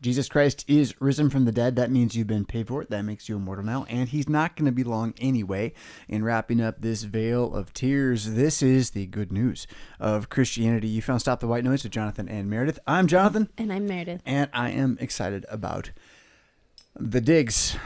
Jesus Christ is risen from the dead. That means you've been paid for it. That makes you immortal now. And he's not going to be long anyway in wrapping up this veil of tears. This is the good news of Christianity. You found Stop the White Noise with Jonathan and Meredith. I'm Jonathan. And I'm Meredith. And I am excited about the digs,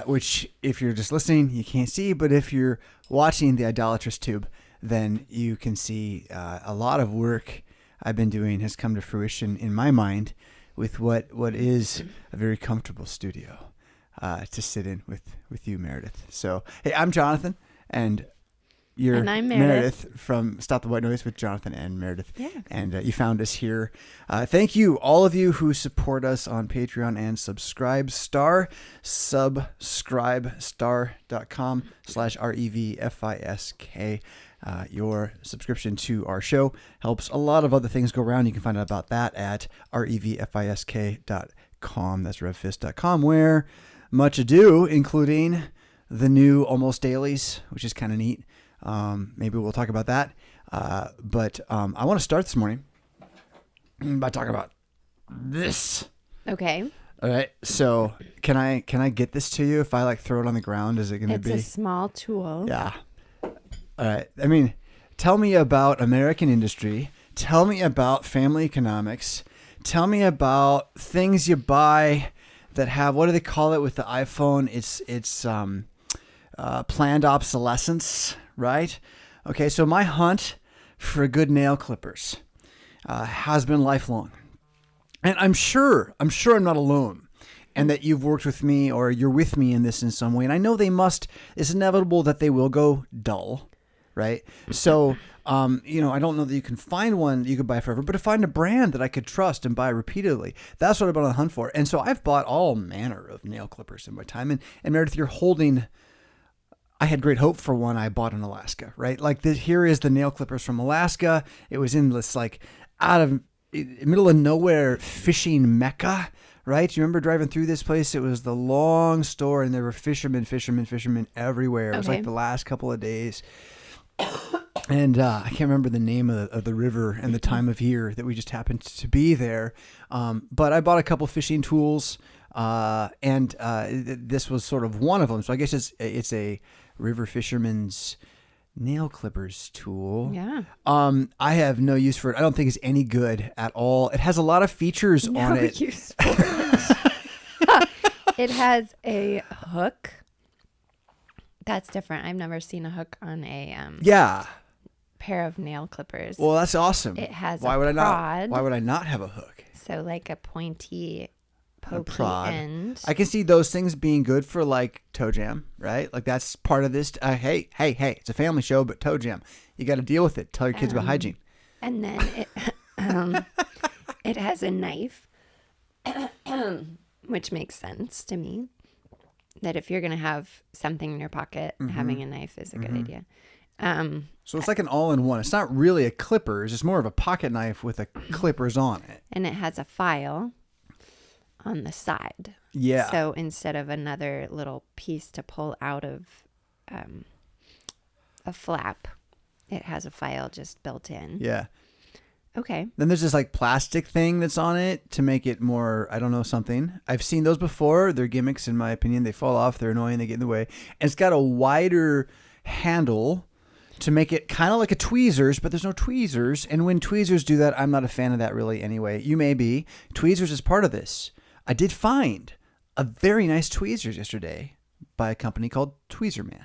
which if you're just listening, you can't see. But if you're watching the idolatrous tube, then you can see a lot of work I've been doing has come to fruition in my mind with what is a very comfortable studio to sit in with you, Meredith. So, hey, I'm Jonathan, and I'm Meredith from Stop the White Noise with Jonathan and Meredith. Yeah. And you found us here. Thank you, all of you who support us on Patreon and Subscribestar, subscribestar.com/RevFisk. Your subscription to our show helps a lot of other things go around. You can find out about that at revfisk.com. That's revfisk.com, where much ado, including the new almost dailies, which is kind of neat. Maybe we'll talk about that. But I want to start this morning by talking about this. Okay. All right. So can I get this to you? If I throw it on the ground, is it going to be? It's a small tool. Yeah. All right. I mean, tell me about American industry. Tell me about family economics. Tell me about things you buy that have, what do they call it with the iPhone? It's planned obsolescence, right? Okay. So my hunt for good nail clippers has been lifelong, and I'm sure I'm not alone, and that you've worked with me or you're with me in this in some way. And I know it's inevitable that they will go dull. Right. So, I don't know that you can find one that you could buy forever, but to find a brand that I could trust and buy repeatedly, that's what I've been on the hunt for. And so I've bought all manner of nail clippers in my time. And Meredith, you're holding, I had great hope for one I bought in Alaska, right? Here is the nail clippers from Alaska. It was in this out of middle of nowhere fishing mecca. Right? You remember driving through this place? It was the long store and there were fishermen everywhere. It was the last couple of days. And I can't remember the name of the river and the time of year that we just happened to be there. But I bought a couple fishing tools, and this was sort of one of them. So I guess it's a river fisherman's nail clippers tool. Yeah. I have no use for it. I don't think it's any good at all. It has a lot of features on it. Use for it. It has a hook. That's different. I've never seen a hook on a pair of nail clippers. Well, that's awesome. It has Why a would prod. Why would I not have a hook? So like a pointy, pokey prod. end. I can see those things being good for toe jam, right? That's part of this. Hey, it's a family show, but toe jam. You got to deal with it. Tell your kids about hygiene. And then it it has a knife, which makes sense to me. That if you're going to have something in your pocket, having a knife is a good idea. So it's like an all-in-one. It's not really a clippers. It's more of a pocket knife with a clippers on it. And it has a file on the side. Yeah. So instead of another little piece to pull out of a flap, it has a file just built in. Yeah. Okay. Then there's this plastic thing that's on it to make it more, I don't know, something. I've seen those before. They're gimmicks in my opinion. They fall off. They're annoying. They get in the way. And it's got a wider handle to make it kind of like a tweezers, but there's no tweezers. And when tweezers do that, I'm not a fan of that really anyway. You may be. Tweezers is part of this. I did find a very nice tweezers yesterday by a company called Tweezerman.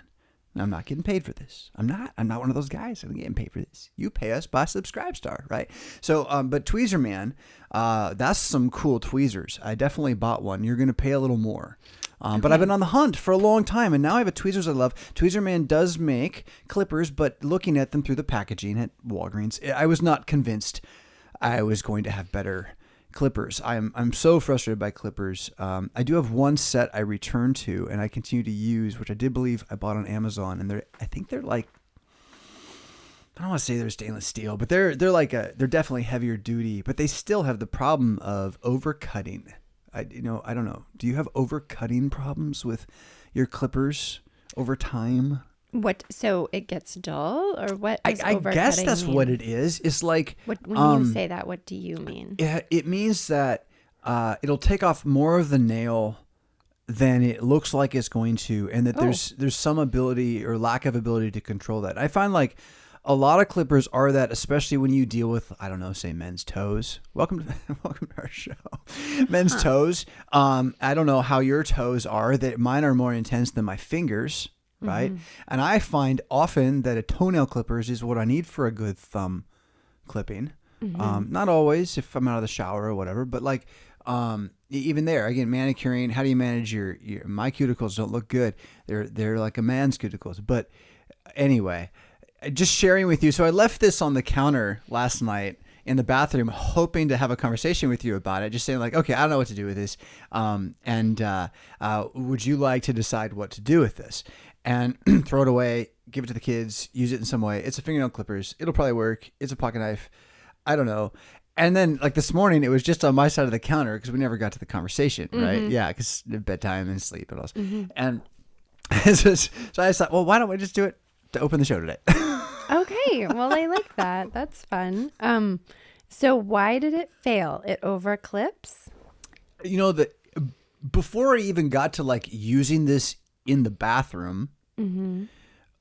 I'm not getting paid for this. I'm not one of those guys. I'm getting paid for this. You pay us by Subscribestar, right? So, but Tweezerman, that's some cool tweezers. I definitely bought one. You're going to pay a little more. But I've been on the hunt for a long time, and now I have a tweezers I love. Tweezerman does make clippers, but looking at them through the packaging at Walgreens, I was not convinced I was going to have better clippers. I'm so frustrated by clippers. I do have one set I return to and I continue to use, which I did believe I bought on Amazon, and I think they're I don't want to say they're stainless steel, but they're definitely heavier duty, but they still have the problem of overcutting. I don't know. Do you have overcutting problems with your clippers over time? What? So it gets dull, or what? I guess that's mean? What it is. It's like when you say that, what do you mean? It means that it'll take off more of the nail than it looks like it's going to, and that there's some ability or lack of ability to control that. I find like a lot of clippers are that, especially when you deal with, I don't know, say men's toes. Welcome to our show. Men's toes. I don't know how your toes are. That mine are more intense than my fingers, right? Mm-hmm. And I find often that a toenail clippers is what I need for a good thumb clipping. Mm-hmm. Not always if I'm out of the shower or whatever, but like even there, again, manicuring, how do you manage my cuticles don't look good. They're like a man's cuticles. But anyway, just sharing with you. So I left this on the counter last night in the bathroom, hoping to have a conversation with you about it. Just saying like, okay, I don't know what to do with this. Would you like to decide what to do with this? And throw it away, give it to the kids, use it in some way. It's a fingernail clippers. It'll probably work. It's a pocket knife. I don't know. And then like this morning, it was just on my side of the counter because we never got to the conversation, right? Yeah, because bedtime and sleep and all this. Mm-hmm. And so I thought, well, why don't we just do it to open the show today? Okay. Well, I like that. That's fun. So why did it fail? It over clips? You know, before I even got to like using this in the bathroom mm-hmm.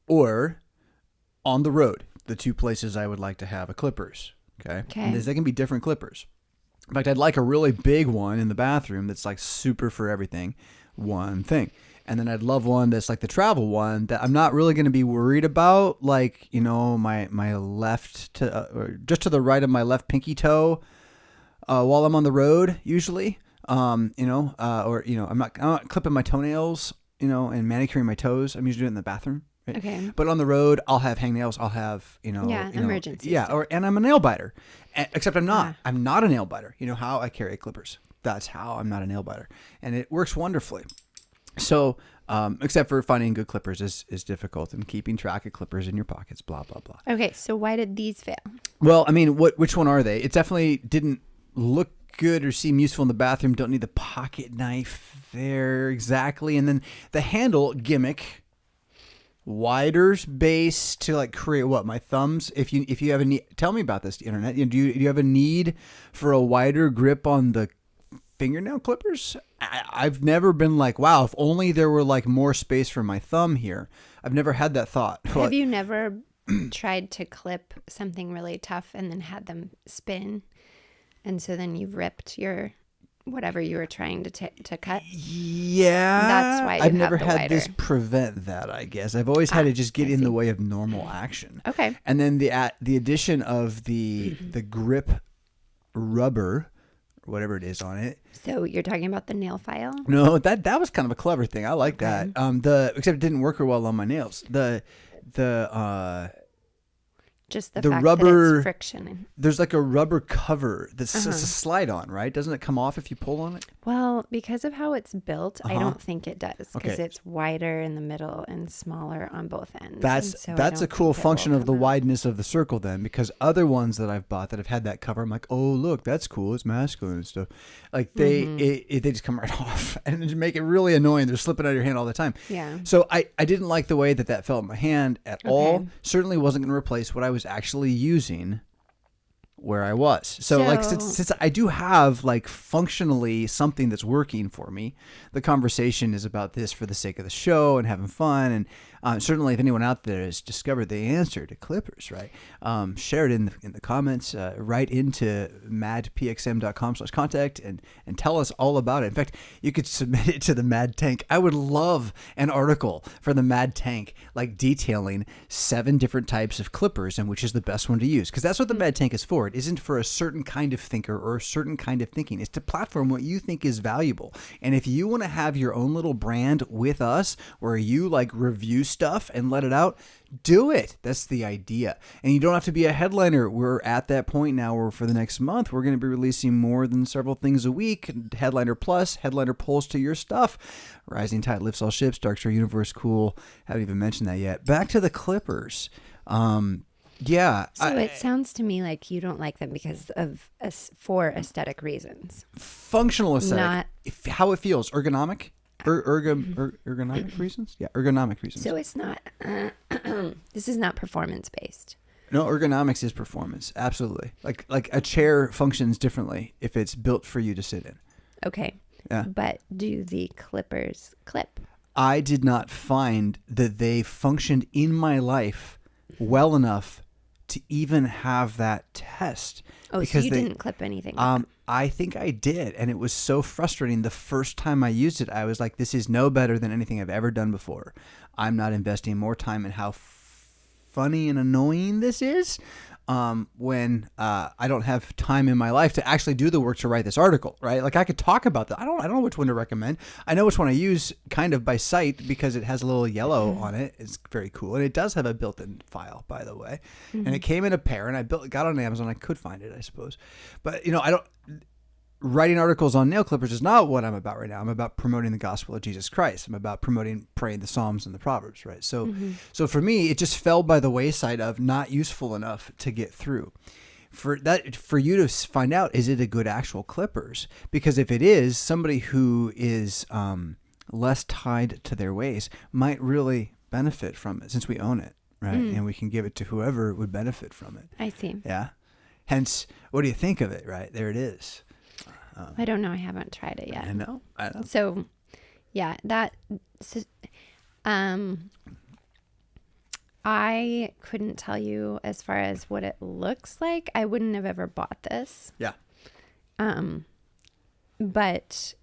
or on the road, the two places I would like to have a clippers. Okay. And they can be different clippers. In fact, I'd like a really big one in the bathroom that's like super for everything, one thing. And then I'd love one that's like the travel one that I'm not really going to be worried about, like, you know, my left to or just to the right of my left pinky toe while I'm on the road usually. I'm not clipping my toenails, you know, and manicuring my toes. I'm usually doing it in the bathroom. Right? Okay. But on the road, I'll have hangnails. I'll have, emergency. Yeah. And I'm a nail biter, except I'm not. I'm not a nail biter. You know how I carry clippers. That's how I'm not a nail biter. And it works wonderfully. So, except for finding good clippers is difficult, and keeping track of clippers in your pockets, blah, blah, blah. Okay. So why did these fail? Well, I mean, which one are they? It definitely didn't look good or seem useful in the bathroom. Don't need the pocket knife there exactly. And then the handle gimmick, wider base to like create what my thumbs. If you have a need, tell me about this, internet. Do you have a need for a wider grip on the fingernail clippers? I've never been like, wow, if only there were like more space for my thumb here. I've never had that thought. Have you never tried to clip something really tough and then had them spin, and so then you've ripped your whatever you were trying to cut? Yeah. That's why I've never had this prevent that, I guess. I've always had to just get in the way of normal action. Okay. And then the addition of the grip rubber, whatever it is on it. So you're talking about the nail file? No, that was kind of a clever thing. I like that. Except it didn't work well on my nails. Just the fact rubber, that it's friction. There's like a rubber cover that's a slide on, right? Doesn't it come off if you pull on it? Well, because of how it's built, I don't think it does, because it's wider in the middle and smaller on both ends. That's a cool function of the wideness of the circle then, because other ones that I've bought that have had that cover, I'm like, oh, look, that's cool. It's masculine and stuff. Like they just come right off and just make it really annoying. They're slipping out of your hand all the time. Yeah. So I didn't like the way that felt in my hand at all. Certainly wasn't going to replace what I was actually using where I was. So like since I do have like functionally something that's working for me, the conversation is about this for the sake of the show and having fun. And certainly if anyone out there has discovered the answer to clippers, right, share it in the comments, write into madpxm.com/contact and tell us all about it. In fact, you could submit it to the Mad Tank. I would love an article for the Mad Tank, like detailing 7 different types of clippers and which is the best one to use, because that's what the Mad Tank is for. It isn't for a certain kind of thinker or a certain kind of thinking. It's to platform what you think is valuable. And if you want to have your own little brand with us where you like review stuff and let it out, do it. That's the idea. And you don't have to be a headliner. We're at that point now where for the next month, we're going to be releasing more than several things a week. Headliner Plus, headliner pulls to your stuff. Rising Tide Lifts All Ships, Dark Star Universe, cool. Haven't even mentioned that yet. Back to the clippers. Yeah. So it sounds to me like you don't like them because of for aesthetic reasons. Functional aesthetic. How it feels. Ergonomic? Ergonomic reasons? Yeah, ergonomic reasons. So it's not, this is not performance based. No, ergonomics is performance. Absolutely. Like a chair functions differently if it's built for you to sit in. Okay. Yeah. But do the clippers clip? I did not find that they functioned in my life well enough to even have that test. Oh, so you didn't clip anything? I think I did. And it was so frustrating. The first time I used it, I was like, this is no better than anything I've ever done before. I'm not investing more time in how funny and annoying this is when I don't have time in my life to actually do the work to write this article, right? Like I could talk about that. I don't know which one to recommend. I know which one I use kind of by sight because it has a little yellow on it. It's very cool. And it does have a built-in file, by the way. And it came in a pair and got it on Amazon. I could find it, I suppose. But, writing articles on nail clippers is not what I'm about right now. I'm about promoting the gospel of Jesus Christ. I'm about praying the Psalms and the Proverbs, right? So for me, it just fell by the wayside of not useful enough to get through. For you to find out, is it a good actual clippers? Because if it is, somebody who is less tied to their ways might really benefit from it since we own it, right? And we can give it to whoever would benefit from it. I see. Yeah. Hence, what do you think of it, right? There it is. I don't know. I haven't tried it yet. I know. So, yeah, I couldn't tell you as far as what it looks like. I wouldn't have ever bought this. Yeah. But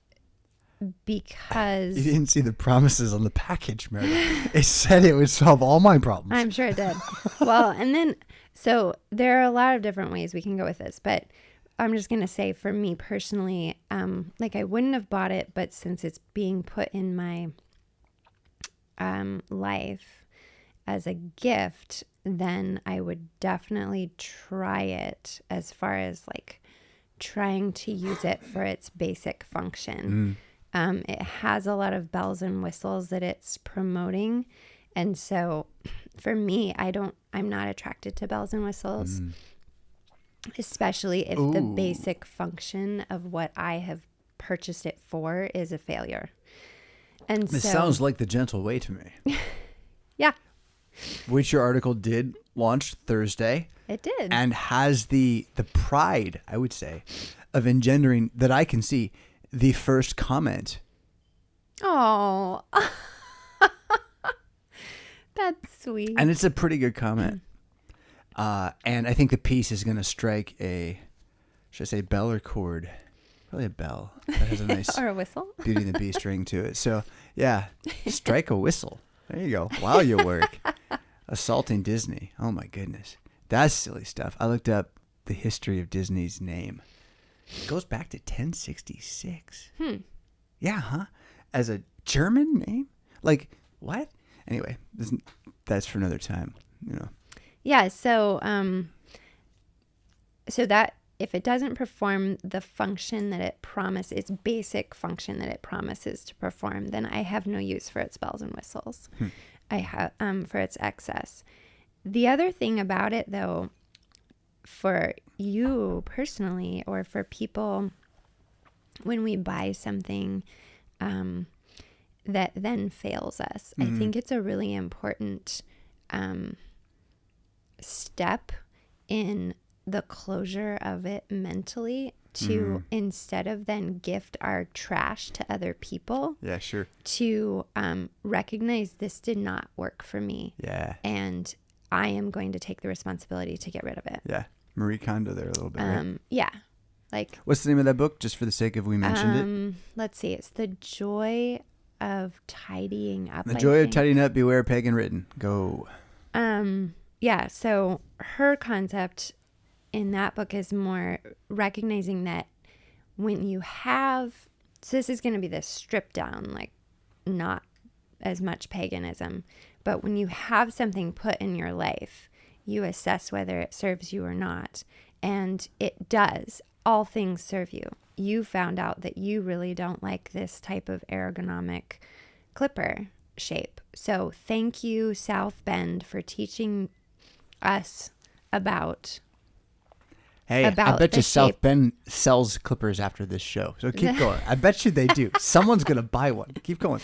because you didn't see the promises on the package, Meredith. It said it would solve all my problems. I'm sure it did. Well, and then so there are a lot of different ways we can go with this, but I'm just going to say for me personally, I wouldn't have bought it, but since it's being put in my life as a gift, then I would definitely try it as far as trying to use it for its basic function. It has a lot of bells and whistles that it's promoting. And so for me, I'm not attracted to bells and whistles. Especially if the basic function of what I have purchased it for is a failure. And this sounds like the gentle way to me. Yeah. Which your article did launch Thursday. It did. And has the pride, I would say, of engendering, that I can see, the first comment. Oh. That's sweet. And it's a pretty good comment. And I think the piece is going to strike should I say bell or chord? Probably a bell. That has a nice or a whistle. Beauty and the Beast ring to it. So, yeah, strike a whistle. There you go. While you work. Assaulting Disney. Oh, my goodness. That's silly stuff. I looked up the history of Disney's name. It goes back to 1066. Yeah, huh? As a German name? What? Anyway, that's for another time, Yeah, so that if it doesn't perform the function that it promises, its basic function that it promises to perform, then I have no use for its bells and whistles. I have for its excess. The other thing about it, though, for you personally, or for people, when we buy something that then fails us, I think it's a really important step in the closure of it mentally to instead of then gift our trash to other people. Yeah, sure. To recognize this did not work for me. Yeah. And I am going to take the responsibility to get rid of it. Yeah. Marie Kondo there a little bit, right? Yeah. What's the name of that book, just for the sake of we mentioned it? Let's see. It's The Joy of Tidying Up. The Joy of Tidying Up, Beware Pagan Written. Go. Yeah, so her concept in that book is more recognizing that when you have, so this is going to be this stripped down, not as much paganism, but when you have something put in your life, you assess whether it serves you or not. And it does. All things serve you. You found out that you really don't like this type of ergonomic clipper shape. So thank you, South Bend, for teaching us about. Hey, I bet you South Bend sells clippers after this show. So keep going. I bet you they do. Someone's going to buy one. Keep going.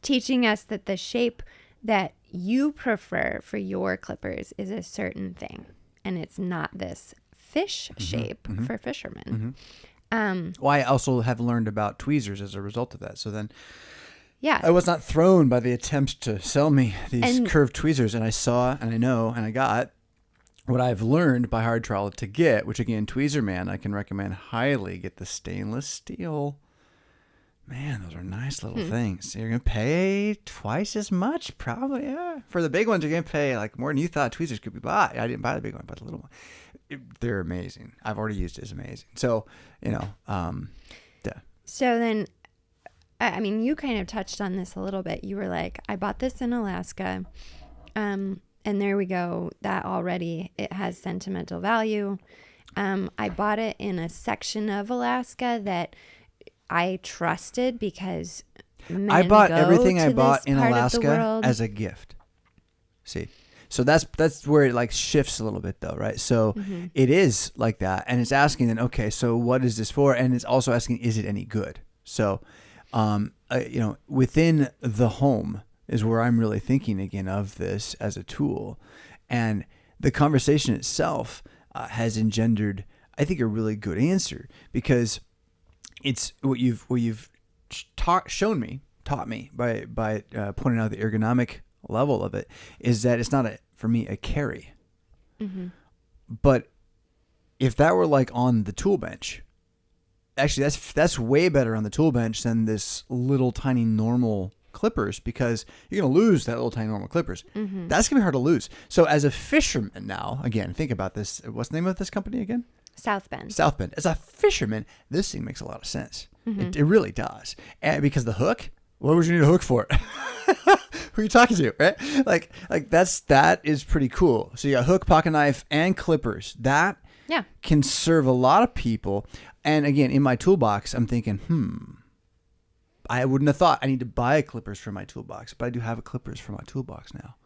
Teaching us that the shape that you prefer for your clippers is a certain thing. And it's not this fish shape for fishermen. Well, I also have learned about tweezers as a result of that. So then Yeah. I was not thrown by the attempts to sell me these And- curved tweezers. And I saw and I know and I got what I've learned by hard trial to get, which again, Tweezer Man, I can recommend highly. Get the stainless steel. Man, those are nice little things. You're going to pay twice as much, probably. Yeah. For the big ones, you're going to pay like more than you thought tweezers could be bought. I didn't buy the big one, but the little one. They're amazing. I've already used it. It's amazing. So, yeah. So then, I mean, you kind of touched on this a little bit. You were like, I bought this in Alaska. And there we go. That already, it has sentimental value. I bought it in a section of Alaska that I trusted because I bought everything I to bought this in part of the Alaska world. as a gift. See, so that's where it like shifts a little bit though, right? So it is like that, and it's asking then, okay, so what is this for? And it's also asking, is it any good? So, within the home is where I'm really thinking again of this as a tool, and the conversation itself has engendered, I think, a really good answer because it's what you've taught me by pointing out the ergonomic level of it is that it's not for me a carry. But if that were like on the tool bench, actually that's way better on the tool bench than this little tiny normal clippers, because you're going to lose that little tiny normal clippers. That's going to be hard to lose. So as a fisherman now, again, think about this. What's the name of this company again? South Bend. South Bend. As a fisherman, this thing makes a lot of sense. It really does. And because the hook, what would you need a hook for? Who are you talking to, right? Like that is pretty cool. So you got hook, pocket knife, and clippers. That can serve a lot of people. And again, in my toolbox, I'm thinking, I wouldn't have thought I need to buy clippers for my toolbox, but I do have clippers for my toolbox now.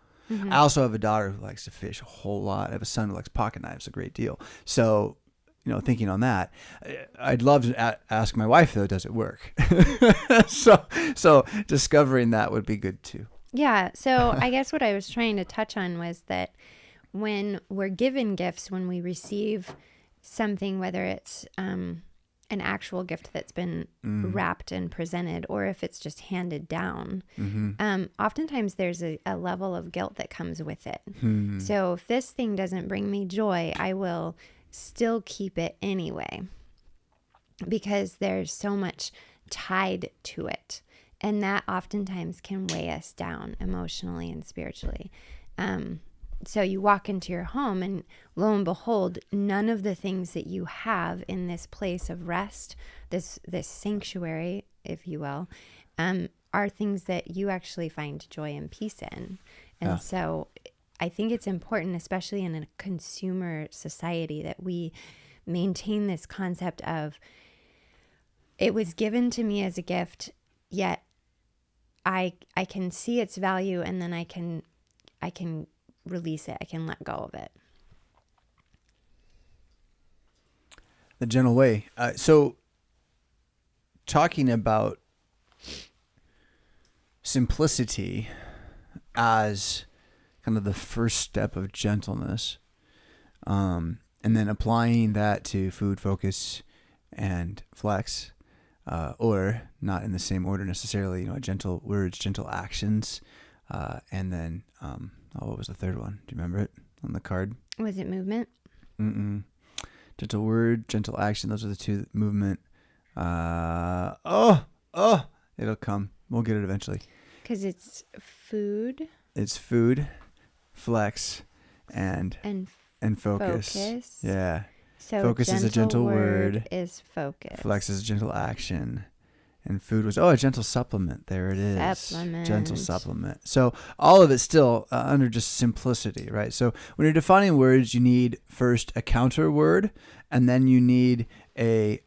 I also have a daughter who likes to fish a whole lot. I have a son who likes pocket knives a great deal. So, thinking on that, I'd love to ask my wife, though, does it work? so discovering that would be good too. Yeah. So I guess what I was trying to touch on was that when we're given gifts, when we receive something, whether it's an actual gift that's been wrapped and presented, or if it's just handed down, oftentimes there's a level of guilt that comes with it. So if this thing doesn't bring me joy, I will still keep it anyway, because there's so much tied to it. And that oftentimes can weigh us down emotionally and spiritually. So you walk into your home and lo and behold, none of the things that you have in this place of rest, this sanctuary, if you will, are things that you actually find joy and peace in. And so I think it's important, especially in a consumer society, that we maintain this concept of it was given to me as a gift, yet I can see its value, and then I can release it. I can let go of it. The gentle way. So talking about simplicity as kind of the first step of gentleness, and then applying that to food, focus, and flex, or not in the same order necessarily, gentle words, gentle actions, and then what was the third one? Do you remember it on the card? Was it movement? Gentle word, gentle action. Those are the two. Movement. It'll come. We'll get it eventually. Because it's food. It's food, flex, and focus. Yeah. So focus is a gentle word. Is focus. Flex is a gentle action. And food was, a gentle supplement. There it is. Supplement. Gentle supplement. So all of it's still under just simplicity, right? So when you're defining words, you need first a counter word, and then you need a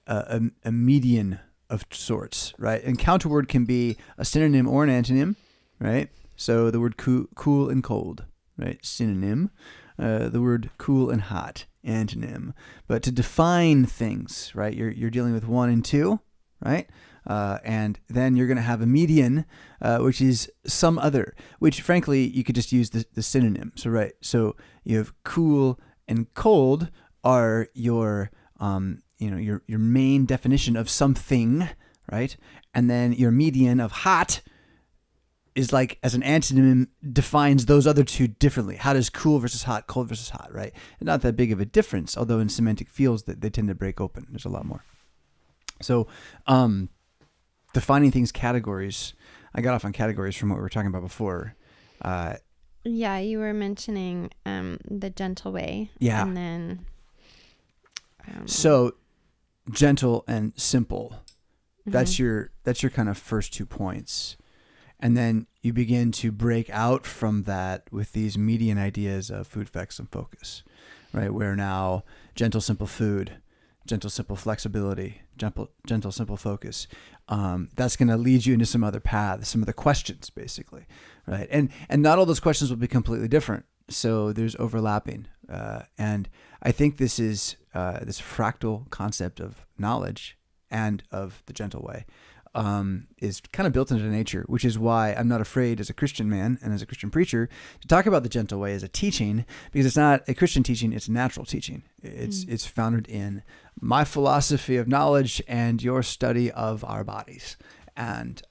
median of sorts, right? And counter word can be a synonym or an antonym, right? So the word cool and cold, right? Synonym. The word cool and hot, antonym. But to define things, right? You're dealing with 1 and 2, right? And then you're going to have a median, which is some other, which frankly, you could just use the synonym. So, right. So you have cool and cold are your your main definition of something, right? And then your median of hot is like, as an antonym, defines those other two differently. How does cool versus hot, cold versus hot, right? And not that big of a difference, although in semantic fields that they tend to break open. There's a lot more. So defining things categories, I got off on categories from what we were talking about before. Yeah, you were mentioning the gentle way. Yeah. And then... so gentle and simple. That's your kind of first 2 points. And then you begin to break out from that with these median ideas of food, effects, and focus, right? Where now gentle, simple food, gentle, simple flexibility, gentle, simple focus. That's going to lead you into some other paths, some of the questions, basically, right? And not all those questions will be completely different. So there's overlapping. And I think this is this fractal concept of knowledge and of the gentle way is kind of built into nature, which is why I'm not afraid as a Christian man and as a Christian preacher to talk about the gentle way as a teaching, because it's not a Christian teaching, it's a natural teaching. It's founded in my philosophy of knowledge and your study of our bodies, and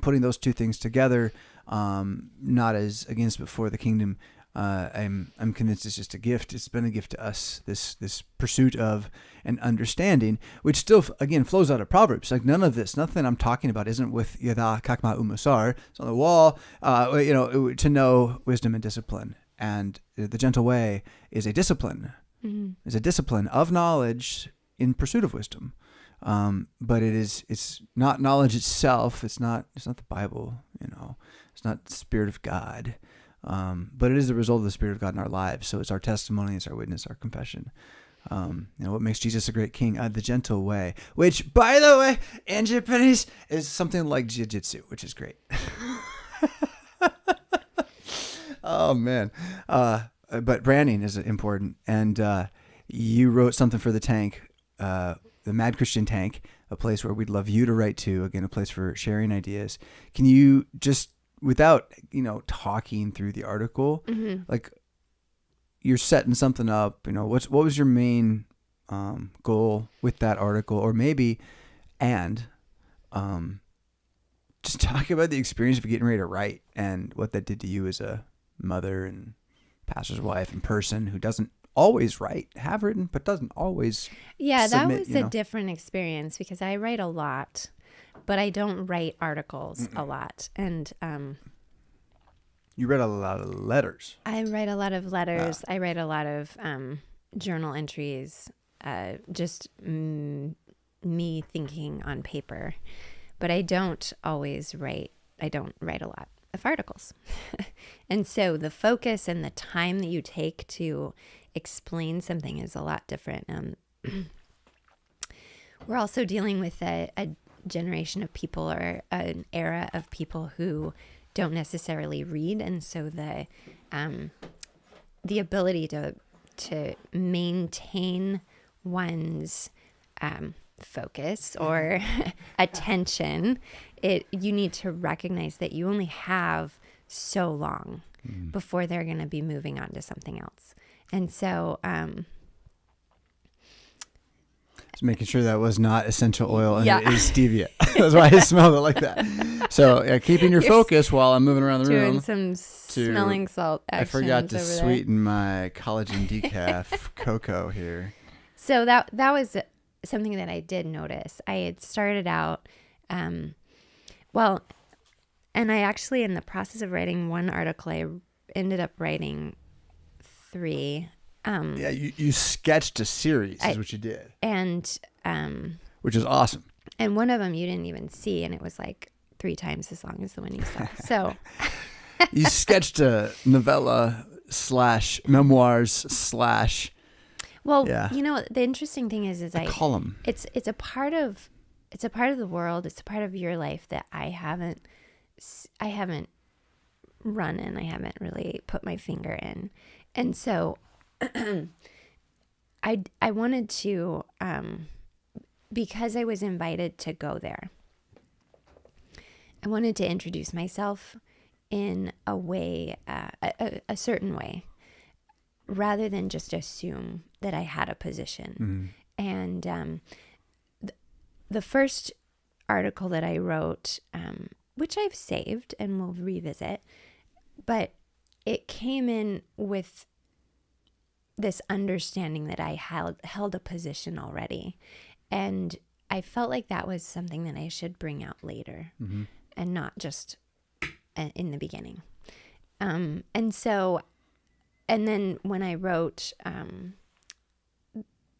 putting those two things together, not as against but for the kingdom. I'm convinced it's just a gift. It's been a gift to us, this pursuit of an understanding, which still, again, flows out of Proverbs. Like nothing I'm talking about isn't with Yada Kakma Umusar. It's on the wall, to know wisdom and discipline. And the gentle way is a discipline. Mm-hmm. It's a discipline of knowledge in pursuit of wisdom. But it's not knowledge itself. It's not the Bible, it's not the Spirit of God. But it is the result of the Spirit of God in our lives. So it's our testimony, it's our witness, our confession. What makes Jesus a great king? The gentle way, which, by the way, in Japanese is something like jiu-jitsu, which is great. Oh, man. But branding is important. And you wrote something for the tank, the Mad Christian tank, a place where we'd love you to write to, again, a place for sharing ideas. Can you just, without, talking through the article, like you're setting something up, what was your main goal with that article? Or maybe, just talk about the experience of getting ready to write and what that did to you as a mother and pastor's wife and person who doesn't always write, have written, but doesn't always submit, that was a different experience, because I write a lot, but I don't write articles a lot. And you read a lot of letters. I write a lot of letters. I write a lot of journal entries, just me thinking on paper. But I don't always write. I don't write a lot of articles. And so the focus and the time that you take to explain something is a lot different. We're also dealing with a generation of people, or an era of people who don't necessarily read, and so the ability to maintain one's focus or attention, you need to recognize that you only have so long before they're going to be moving on to something else. And so just making sure that was not essential oil and it is stevia. That's why I smelled it like that. So keeping your focus while I'm moving around the room. Doing some smelling salt actions. I forgot to over sweeten my collagen decaf cocoa here. So that was something that I did notice. I had started out, and I actually, in the process of writing one article, I ended up writing 3. You sketched a series is what you did. And which is awesome. And one of them you didn't even see, and it was like 3 times as long as the one you saw. So you sketched a novella / memoirs / Well, the interesting thing is a column. It's a part of the world. It's a part of your life that I haven't run in. I haven't really put my finger in, and so I wanted to, because I was invited to go there, I wanted to introduce myself in a way, a certain way, rather than just assume that I had a position. And the first article that I wrote, which I've saved and will revisit, but it came in with this understanding that I held a position already. And I felt like that was something that I should bring out later and not just in the beginning. And then when I wrote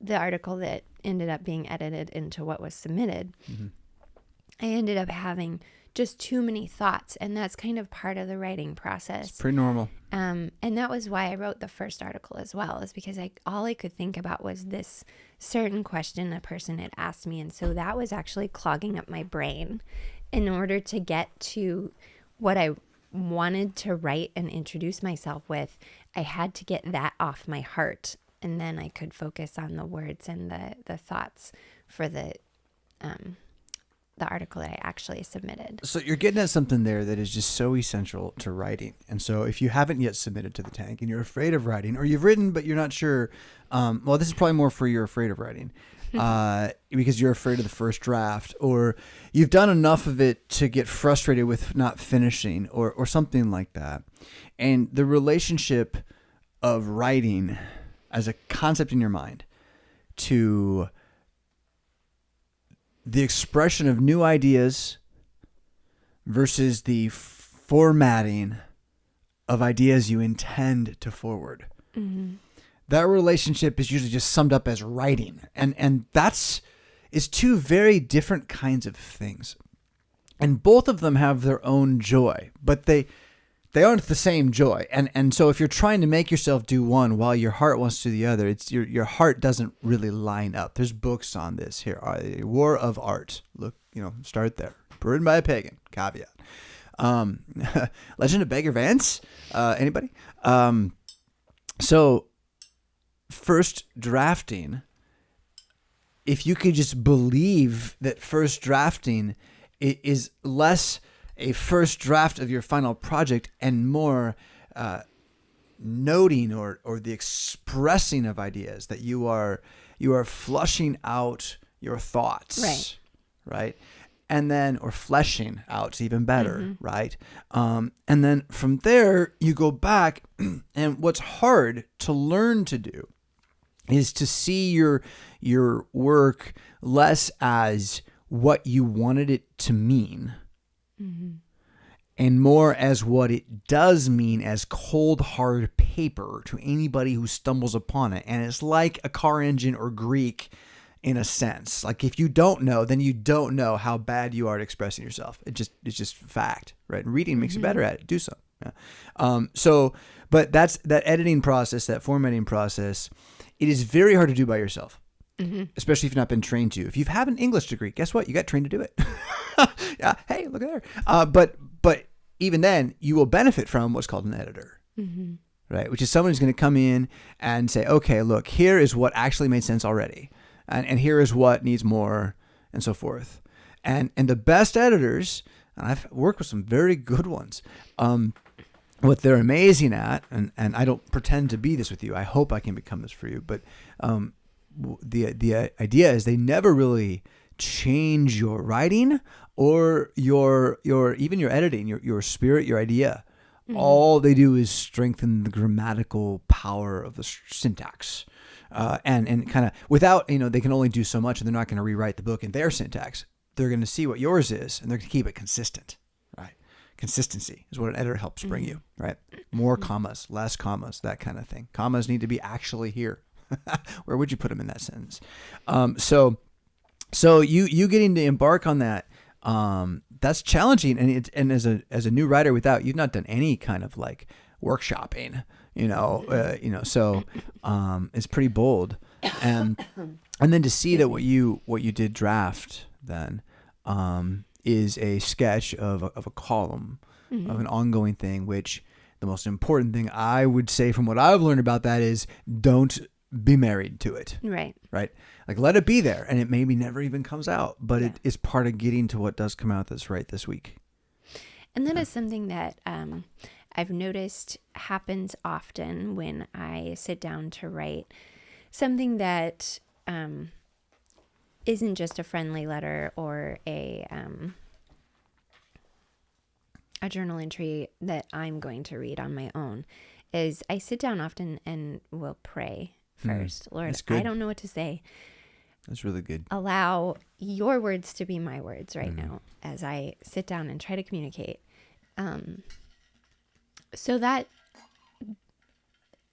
the article that ended up being edited into what was submitted, I ended up having just too many thoughts. And that's kind of part of the writing process. It's pretty normal. And that was why I wrote the first article as well, is because all I could think about was this certain question a person had asked me. And so that was actually clogging up my brain. In order to get to what I wanted to write and introduce myself with, I had to get that off my heart. And then I could focus on the words and the thoughts for the article that I actually submitted. So you're getting at something there that is just so essential to writing. And so if you haven't yet submitted to the tank and you're afraid of writing, or you've written but you're not sure, well, this is probably more for you're afraid of writing because you're afraid of the first draft, or you've done enough of it to get frustrated with not finishing, or something like that. And the relationship of writing as a concept in your mind to the expression of new ideas versus the formatting of ideas you intend to forward. That relationship is usually just summed up as writing. And that's is two very different kinds of things. And both of them have their own joy, but they aren't the same joy. And so if you're trying to make yourself do one while your heart wants to do the other, it's your heart doesn't really line up. There's books on this here. War of Art. Look, start there. Written by a pagan. Caveat. Legend of Beggar Vance. Anybody? So first drafting, if you could just believe that first drafting is less a first draft of your final project and more noting or the expressing of ideas, that you are flushing out your thoughts, right? And then, or fleshing out, is even better, right? And then from there you go back, and what's hard to learn to do is to see your work less as what you wanted it to mean, and more as what it does mean as cold, hard paper to anybody who stumbles upon it. And it's like a car engine or Greek in a sense. Like if you don't know, then you don't know how bad you are at expressing yourself. It's just fact, right? And reading makes you better at it. Do so. Yeah. But that's that editing process, that formatting process. It is very hard to do by yourself. Especially if you've not been trained to. If you have an English degree, guess what? You got trained to do it. Yeah. Hey, look at there. But even then, you will benefit from what's called an editor, right? Which is someone who's going to come in and say, okay, look, here is what actually made sense already. And here is what needs more, and so forth. And the best editors, and I've worked with some very good ones, what they're amazing at, and I don't pretend to be this with you. I hope I can become this for you. But the idea is they never really change your writing or your even your editing, your spirit, your idea. All they do is strengthen the grammatical power of the syntax, and kind of without, they can only do so much, and they're not going to rewrite the book in their syntax. They're going to see what yours is, and they're going to keep it consistent, right? Consistency is what an editor helps bring you, right? More commas, less commas, that kind of thing. Commas need to be actually here. Where would you put them in that sentence? So you getting to embark on that, that's challenging, and as a new writer you've not done any kind of like workshopping, so it's pretty bold, and then to see that what you did draft then is a sketch of a column of an ongoing thing, which the most important thing I would say from what I've learned about that is don't be married to it. Right. Like let it be there, and it maybe never even comes out, but it is part of getting to what does come out that's right this week. And that is something that I've noticed happens often when I sit down to write something that isn't just a friendly letter or a journal entry that I'm going to read on my own, is I sit down often and will pray first. Lord, I don't know what to say. That's really good. Allow your words to be my words right now as I sit down and try to communicate. So that,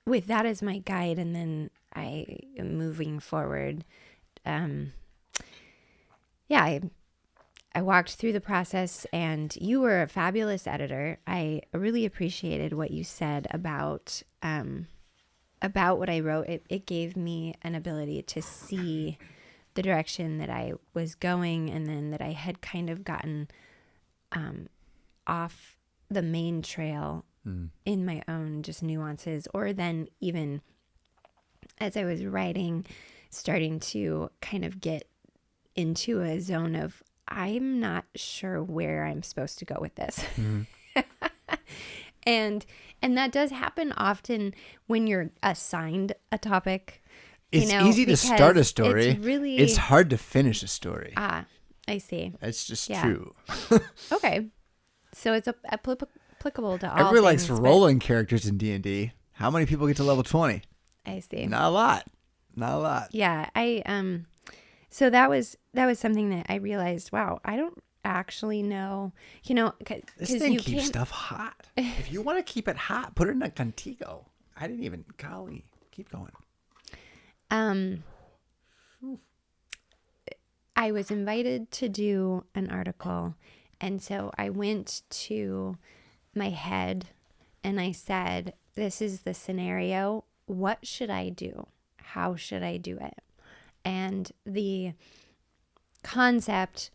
with that as my guide, and then I am moving forward. I walked through the process, and you were a fabulous editor. I really appreciated what you said about what I wrote. It gave me an ability to see the direction that I was going, and then that I had kind of gotten off the main trail in my own just nuances, or then even as I was writing, starting to kind of get into a zone of, I'm not sure where I'm supposed to go with this. And that does happen often when you're assigned a topic. It's easy to start a story. It's hard to finish a story. I see. It's just true. Okay. So it's applicable to all Everybody likes things, rolling characters in D&D. How many people get to level 20? I see. Not a lot. Yeah. So that was something that I realized, wow, I don't actually know, this thing keeps stuff hot. If you want to keep it hot, put it in a Contigo. I didn't even, golly, keep going. I was invited to do an article, and so I went to my head and I said, this is the scenario. What should I do? How should I do it? And the concept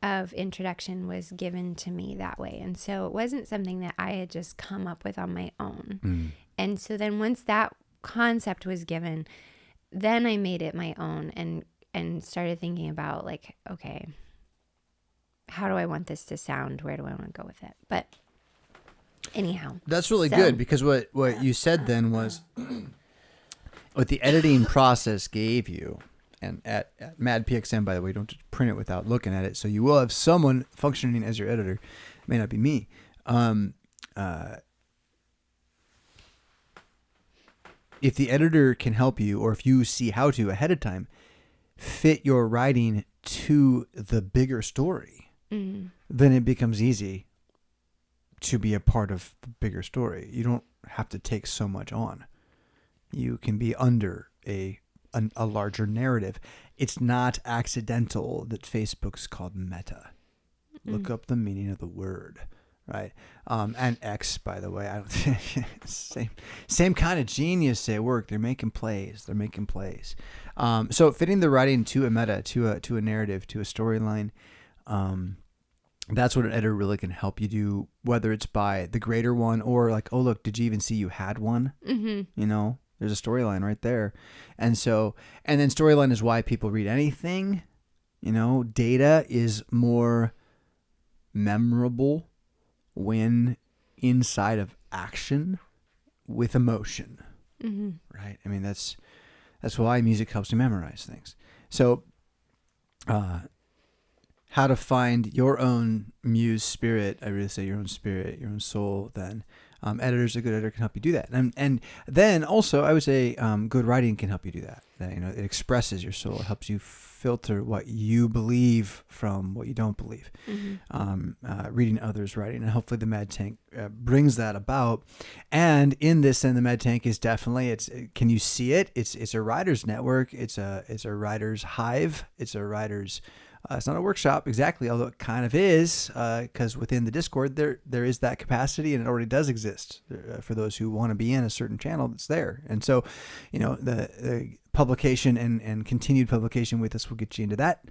of introduction was given to me that way. And so it wasn't something that I had just come up with on my own. And so then once that concept was given, then I made it my own and started thinking about, like, okay, how do I want this to sound? Where do I want to go with it? But anyhow. That's really good, because what you said then was what the editing process gave you. And at Mad PXM, by the way, don't just print it without looking at it. So you will have someone functioning as your editor. It may not be me. If the editor can help you, or if you see how to ahead of time, fit your writing to the bigger story, then it becomes easy to be a part of the bigger story. You don't have to take so much on. You can be under a larger narrative. It's not accidental that Facebook's called Meta. Look up the meaning of the word, right? And X, by the way, I don't same kind of genius at work. They're making plays. So fitting the writing to a meta, to a narrative, to a storyline, that's what an editor really can help you do, whether it's by the greater one or like, oh, look, did you even see you had one? There's a storyline right there. And then storyline is why people read anything. Data is more memorable when inside of action with emotion. Right? I mean, that's why music helps you memorize things. So, how to find your own muse spirit, I really say your own spirit, your own soul, then editors, a good editor can help you do that. And then also I would say good writing can help you do that. It expresses your soul. It helps you filter what you believe from what you don't believe. Reading others' writing, and hopefully the Mad Tank brings that about. And in this, then the Mad Tank is definitely, can you see it? It's a writer's network. It's a writer's hive. It's a writer's. It's not a workshop exactly, although it kind of is, because within the Discord there is that capacity, and it already does exist for those who want to be in a certain channel that's there. And so, the publication and continued publication with us will get you into that,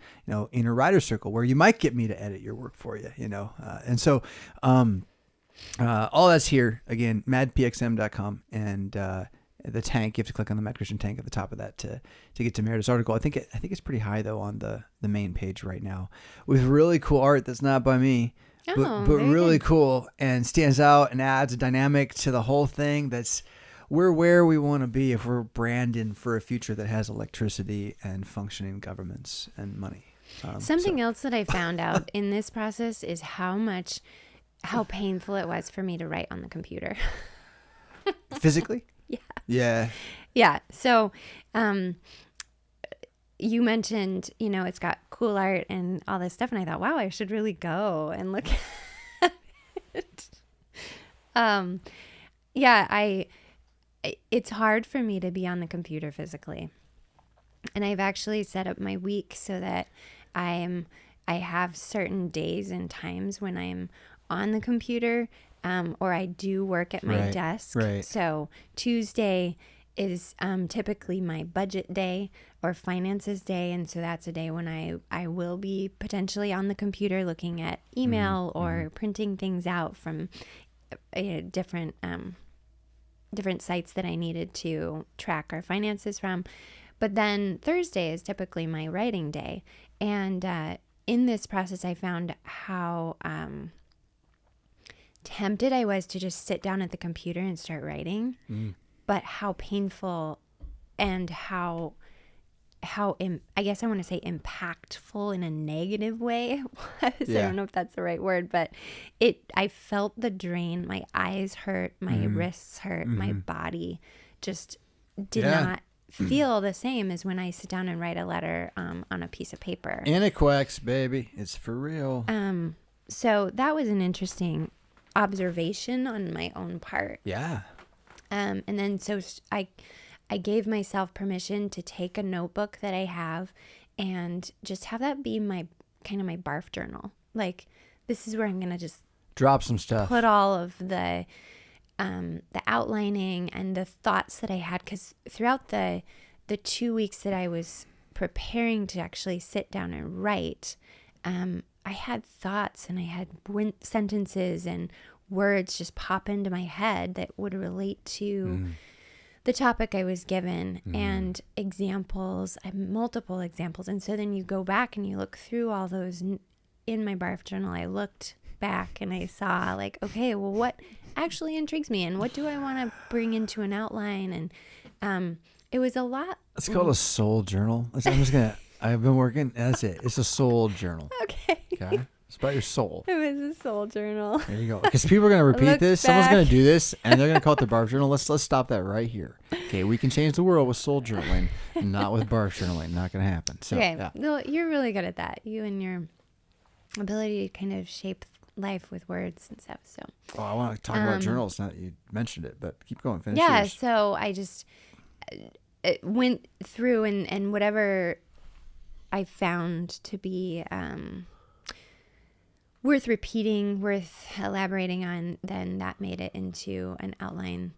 inner writer circle where you might get me to edit your work for you, And so, all that's here again, madpxm.com, and the tank. You have to click on the Mad Christian tank at the top of that to get to Meridith's article. I think it's pretty high though on the main page right now, with really cool art that's not by me, but really cool and stands out and adds a dynamic to the whole thing. That's we're where we want to be if we're branding for a future that has electricity and functioning governments and money. Something else that I found out in this process is how painful it was for me to write on the computer. Physically? Yeah. Yeah. Yeah. So, you mentioned, it's got cool art and all this stuff. And I thought, wow, I should really go and look at it. Yeah, it's hard for me to be on the computer physically. And I've actually set up my week so that I have certain days and times when I'm on the computer, or I do work at my desk. Right. So Tuesday is typically my budget day or finances day. And so that's a day when I will be potentially on the computer looking at email or printing things out from different sites that I needed to track our finances from. But then Thursday is typically my writing day. And in this process, I found how tempted I was to just sit down at the computer and start writing, but how painful and how I guess I want to say impactful in a negative way it was. Yeah. I don't know if that's the right word, but I felt the drain. My eyes hurt, my wrists hurt, my body just did not feel the same as when I sit down and write a letter on a piece of paper. And it quacks, baby. It's for real. So that was an interesting observation on my own part. Yeah. And then so I gave myself permission to take a notebook that I have and just have that be my kind of my barf journal. Like, this is where I'm going to just drop some stuff, put all of the outlining and the thoughts that I had. Because throughout the 2 weeks that I was preparing to actually sit down and write, I had thoughts and I had sentences and words just pop into my head that would relate to the topic I was given, and examples, multiple examples. And so then you go back and you look through all those. In my barf journal, I looked back and I saw, like, okay, well, what actually intrigues me and what do I want to bring into an outline? And it was a lot. It's called a soul journal. I've been working. That's it. It's a soul journal. Okay. It's about your soul. It was a soul journal. There you go. Because people are going to repeat this. Someone's going to do this, and they're going to call it their barf journal. Let's stop that right here. Okay, we can change the world with soul journaling, not with barf journaling. Not going to happen. So, okay. Yeah. No, you're really good at that. You and your ability to kind of shape life with words and stuff. So. Well, I want to talk about journals. Now that you mentioned it, but keep going. Finish Yeah. yours. So I just went through and whatever I found to be worth repeating, worth elaborating on, then that made it into an outline.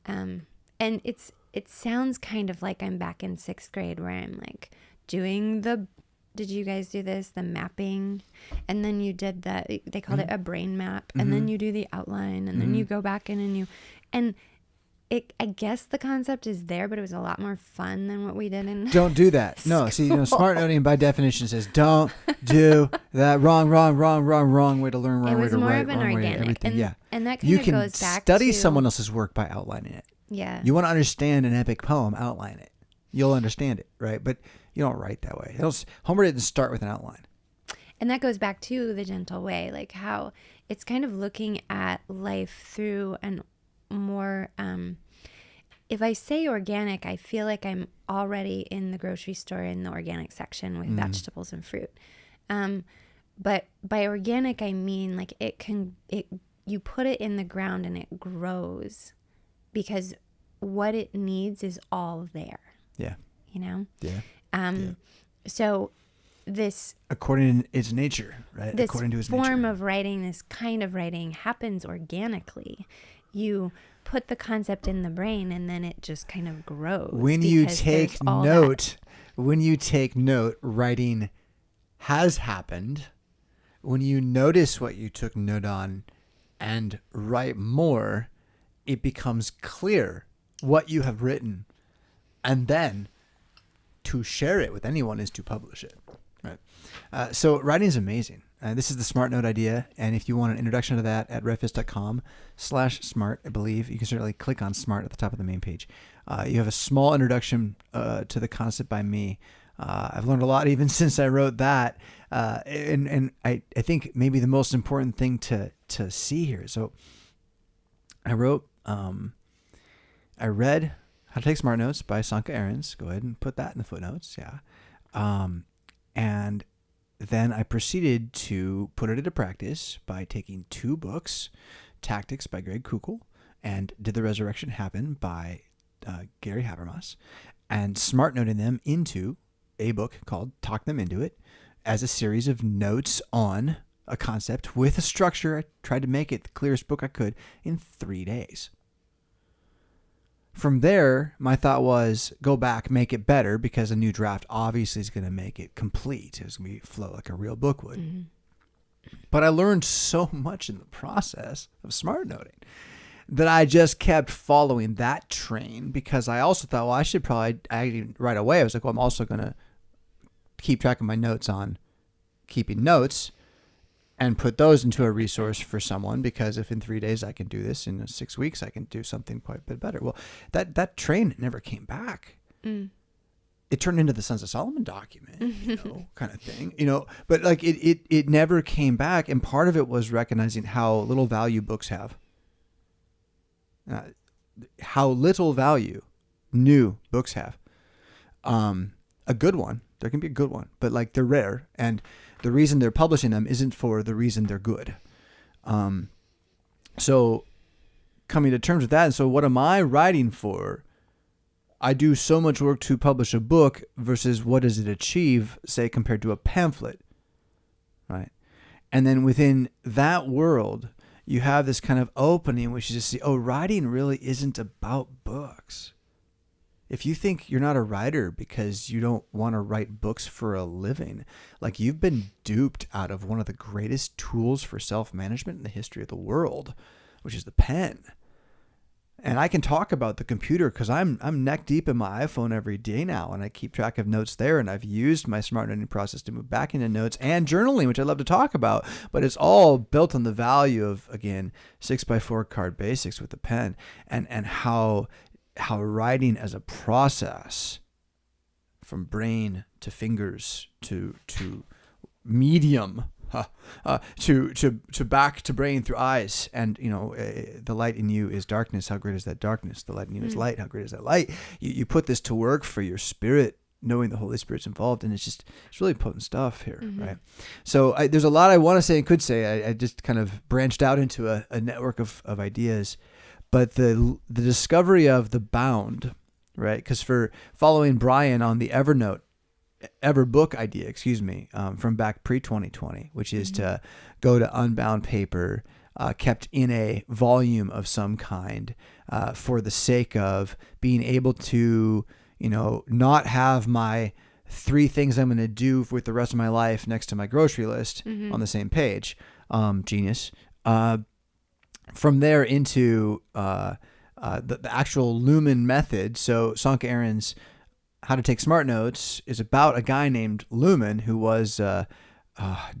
And it sounds kind of like I'm back in 6th grade where I'm like doing did you guys do this? The mapping. And then you did they called it a brain map. And then you do the outline and then you go back in and I guess the concept is there, but it was a lot more fun than what we did in Don't do that. No, see, smart noting by definition says don't do that. Wrong way to learn, wrong way to write, wrong way to everything. And that kind of goes back to... You can study someone else's work by outlining it. Yeah. You want to understand an epic poem, outline it. You'll understand it, right? But you don't write that way. Homer didn't start with an outline. And that goes back to the gentle way, like how it's kind of looking at life through an more, if I say organic, I feel like I'm already in the grocery store in the organic section with vegetables and fruit. But by organic, I mean like you put it in the ground and it grows because what it needs is all there. Yeah. Yeah. So this, according to its nature, right? This according to its form nature. of writing, this kind of writing happens organically. You put the concept in the brain and then it just kind of grows. When you take note, writing has happened. When you notice what you took note on and write more, it becomes clear what you have written. And then to share it with anyone is to publish it. Right. So writing is amazing. This is the Smart Note idea. And if you want an introduction to that at RevFisk.com/smart, I believe, you can certainly click on smart at the top of the main page. You have a small introduction to the concept by me. I've learned a lot even since I wrote that. And I think maybe the most important thing to see here. So I read How to Take Smart Notes by Sanka Ahrens. Go ahead and put that in the footnotes. Yeah. And then I proceeded to put it into practice by taking 2 books, Tactics by Greg Koukl and Did the Resurrection Happen by Gary Habermas, and smart noting them into a book called Talk Them Into It as a series of notes on a concept with a structure. I tried to make it the clearest book I could in 3 days. From there, my thought was go back, make it better, because a new draft obviously is going to make it complete. It's going to flow like a real book would. Mm-hmm. But I learned so much in the process of smart noting that I just kept following that train, because I also thought, well, I should probably, right away, I was like, well, I'm also going to keep track of my notes on keeping notes and put those into a resource for someone, because if in 3 days I can do this, in 6 weeks I can do something quite a bit better. Well, that train never came back. Mm. It turned into the Sons of Solomon document, kind of thing, but like it never came back. And part of it was recognizing how little value books have, how little value new books have. A good one, there can be a good one, but like they're rare, and the reason they're publishing them isn't for the reason they're good. So coming to terms with that, and so what am I writing for? I do so much work to publish a book versus what does it achieve, say, compared to a pamphlet, right? And then within that world, you have this kind of opening, which is to see, writing really isn't about books. If you think you're not a writer because you don't want to write books for a living, like you've been duped out of one of the greatest tools for self-management in the history of the world, which is the pen. And I can talk about the computer because I'm neck deep in my iPhone every day now, and I keep track of notes there, and I've used my smart noting process to move back into notes and journaling, which I love to talk about, but it's all built on the value of, again, 6x4 card basics with the pen, and how writing as a process, from brain to fingers to medium, to back to brain through eyes, and the light in you is darkness. How great is that darkness? The light in you is light. How great is that light? You put this to work for your spirit, knowing the Holy Spirit's involved, and it's really potent stuff here, right? So there's a lot I want to say and could say. I just kind of branched out into a network of ideas. But the discovery of the bound, right? Because for following Brian on the Everbook idea, from back pre-2020, which is to go to unbound paper, kept in a volume of some kind, for the sake of being able to, not have my 3 things I'm going to do with the rest of my life next to my grocery list on the same page. Genius. From there into the actual Lumen method. So Sanka Ahrens' How to Take Smart Notes is about a guy named Lumen who was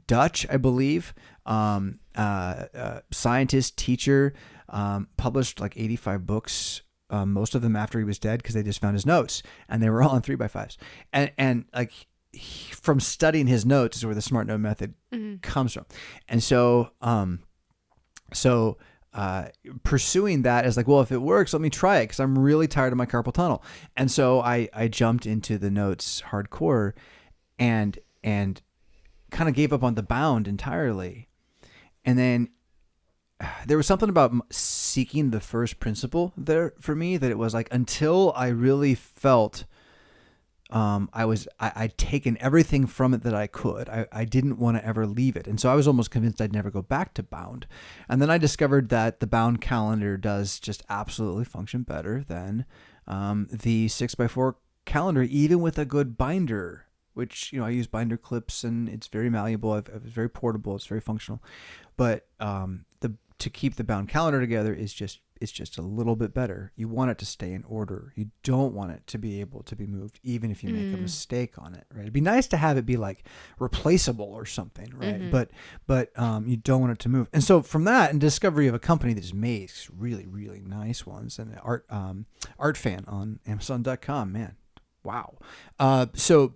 Dutch, I believe, scientist, teacher, published like 85 books, most of them after he was dead because they just found his notes, and they were all in 3x5s. And like from studying his notes is where the Smart Note method comes from. And so pursuing that is like, well, if it works, let me try it, because I'm really tired of my carpal tunnel. And so I jumped into the notes hardcore and kind of gave up on the bound entirely. And then there was something about seeking the first principle there for me, that it was like, until I really felt I'd taken everything from it that I could. I didn't want to ever leave it. And so I was almost convinced I'd never go back to bound. And then I discovered that the bound calendar does just absolutely function better than the 6x4 calendar, even with a good binder, which, I use binder clips, and it's very malleable. It's very portable. It's very functional. But to keep the bound calendar together is just it's just a little bit better. You want it to stay in order. You don't want it to be able to be moved, even if you make a mistake on it, right? It'd be nice to have it be like replaceable or something, right? But you don't want it to move. And so from that and discovery of a company that just makes really, really nice ones, and Art Fan on Amazon.com, man, wow. So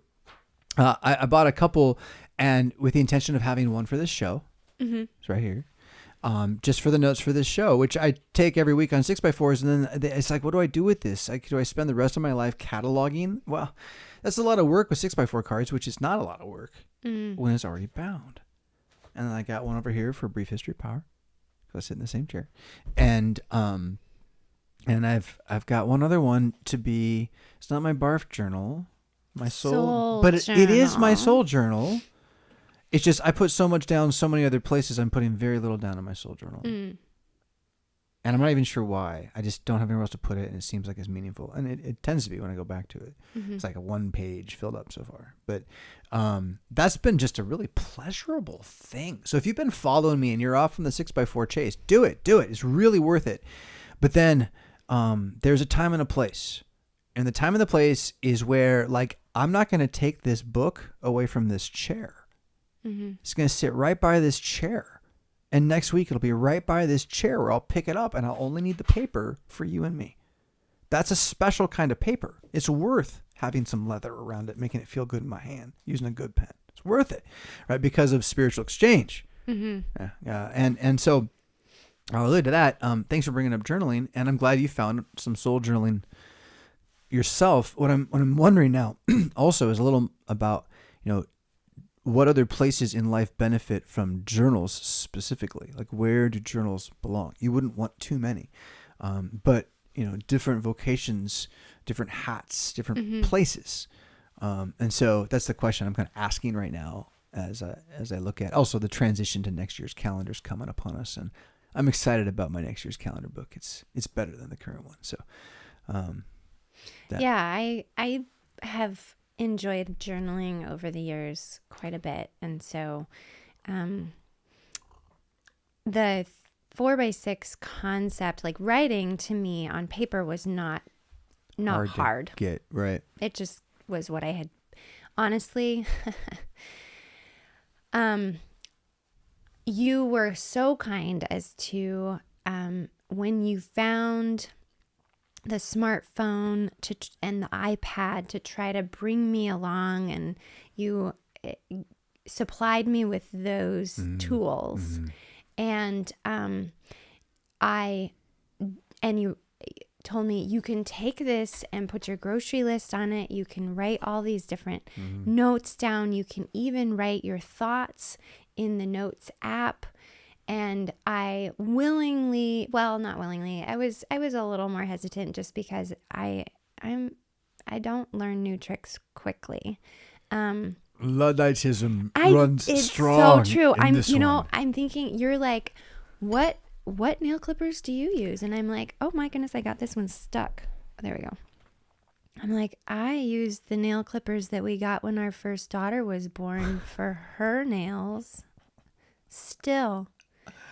I bought a couple, and with the intention of having one for this show. It's right here. Just for the notes for this show, which I take every week on 6x4s. And then it's like, what do I do with this? Do I spend the rest of my life cataloging? Well, that's a lot of work with 6x4 cards, which is not a lot of work when it's already bound. And then I got one over here for Brief History of Power, because I sit in the same chair. And I've got one other one to be, it's not my barf journal, my soul but it is my soul journal. It's just I put so much down so many other places. I'm putting very little down in my soul journal. And I'm not even sure why. I just don't have anywhere else to put it, and it seems like it's meaningful. And it tends to be when I go back to it. It's like a 1 page filled up so far. But that's been just a really pleasurable thing. So if you've been following me and you're off from the 6x4 chase, do it. It's really worth it. But then there's a time and a place. And the time and the place is where, like, I'm not going to take this book away from this chair. It's going to sit right by this chair. And next week, it'll be right by this chair where I'll pick it up, and I'll only need the paper for you and me. That's a special kind of paper. It's worth having some leather around it, making it feel good in my hand, using a good pen. It's worth it, right? Because of spiritual exchange. And so I'll allude to that. Thanks for bringing up journaling. And I'm glad you found some soul journaling yourself. What I'm wondering now also is a little about, what other places in life benefit from journals specifically? Like, where do journals belong? You wouldn't want too many, but different vocations, different hats, different places. And so that's the question I'm kind of asking right now as I look at also the transition to next year's calendars coming upon us. And I'm excited about my next year's calendar book. It's better than the current one. So, I have enjoyed journaling over the years quite a bit, and so the 4x6 concept, like writing to me on paper, was not hard to get right. It just was what I had, honestly. You were so kind as to when you found the smartphone and the iPad to try to bring me along, and you supplied me with those tools. And you told me, you can take this and put your grocery list on it. You can write all these different notes down. You can even write your thoughts in the notes app. And I not willingly, I was a little more hesitant just because I don't learn new tricks quickly. Ludditism runs strong. It's so true. I'm thinking, you're like, what nail clippers do you use? And I'm like, oh my goodness, I got this one stuck. There we go. I'm like, I use the nail clippers that we got when our first daughter was born for her nails. Still.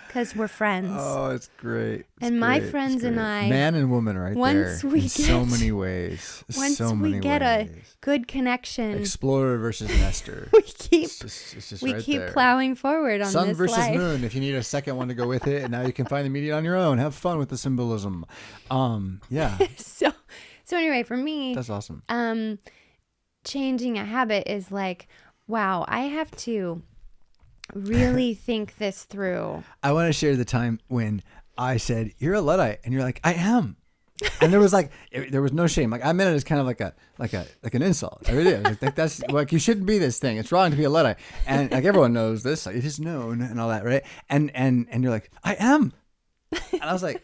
Because we're friends. Oh, it's great. My friends and I, man and woman, right once there. We in get, so many ways. Once we get a good connection, Explorer versus Nestor. we keep right plowing forward on Sun this versus life. Moon. If you need a second one to go with it, and now you can find the media on your own. Have fun with the symbolism. Yeah. So anyway, for me, that's awesome. Changing a habit is like, wow, I have to really think this through. I want to share the time when I said, "You're a Luddite," and you're like, "I am," and there was no shame. Like, I meant it as kind of like an insult. I really did. Like, that's like, you shouldn't be this thing. It's wrong to be a Luddite, and like everyone knows this. Like, it is known and all that, right? And you're like, "I am," and I was like,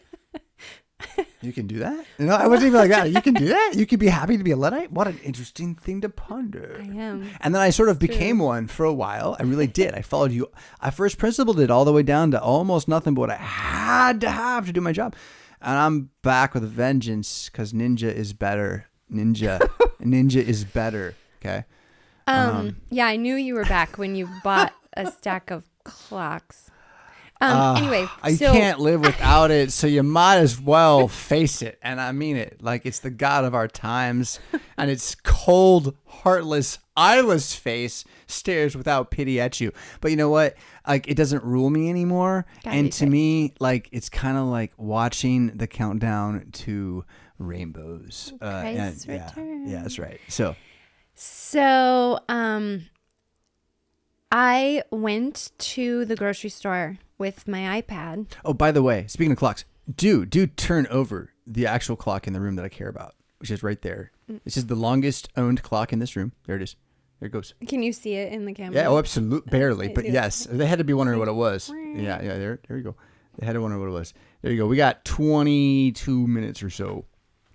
"You can do that?" I wasn't even like that. You can do that? You could be happy to be a Luddite? What an interesting thing to ponder. I am. And then I sort of became one for a while. I really did. I followed you. I first principled it all the way down to almost nothing but what I had to have to do my job. And I'm back with a vengeance because ninja is better. Ninja is better. Okay. Yeah, I knew you were back when you bought a stack of clocks. Anyway, I can't live without it, so you might as well face it. And I mean it. Like, it's the God of our times, and its cold, heartless, eyeless face stares without pity at you. But you know what? Like, it doesn't rule me anymore. And to me, like, it's kind of like watching the countdown to rainbows. Christ's yeah, return. yeah, that's right. So I went to the grocery store with my iPad. oh, by the way, speaking of clocks, do turn over the actual clock in the room that I care about, which is right there. This is the longest owned clock in this room. There it is. There it goes. Can you see it in the camera? Yeah, oh, absolutely. Barely, but yes. They had to be wondering what it was. Yeah, there you go. They had to wonder what it was. There you go. We got 22 minutes or so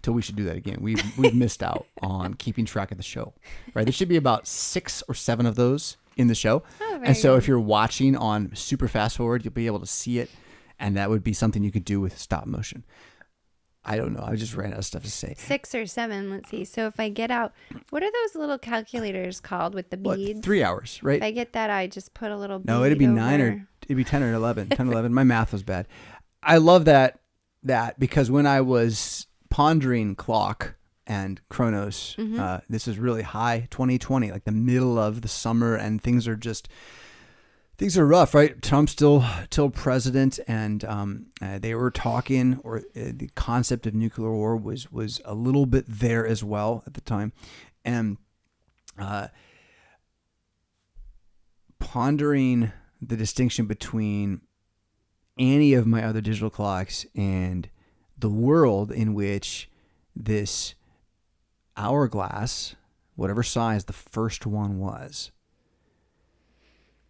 till we should do that again. We've missed out on keeping track of the show, right? There should be about 6 or 7 of those in the show. Oh, very and so good. if you're watching on super fast forward, you'll be able to see it. And that would be something you could do with stop motion. I don't know. I just ran out of stuff to say. 6 or 7. Let's see. So if I get out, what are those little calculators called with the beads? What, 3 hours, right? If I get that, I just put a little bead No, it'd be 9 over. or it'd be 10 or 11. 10 or 11. My math was bad. I love that because when I was pondering clock and Chronos, this is really high 2020, like the middle of the summer, and things are rough, right? Trump's still president, and they were talking, or the concept of nuclear war was a little bit there as well at the time, and pondering the distinction between any of my other digital clocks and the world in which this hourglass, whatever size the first one was,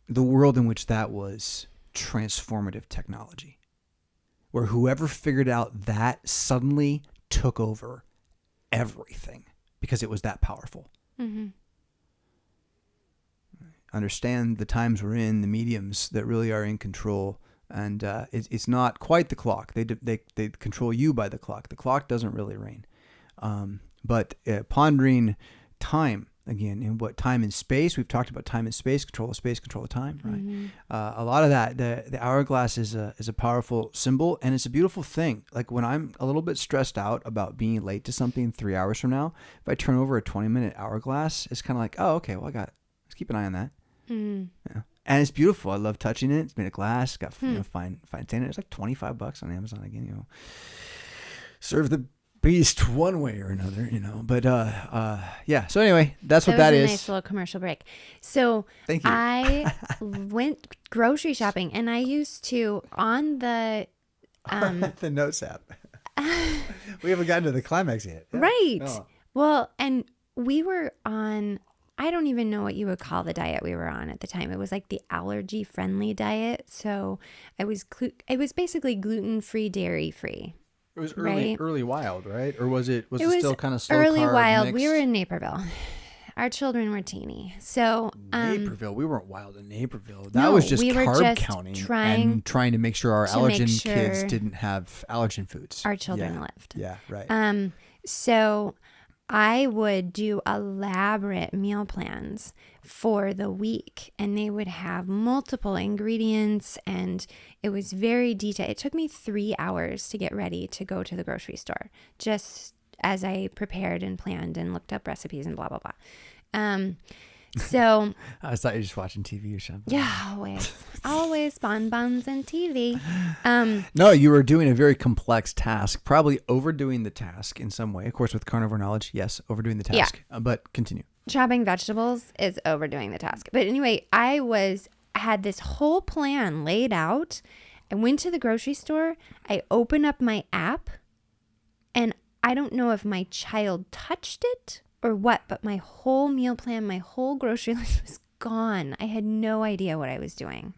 the world in which that was transformative technology, where whoever figured out that suddenly took over everything because it was that powerful. Mm-hmm. Understand the times we're in, the mediums that really are in control, and it's not quite the clock. They control you by the clock. The clock doesn't really reign. But pondering time again, in what time and space, we've talked about time and space, control of space, control of time, right? Mm-hmm. A lot of that, the hourglass is a powerful symbol, and it's a beautiful thing. Like when I'm a little bit stressed out about being late to something 3 hours from now, if I turn over a 20-minute hourglass, it's kind of like, oh, okay, well, let's keep an eye on that. Mm. Yeah. And it's beautiful. I love touching it. It's made of glass. Got fine stain. It's like $25 on Amazon again. Serve the beast one way or another. But yeah. So anyway, that's what that was a is. nice little commercial break. So Thank you. I went grocery shopping, and I used to on the the Notes app. We haven't gotten to the climax yet. Yeah. right. No. Well, and we were on. I don't even know what you would call the diet we were on at the time. It was like the allergy-friendly diet. So it was basically gluten-free, dairy-free. It was right? early wild, right? Or was it was still kind of slow early carb wild. mixed? We were in Naperville. Our children were teeny. So Naperville. We weren't wild in Naperville. That no, was just we were carb just counting trying to make sure our to allergen make sure kids didn't have allergen foods. our children lived. Yeah, right. So I would do elaborate meal plans for the week, and they would have multiple ingredients, and it was very detailed. It took me 3 hours to get ready to go to the grocery store, just as I prepared and planned and looked up recipes and blah, blah, blah. So I thought you were just watching TV or something. yeah, always bonbons and TV. No, you were doing a very complex task, probably overdoing the task in some way. Of course, with carnivore knowledge, yes, overdoing the task. Yeah. But continue. Chopping vegetables is overdoing the task. But anyway, I had this whole plan laid out. I went to the grocery store. I opened up my app, and I don't know if my child touched it or what, but my whole meal plan, my whole grocery list was gone. I had no idea what I was doing.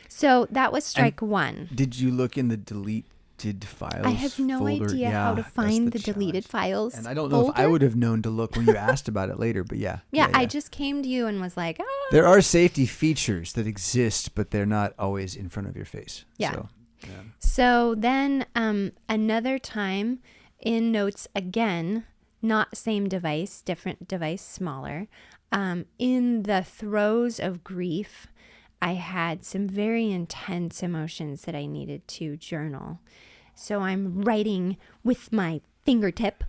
So that was strike one. Did you look in the deleted files? I have no folder? idea how to find the deleted files. And I don't know if I would have known to look when you asked about it later, but yeah. Yeah, I just came to you and was like, oh. There are safety features that exist, but they're not always in front of your face. Yeah. So then another time in Notes again, not same device, different device, smaller. In the throes of grief, I had some very intense emotions that I needed to journal. So I'm writing with my fingertip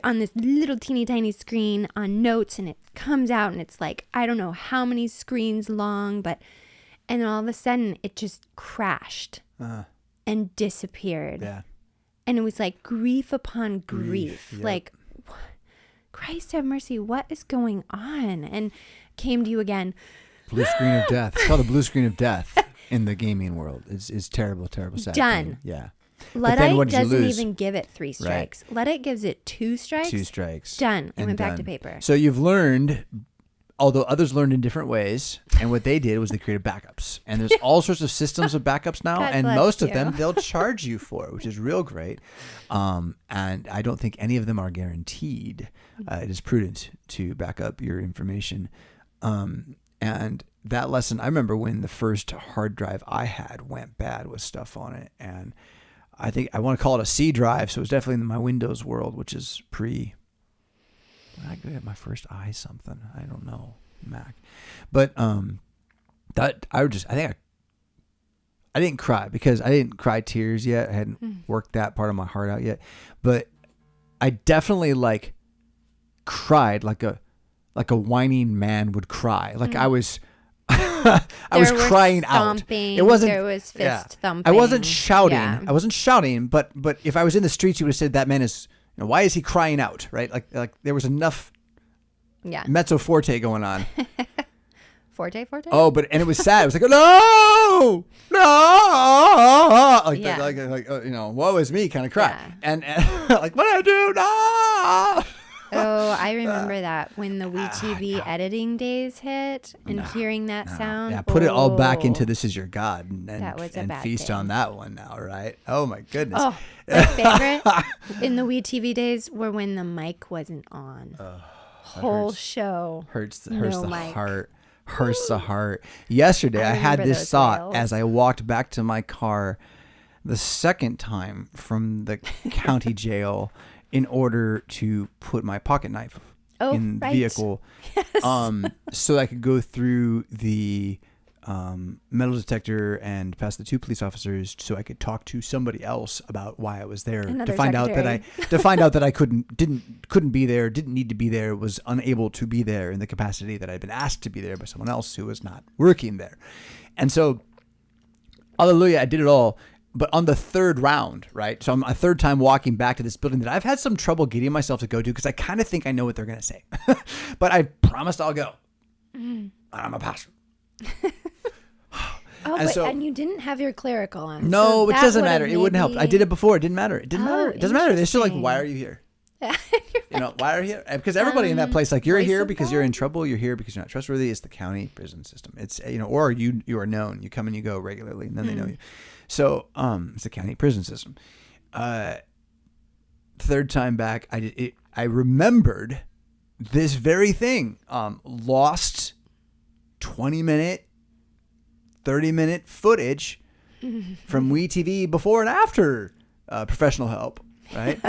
on this little teeny tiny screen on notes, and it comes out and it's like, I don't know how many screens long, and all of a sudden it just crashed and disappeared. Yeah. And it was like grief upon grief. Yep. Like, Christ have mercy, what is going on? And came to you again. Blue screen of death. It's called the blue screen of death in the gaming world. It's terrible, sad. Done. Thing. Yeah. Luddite doesn't even give it 3 strikes. Right. Luddite gives it 2 strikes. 2 strikes. Done. It went back to paper. So you've learned, although others learned in different ways, and what they did was they created backups. And there's all sorts of systems of backups now, and most of them they'll charge you for, which is real great. And I don't think any of them are guaranteed. It is prudent to back up your information. And that lesson, I remember when the first hard drive I had went bad with stuff on it, and I think I want to call it a C drive, so it was definitely in my Windows world, which is I got my first I something, I don't know, Mac, but that I didn't cry because I didn't cry tears yet. I hadn't worked that part of my heart out yet, but I definitely like cried like a whining man would cry. Like I was I was crying stomping, out. It wasn't. There was fist thumping. I wasn't shouting. Yeah. I wasn't shouting. But if I was in the streets, you would have said that man is. Why is he crying out? Right? Like there was enough. Yeah. Mezzo forte going on. Forte. Oh, and it was sad. It was like no, like woe is me kind of cry. Yeah. And like what do I do? No. Oh, I remember that when the WeTV editing days hit and hearing that sound. Yeah, put it all back into This Is Your God and feast day. on that one now, right? Oh my goodness. Oh, my favorite in the WeTV days were when the mic wasn't on. Whole show. Hurts the heart. Hurts the heart. Yesterday, I had this thought rails. as I walked back to my car the second time from the county jail in order to put my pocket knife in the vehicle. Yes. So I could go through the metal detector and past the 2 police officers so I could talk to somebody else about why I was there. Another to find out that I couldn't be there, didn't need to be there, was unable to be there in the capacity that I'd been asked to be there by someone else who was not working there. And so, hallelujah, I did it all. But on the 3rd round, right? So I'm a 3rd time walking back to this building that I've had some trouble getting myself to go to because I kind of think I know what they're going to say. But I promised I'll go. I'm a pastor. And you didn't have your clerical on. No, so which doesn't matter. It wouldn't help. I did it before. It didn't matter. It doesn't matter. They're still like, why are you here? Why are you here? Because everybody in that place, like, you're here because you're in trouble. You're here because you're not trustworthy. It's the county prison system. It's, or you are known. You come and you go regularly, and then they know you. So, it's the county prison system. 3rd time back, I remembered this very thing. Lost 20-minute, 30-minute footage from WeTV before and after professional help, right?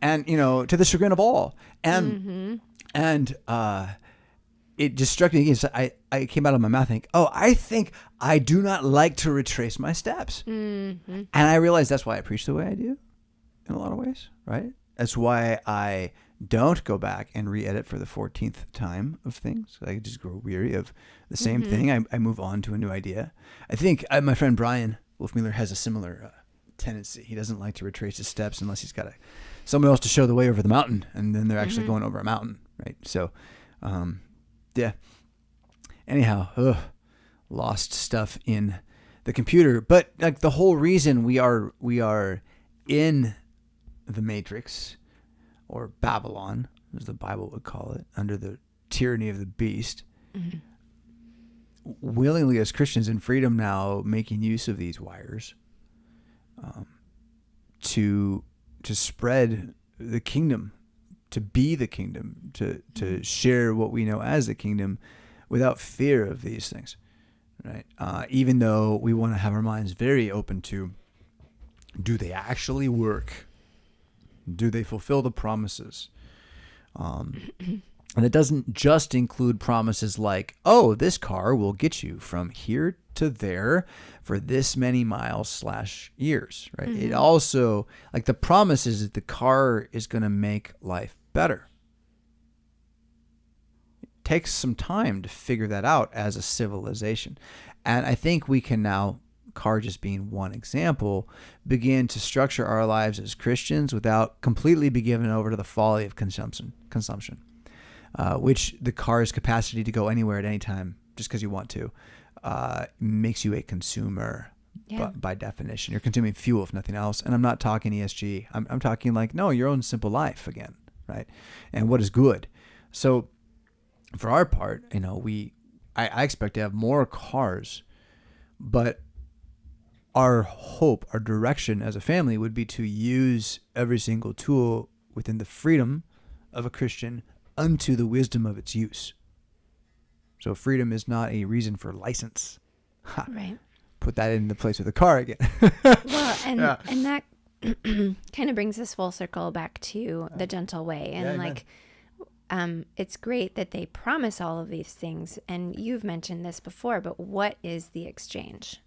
And to the chagrin of all, and it just struck me again. So I came out of my mouth thinking, I think I do not like to retrace my steps. And I realized that's why I preach the way I do in a lot of ways, right? That's why I don't go back and re-edit for the 14th time of things. I just grow weary of the same thing. I move on to a new idea. I think my friend Brian Wolfmueller has a similar tendency. He doesn't like to retrace his steps unless he's got someone else to show the way over the mountain, and then they're actually going over a mountain, right? So, yeah. Anyhow, lost stuff in the computer, but like the whole reason we are in the Matrix, or Babylon, as the Bible would call it, under the tyranny of the beast, willingly as Christians in freedom now, making use of these wires to spread the kingdom, to be the kingdom, to share what we know as the kingdom without fear of these things, right? Even though we want to have our minds very open to, do they actually work? Do they fulfill the promises? And it doesn't just include promises like, oh, this car will get you from here to there for this many miles/years, right? It also, like, the promise is that the car is going to make life better. It takes some time to figure that out as a civilization. And I think we can now, car just being one example, begin to structure our lives as Christians without completely be given over to the folly of consumption. Which the car's capacity to go anywhere at any time just because you want to makes you a consumer by definition. You're consuming fuel, if nothing else. And I'm not talking ESG. I'm talking like, no, your own simple life again, right? And what is good. So for our part, I expect to have more cars, but our hope, our direction as a family would be to use every single tool within the freedom of a Christian unto the wisdom of its use. So freedom is not a reason for license. Right. Put that in the place of the car again. Well, and that kind of brings us full circle back to the gentle way. And it's great that they promise all of these things. And you've mentioned this before, but what is the exchange?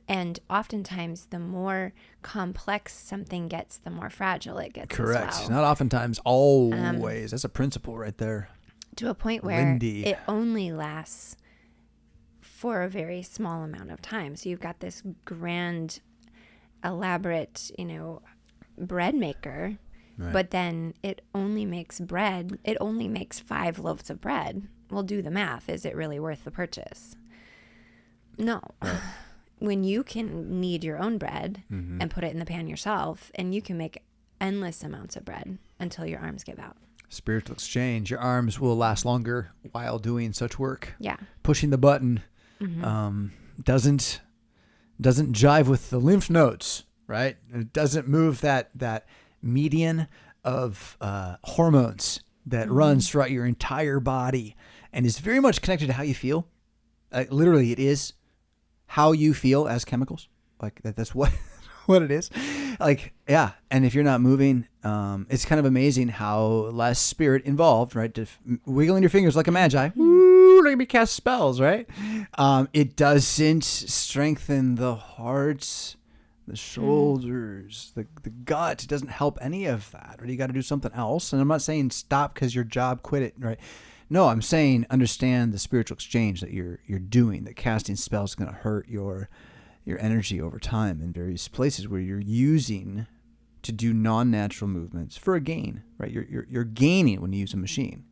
And oftentimes, the more complex something gets, the more fragile it gets. Correct. As well. Not oftentimes, always. That's a principle right there. To a point where it only lasts for a very small amount of time. So you've got this grand, elaborate, bread maker, right. But then it only makes bread. It only makes 5 loaves of bread. Well, do the math. Is it really worth the purchase? No. Right. When you can knead your own bread and put it in the pan yourself, and you can make endless amounts of bread until your arms give out. Spiritual exchange. Your arms will last longer while doing such work. Yeah. Pushing the button doesn't jive with the lymph nodes, right? It doesn't move that median of hormones that runs throughout your entire body and is very much connected to how you feel. Literally, it is how you feel as chemicals. Like that's what it is. Like, yeah. And if you're not moving, it's kind of amazing how less spirit involved, right? Wiggling your fingers like a magi. Woo, let me cast spells, right? It doesn't strengthen the hearts, the shoulders, the gut. It doesn't help any of that, right? You got to do something else. And I'm not saying stop because your job, quit it, right? No, I'm saying understand the spiritual exchange that you're doing, that casting spells is going to hurt your energy over time in various places where you're using to do non-natural movements for a gain, right? You're gaining when you use a machine.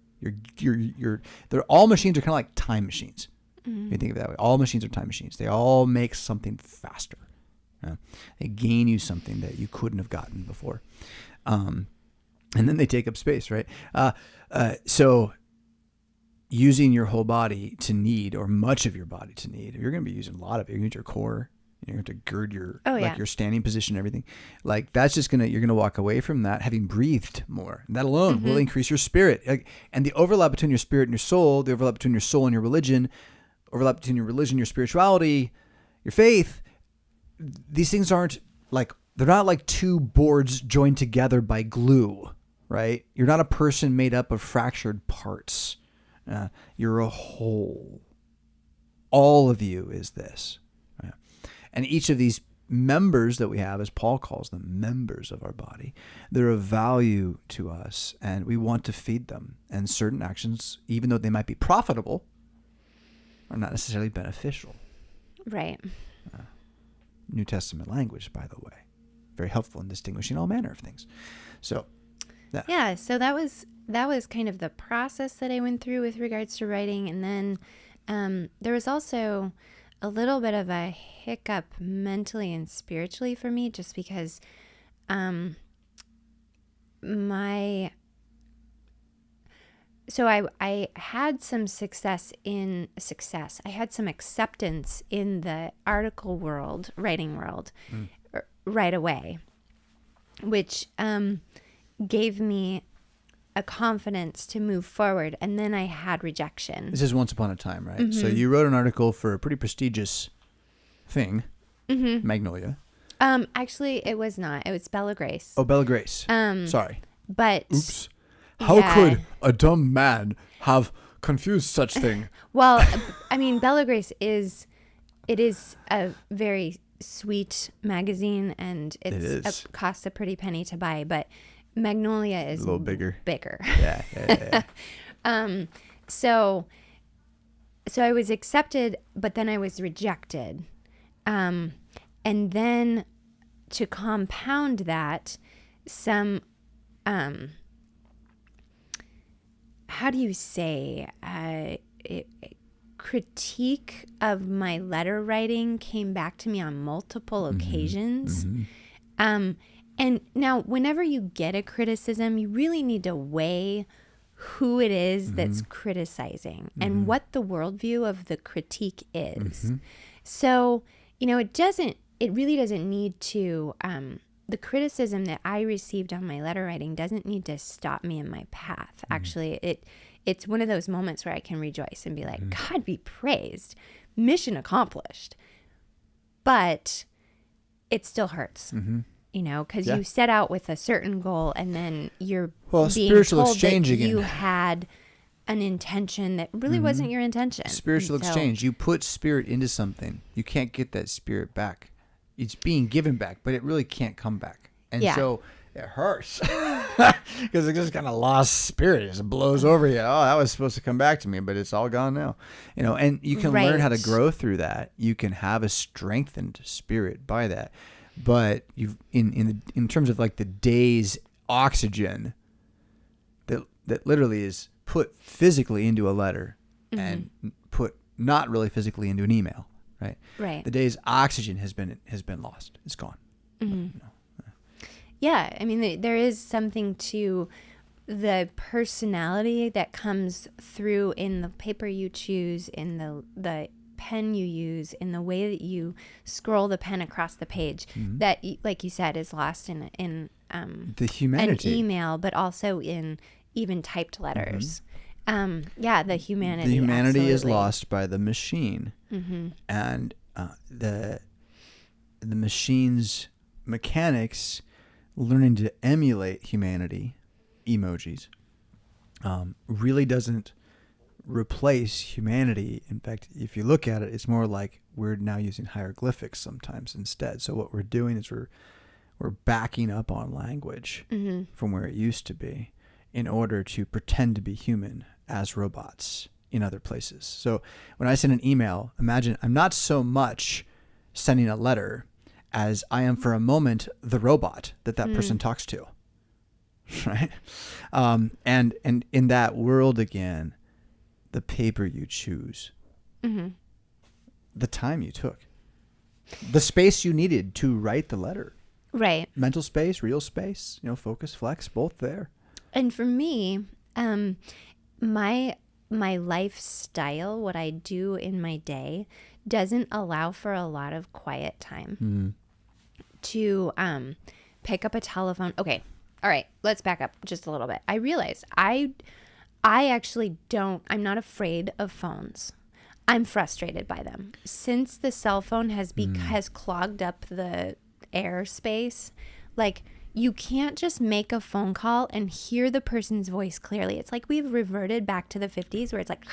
All machines are kind of like time machines. If you think of it that way. All machines are time machines. They all make something faster. They gain you something that you couldn't have gotten before. And then they take up space, right? So using your whole body to knead, or much of your body to knead, you're going to be using a lot of it. You're going to use your core. You're going to have to gird your standing position and everything. Like that's just you're going to walk away from that having breathed more. And that alone will increase your spirit. And the overlap between your spirit and your soul, the overlap between your soul and your religion, overlap between your religion, your spirituality, your faith, these things aren't like, they're not like two boards joined together by glue, right? You're not a person made up of fractured parts. You're a whole. All of you is this. Right? And each of these members that we have, as Paul calls them, members of our body, they're of value to us, and we want to feed them. And certain actions, even though they might be profitable, are not necessarily beneficial. Right. New Testament language, by the way. Very helpful in distinguishing all manner of things. So, yeah, so that was kind of the process that I went through with regards to writing. And then there was also a little bit of a hiccup mentally and spiritually for me, just because I had some I had some acceptance in the article world, writing world, right away, which gave me a confidence to move forward. And then I had rejection. This is once upon a time, right? So you wrote an article for a pretty prestigious thing, Magnolia. Actually, it was not. It was Bella Grace. Oh, Bella Grace. Sorry. But oops. How Yeah. could a dumb man have confused such thing? Well, I mean, Bella Grace is a very sweet magazine, and It is. it costs a pretty penny to buy, but Magnolia is A little bigger. Yeah. So I was accepted, but then I was rejected. And then to compound that, some, how do you say, critique of my letter writing came back to me on multiple occasions. And now whenever you get a criticism, you really need to weigh who it is that's criticizing and what the worldview of the critique is. So, it really doesn't need to, the criticism that I received on my letter writing doesn't need to stop me in my path. Actually, it's one of those moments where I can rejoice and be like, God be praised, mission accomplished. But it still hurts. Because you set out with a certain goal, and then you're being spiritual told exchange that again. you had an intention that really wasn't your intention. Spiritual And so- exchange. You put spirit into something. You can't get that spirit back. It's being given back, but it really can't come back. And so it hurts because it just kind of lost spirit. It just blows over you. Oh, that was supposed to come back to me, but it's all gone now. And you can learn how to grow through that. You can have a strengthened spirit by that. But you've in terms of like the day's oxygen that literally is put physically into a letter and put not really physically into an email, right? Right. The day's oxygen has been lost. It's gone. Yeah, I mean, there is something to the personality that comes through in the paper you choose, in the pen you use, in the way that you scroll the pen across the page, that, like you said, is lost in The humanity. an email, but also in even typed letters. The humanity. The humanity is absolutely. lost by the machine, and the machine's mechanics learning to emulate humanity, emojis, really doesn't replace humanity. In fact, if you look at it, it's more like we're now using hieroglyphics sometimes instead. So what we're doing is we're backing up on language from where it used to be in order to pretend to be human as robots in other places. So when I send an email, imagine I'm not so much sending a letter as I am for a moment the robot that person talks to, right? And in that world again, the paper you choose, the time you took, the space you needed to write the letter, Right. mental space, real space, focus, flex, both there. And for me, my lifestyle, what I do in my day, doesn't allow for a lot of quiet time to pick up a telephone. Okay, all right, let's back up just a little bit. I realized I actually I'm not afraid of phones. I'm frustrated by them. Since the cell phone has clogged up the airspace, like, you can't just make a phone call and hear the person's voice clearly. It's like we've reverted back to the 50s where it's like,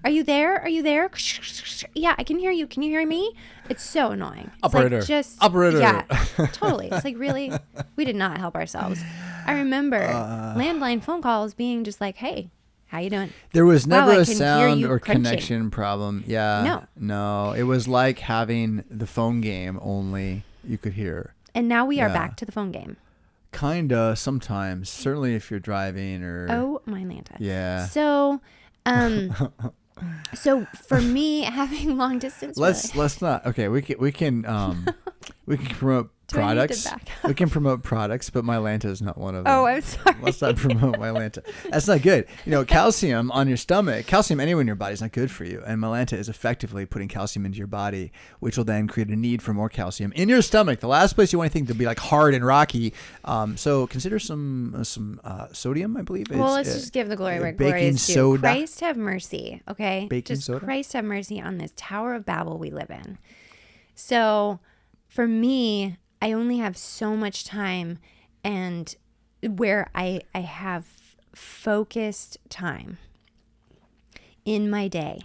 are you there? Are you there? Yeah, I can hear you. Can you hear me? It's so annoying. It's Operator. Like Operator. Yeah, totally. It's like, really? We did not help ourselves. I remember landline phone calls being just like, hey, how you doing? There was never I a can hear sound you or crunching. connection problem. Yeah. No. It was like having the phone game, only you could hear. And now we are back to the phone game. Kinda sometimes. Certainly if you're driving or. Oh, my Lanta. Yeah. So, so for me, having long distance. Let's not. Okay, we can we can promote Do I need to products. back We can promote products, but my Lanta is not one of them. Oh, I'm sorry. Let's not promote my Lanta. That's not good. Calcium on your stomach, calcium anywhere in your body is not good for you. And Mylanta is effectively putting calcium into your body, which will then create a need for more calcium in your stomach. The last place you want anything to be like hard and rocky. So consider some sodium, I believe. Well, let's just give the glory where baking glory is due. soda. Christ have mercy, okay? Baking just soda? Christ have mercy on this Tower of Babel we live in. So for me, I only have so much time, and where I have focused time in my day.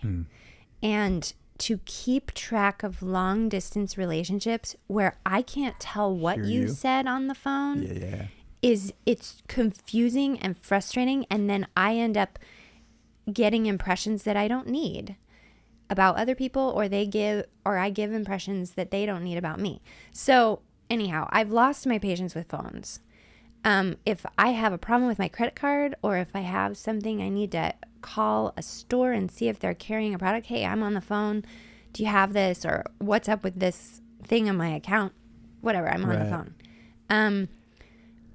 And to keep track of long distance relationships where I can't tell what you said on the phone it's confusing and frustrating. And then I end up getting impressions that I don't need about other people, or I give impressions that they don't need about me. So anyhow, I've lost my patience with phones. If I have a problem with my credit card, or if I have something I need to call a store and see if they're carrying a product. Hey, I'm on the phone. Do you have this? Or what's up with this thing on my account? Whatever. I'm on the phone.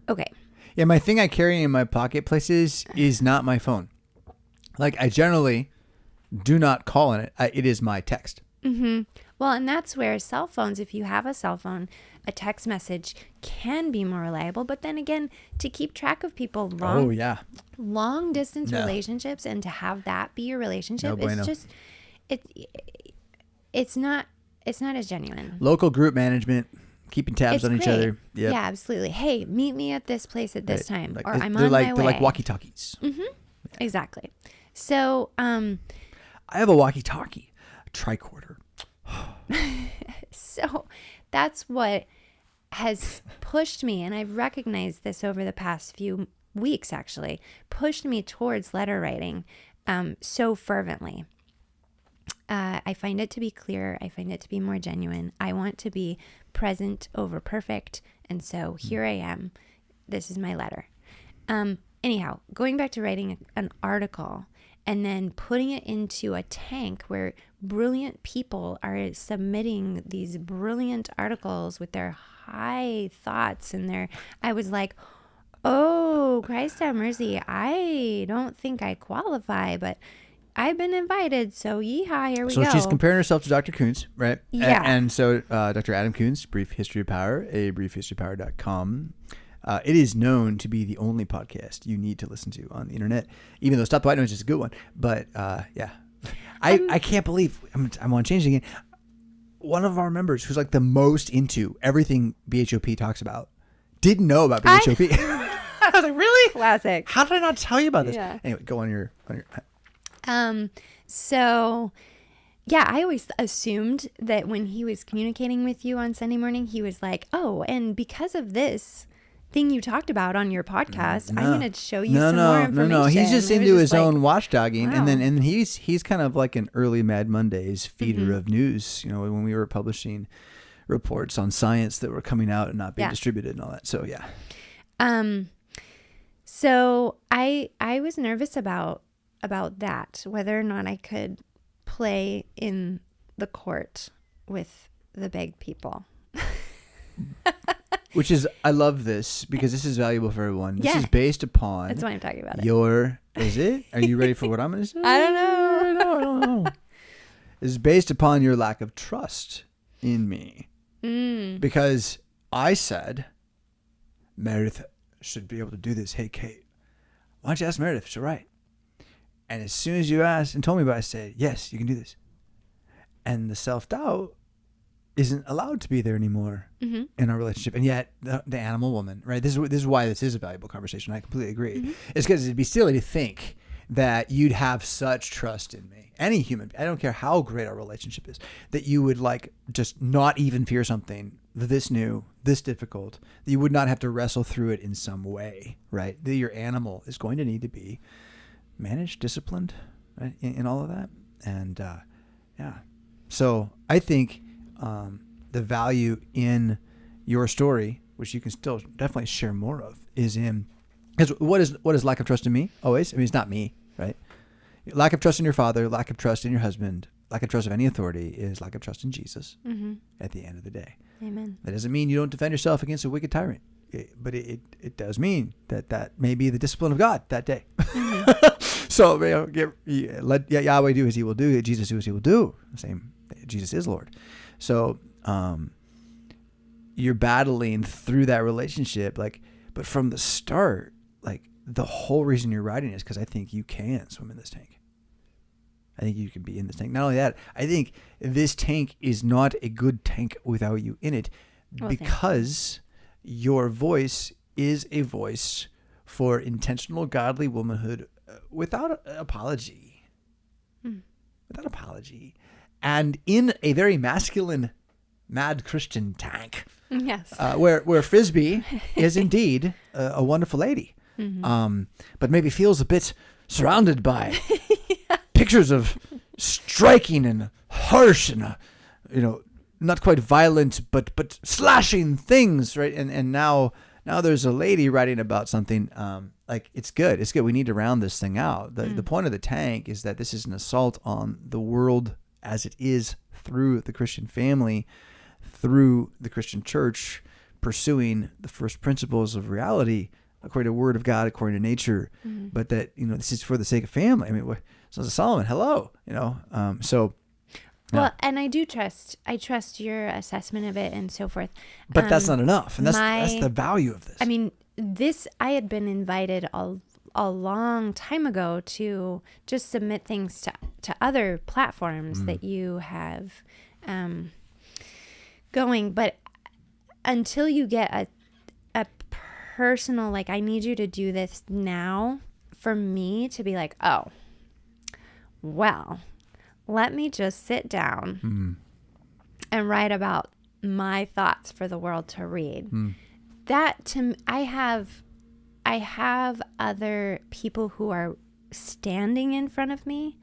Okay. Yeah, my thing I carry in my pocket places is not my phone. Like, I generally do not call in it. It is my text. Mm-hmm. Well, and that's where cell phones, if you have a cell phone, a text message can be more reliable. But then again, to keep track of people long distance relationships, and to have that be your relationship, it's just it's not as genuine. Local group management, keeping tabs on each other. Yep. Yeah, absolutely. Hey, meet me at this place at this time, or I'm on my way. They're like walkie-talkies. Mm-hmm. Exactly. So, I have a walkie-talkie, a tricorder. So that's what has pushed me, and I've recognized this over the past few weeks, actually, pushed me towards letter writing so fervently. I find it to be clear. I find it to be more genuine. I want to be present over perfect. And so here I am. This is my letter. Anyhow, going back to writing an article and then putting it into a tank where brilliant people are submitting these brilliant articles with their high thoughts and I was like, oh, Christ have mercy. I don't think I qualify, but I've been invited, so yeehaw, here we go. So she's comparing herself to Dr. Kuntz, right? Yeah. And so Dr. Adam Kuntz, Brief History of Power, briefhistoryofpower.com. It is known to be the only podcast you need to listen to on the internet, even though Stop the White Noise is a good one. But yeah, I can't believe I'm on changing it. One of our members who's like the most into everything BHOP talks about didn't know about BHOP. I was like, really? Classic. How did I not tell you about this? Yeah. Anyway, go on your. So yeah, I always assumed that when he was communicating with you on Sunday morning, he was like, oh, and because of this thing you talked about on your podcast, I'm going to show you some more information. No. He's just into his own watchdogging. Wow. And he's kind of like an early Mad Mondays feeder of news, when we were publishing reports on science that were coming out and not being distributed and all that. So, yeah. So I was nervous about that, whether or not I could play in the court with the big people. Which is, I love this because this is valuable for everyone. This is based upon. That's why I'm talking about is it? Are you ready for what I'm going to say? I don't know. I don't know. This is based upon your lack of trust in me. Because I said, Meridith should be able to do this. Hey, Kate, why don't you ask Meridith if she'll write? And as soon as you asked and told me about it, I said, yes, you can do this. And the self-doubt isn't allowed to be there anymore in our relationship. And yet the animal woman, right? This is why this is a valuable conversation. I completely agree. It's because it'd be silly to think that you'd have such trust in me. Any human, I don't care how great our relationship is, that you would like just not even fear something this new, this difficult, that you would not have to wrestle through it in some way, right? That your animal is going to need to be managed, disciplined, right? In all of that. And so I think the value in your story, which you can still definitely share more of, is in, because what is lack of trust in me always? I mean, it's not me, right? Lack of trust in your father, lack of trust in your husband, lack of trust of any authority is lack of trust in Jesus at the end of the day. Amen. That doesn't mean you don't defend yourself against a wicked tyrant, but it does mean that may be the discipline of God that day. So let Yahweh do as he will do, Jesus do as he will do. Same, Jesus is Lord. So you're battling through that relationship, but from the start, the whole reason you're writing is because I think you can swim in this tank. I think you can be in this tank. Not only that, I think this tank is not a good tank without you in it, because your voice is a voice for intentional godly womanhood without apology. Without apology. And in a very masculine Mad Christian tank. Yes. Where Frisbee is indeed a wonderful lady. But maybe feels a bit surrounded by pictures of striking and harsh and, not quite violent, but slashing things, right? And now there's a lady writing about something like it's good. It's good. We need to round this thing out. The point of the tank is that this is an assault on the world as it is through the Christian family, through the Christian church, pursuing the first principles of reality according to the Word of God, according to nature. But that this is for the sake of family. I mean, Sons of Solomon, hello, so. Well, and I trust your assessment of it and so forth. But that's not enough. And that's the value of this. I mean, I had been invited a long time ago to just submit things to other platforms that you have going. But until you get a personal, like, I need you to do this now, for me to be like, oh, well, let me just sit down and write about my thoughts for the world to read. That I have other people who are standing in front of me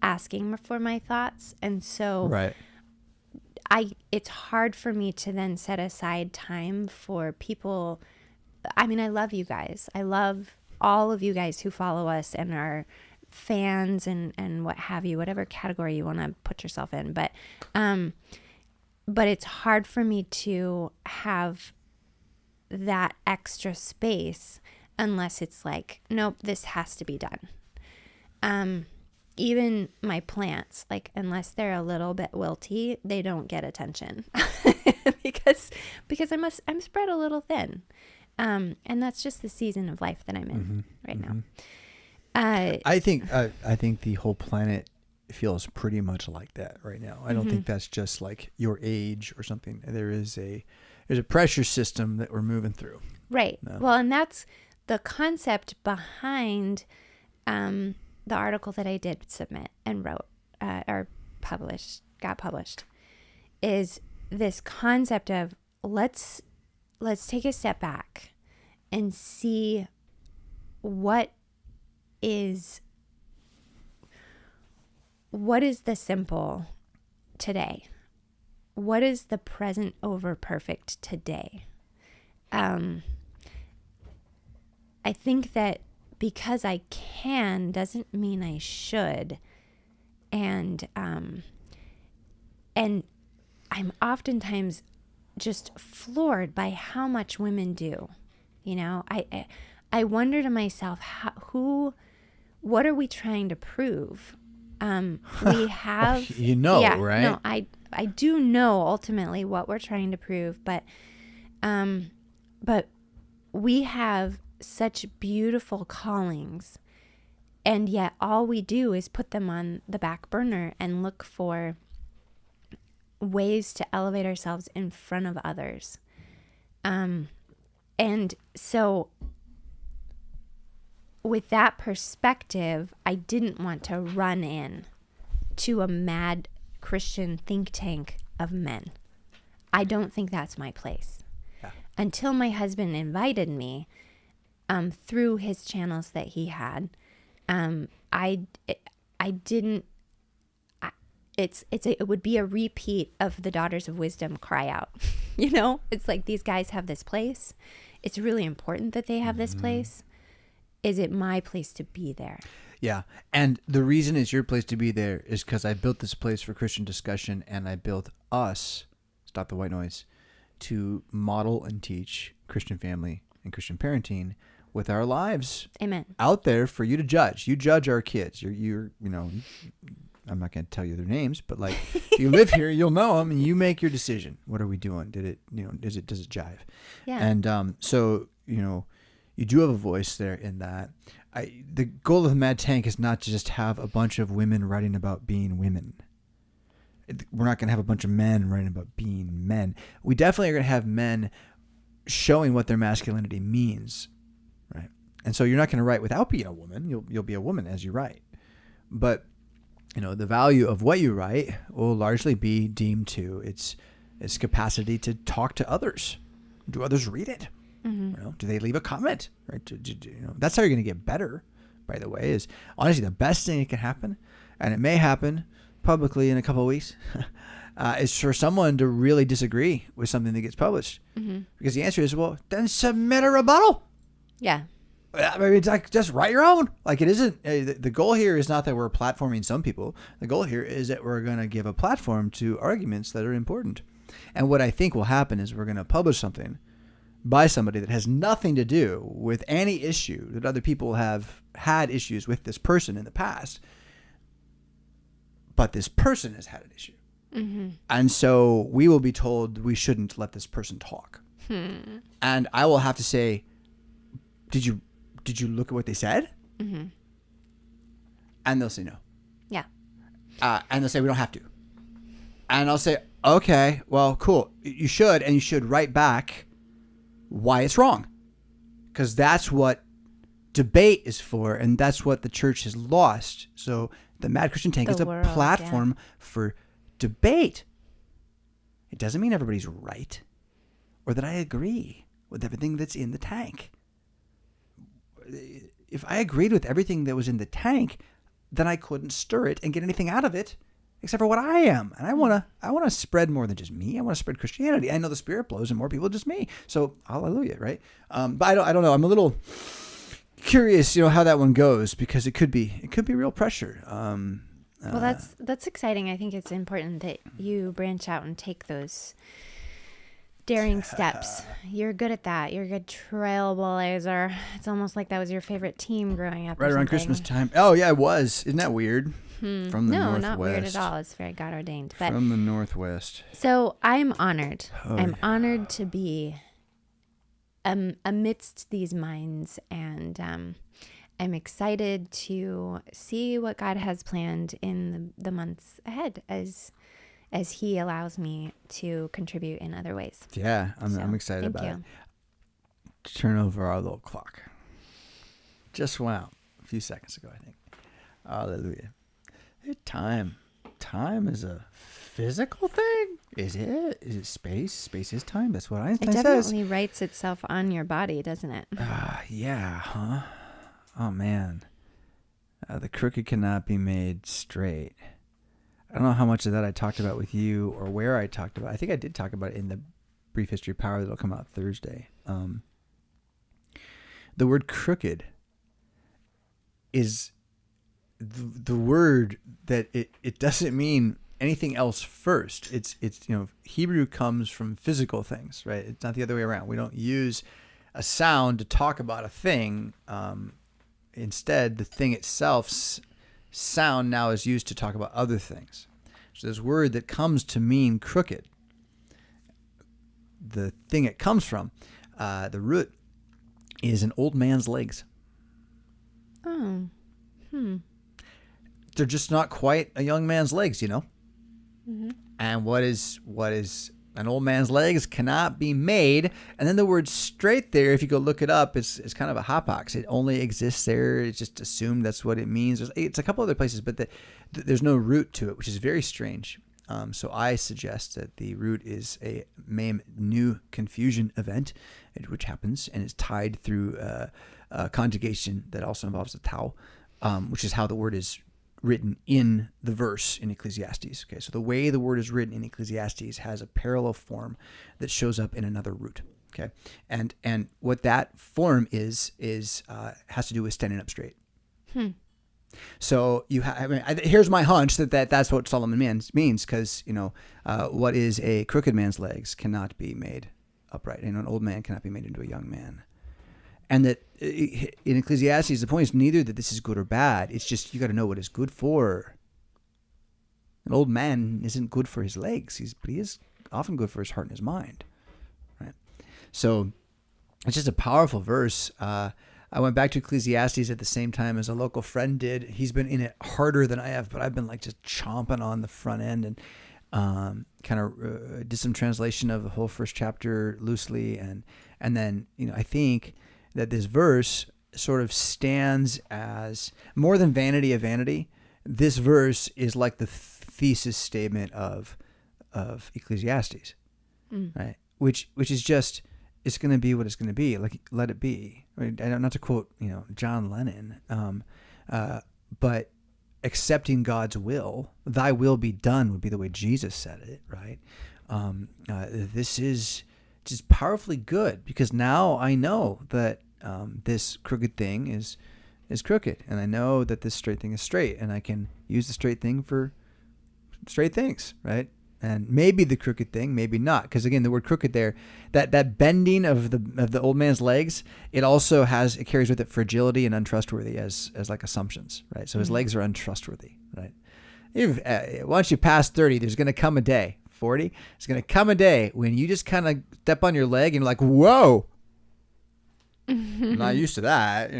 asking for my thoughts, and so right. It's hard for me to then set aside time for people. I mean, I love you guys. I love all of you guys who follow us and are fans and what have you, whatever category you want to put yourself in. But it's hard for me to have that extra space unless it's like, nope, this has to be done. Even my plants, like, unless they're a little bit wilty, they don't get attention because I'm spread a little thin. And that's just the season of life that I'm in right now. I think the whole planet feels pretty much like that right now. I don't think that's just like your age or something. There's a pressure system that we're moving through. Right. No. Well, and that's the concept behind the article that I did submit and wrote or got published, is this concept of let's take a step back and see what is the simple today? What is the present over perfect today? I think that because I can doesn't mean I should. And I'm oftentimes just floored by how much women do. I wonder to myself, what are we trying to prove? We have, right? No, I do know ultimately what we're trying to prove, but we have such beautiful callings, and yet all we do is put them on the back burner and look for ways to elevate ourselves in front of others. And so with that perspective, I didn't want to run in to a Mad Christian think tank of men. I don't think that's my place. Yeah. Until my husband invited me through his channels that he had, it would be a repeat of the Daughters of Wisdom cry out. It's like, these guys have this place. It's really important that they have this place. Is it my place to be there? Yeah. And the reason it's your place to be there is because I built this place for Christian discussion, and I built us, stop the white noise, to model and teach Christian family and Christian parenting with our lives. Amen. Out there for you to judge. You judge our kids. You're I'm not going to tell you their names, but like, if you live here, you'll know them, and you make your decision. What are we doing? Did it, does it jive? Yeah. And so, you do have a voice there in that. The goal of the Mad Tank is not to just have a bunch of women writing about being women. We're not going to have a bunch of men writing about being men. We definitely are going to have men showing what their masculinity means, right? And so you're not going to write without being a woman. You'll be a woman as you write. But, the value of what you write will largely be deemed to its capacity to talk to others. Do others read it? Mm-hmm. Do they leave a comment? Right? That's how you're going to get better, by the way, is honestly the best thing that can happen, and it may happen publicly in a couple of weeks, is for someone to really disagree with something that gets published. Mm-hmm. Because the answer is, well, then submit a rebuttal. Yeah. I mean, it's like, just write your own. Like, it isn't, the goal here is not that we're platforming some people. The goal here is that we're going to give a platform to arguments that are important. And what I think will happen is we're going to publish something by somebody that has nothing to do with any issue that other people have had issues with this person in the past. But this person has had an issue. Mm-hmm. And so we will be told we shouldn't let this person talk. And I will have to say, did you look at what they said? Mm-hmm. And they'll say no. Yeah. And they'll say we don't have to. And I'll say, okay, well, cool. You should, and you should write back why it's wrong. Because that's what debate is for, and that's what the church has lost. So the Mad Christian Tank is a platform for debate. It doesn't mean everybody's right or that I agree with everything that's in the tank. If I agreed with everything that was in the tank, then I couldn't stir it and get anything out of it except for what I am. And I want to spread more than just me. I want to spread Christianity. I know the Spirit blows and more people just me. So hallelujah, right? But I don't know. I'm a little curious, how that one goes, because it could be real pressure. Well, that's exciting. I think it's important that you branch out and take those daring steps. You're good at that. You're a good trailblazer. It's almost like that was your favorite team growing up. Right around Christmas time. Oh, yeah, it was. Isn't that weird? From the Northwest. No, not weird at all. It's very God ordained. But from the Northwest. So I'm honored. I'm honored to be amidst these minds, and I'm excited to see what God has planned in the months ahead as He allows me to contribute in other ways. Yeah, I'm excited about it. Turn over our little clock. Just went out a few seconds ago, I think. Hallelujah. Time is a physical thing? Is it? Is it space? Space is time. That's what Einstein says. It definitely writes itself on your body, doesn't it? Yeah, huh? Oh, man. The crooked cannot be made straight. I don't know how much of that I talked about with you or where I talked about. I think I did talk about it in the Brief History of Power that'll come out Thursday. The word crooked is the word that it doesn't mean anything else first. It's Hebrew comes from physical things, right? It's not the other way around. We don't use a sound to talk about a thing. Instead, the thing itself, sound now is used to talk about other things. So this word that comes to mean crooked, the thing it comes from, the root is an old man's legs. Oh. They're just not quite a young man's legs, Mm-hmm. And what is an old man's legs cannot be made. And then the word straight there, if you go look it up, it's kind of a hotbox. It only exists there. It's just assumed that's what it means. It's a couple other places, but there's no root to it, which is very strange. So I suggest that the root is a new confusion event, which happens and is tied through a conjugation that also involves the tau, which is how the word is written in the verse in Ecclesiastes. Okay, so the way the word is written in Ecclesiastes has a parallel form that shows up in another root. Okay, and what that form is has to do with standing up straight. So here's my hunch that's what Solomon means, because what is a crooked man's legs cannot be made upright, and an old man cannot be made into a young man. And that in Ecclesiastes, the point is neither that this is good or bad. It's just you got to know what is good for. An old man isn't good for his legs, but he is often good for his heart and his mind. Right? So it's just a powerful verse. I went back to Ecclesiastes at the same time as a local friend did. He's been in it harder than I have, but I've been just chomping on the front end. kind of did some translation of the whole first chapter loosely, and then I think that this verse sort of stands as more than vanity of vanity. This verse is like the thesis statement of Ecclesiastes, right? Which is just, it's going to be what it's going to be. Like, let it be. I mean, not to quote John Lennon, but accepting God's will, thy will be done, would be the way Jesus said it, right? This is just powerfully good, because now I know that this crooked thing is crooked, and I know that this straight thing is straight, and I can use the straight thing for straight things, right? And maybe the crooked thing, maybe not, because again, the word crooked there, that bending of the old man's legs, it also carries with it fragility and untrustworthy as like assumptions, right? So his legs are untrustworthy, right? Once you pass 30, there's going to come a day, 40, it's going to come a day when you just kind of step on your leg and you're like, whoa, I'm not used to that,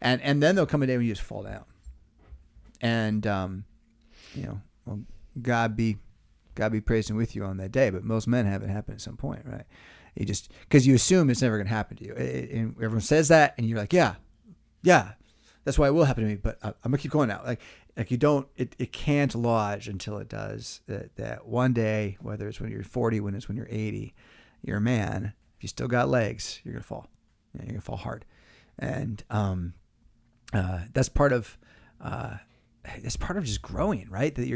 and then there'll come a day when you just fall down. And, well, God be praised and with you on that day, but most men have it happen at some point, right? You just, because you assume it's never going to happen to you. And everyone says that, and you're like, yeah, that's why it will happen to me, but I'm going to keep going now. Like you don't, it can't lodge until it does. That one day, whether it's when you're 40, when it's when you're 80, you're a man. If you still got legs, you're going to fall. You're going to fall hard. And that's part of just growing, right? That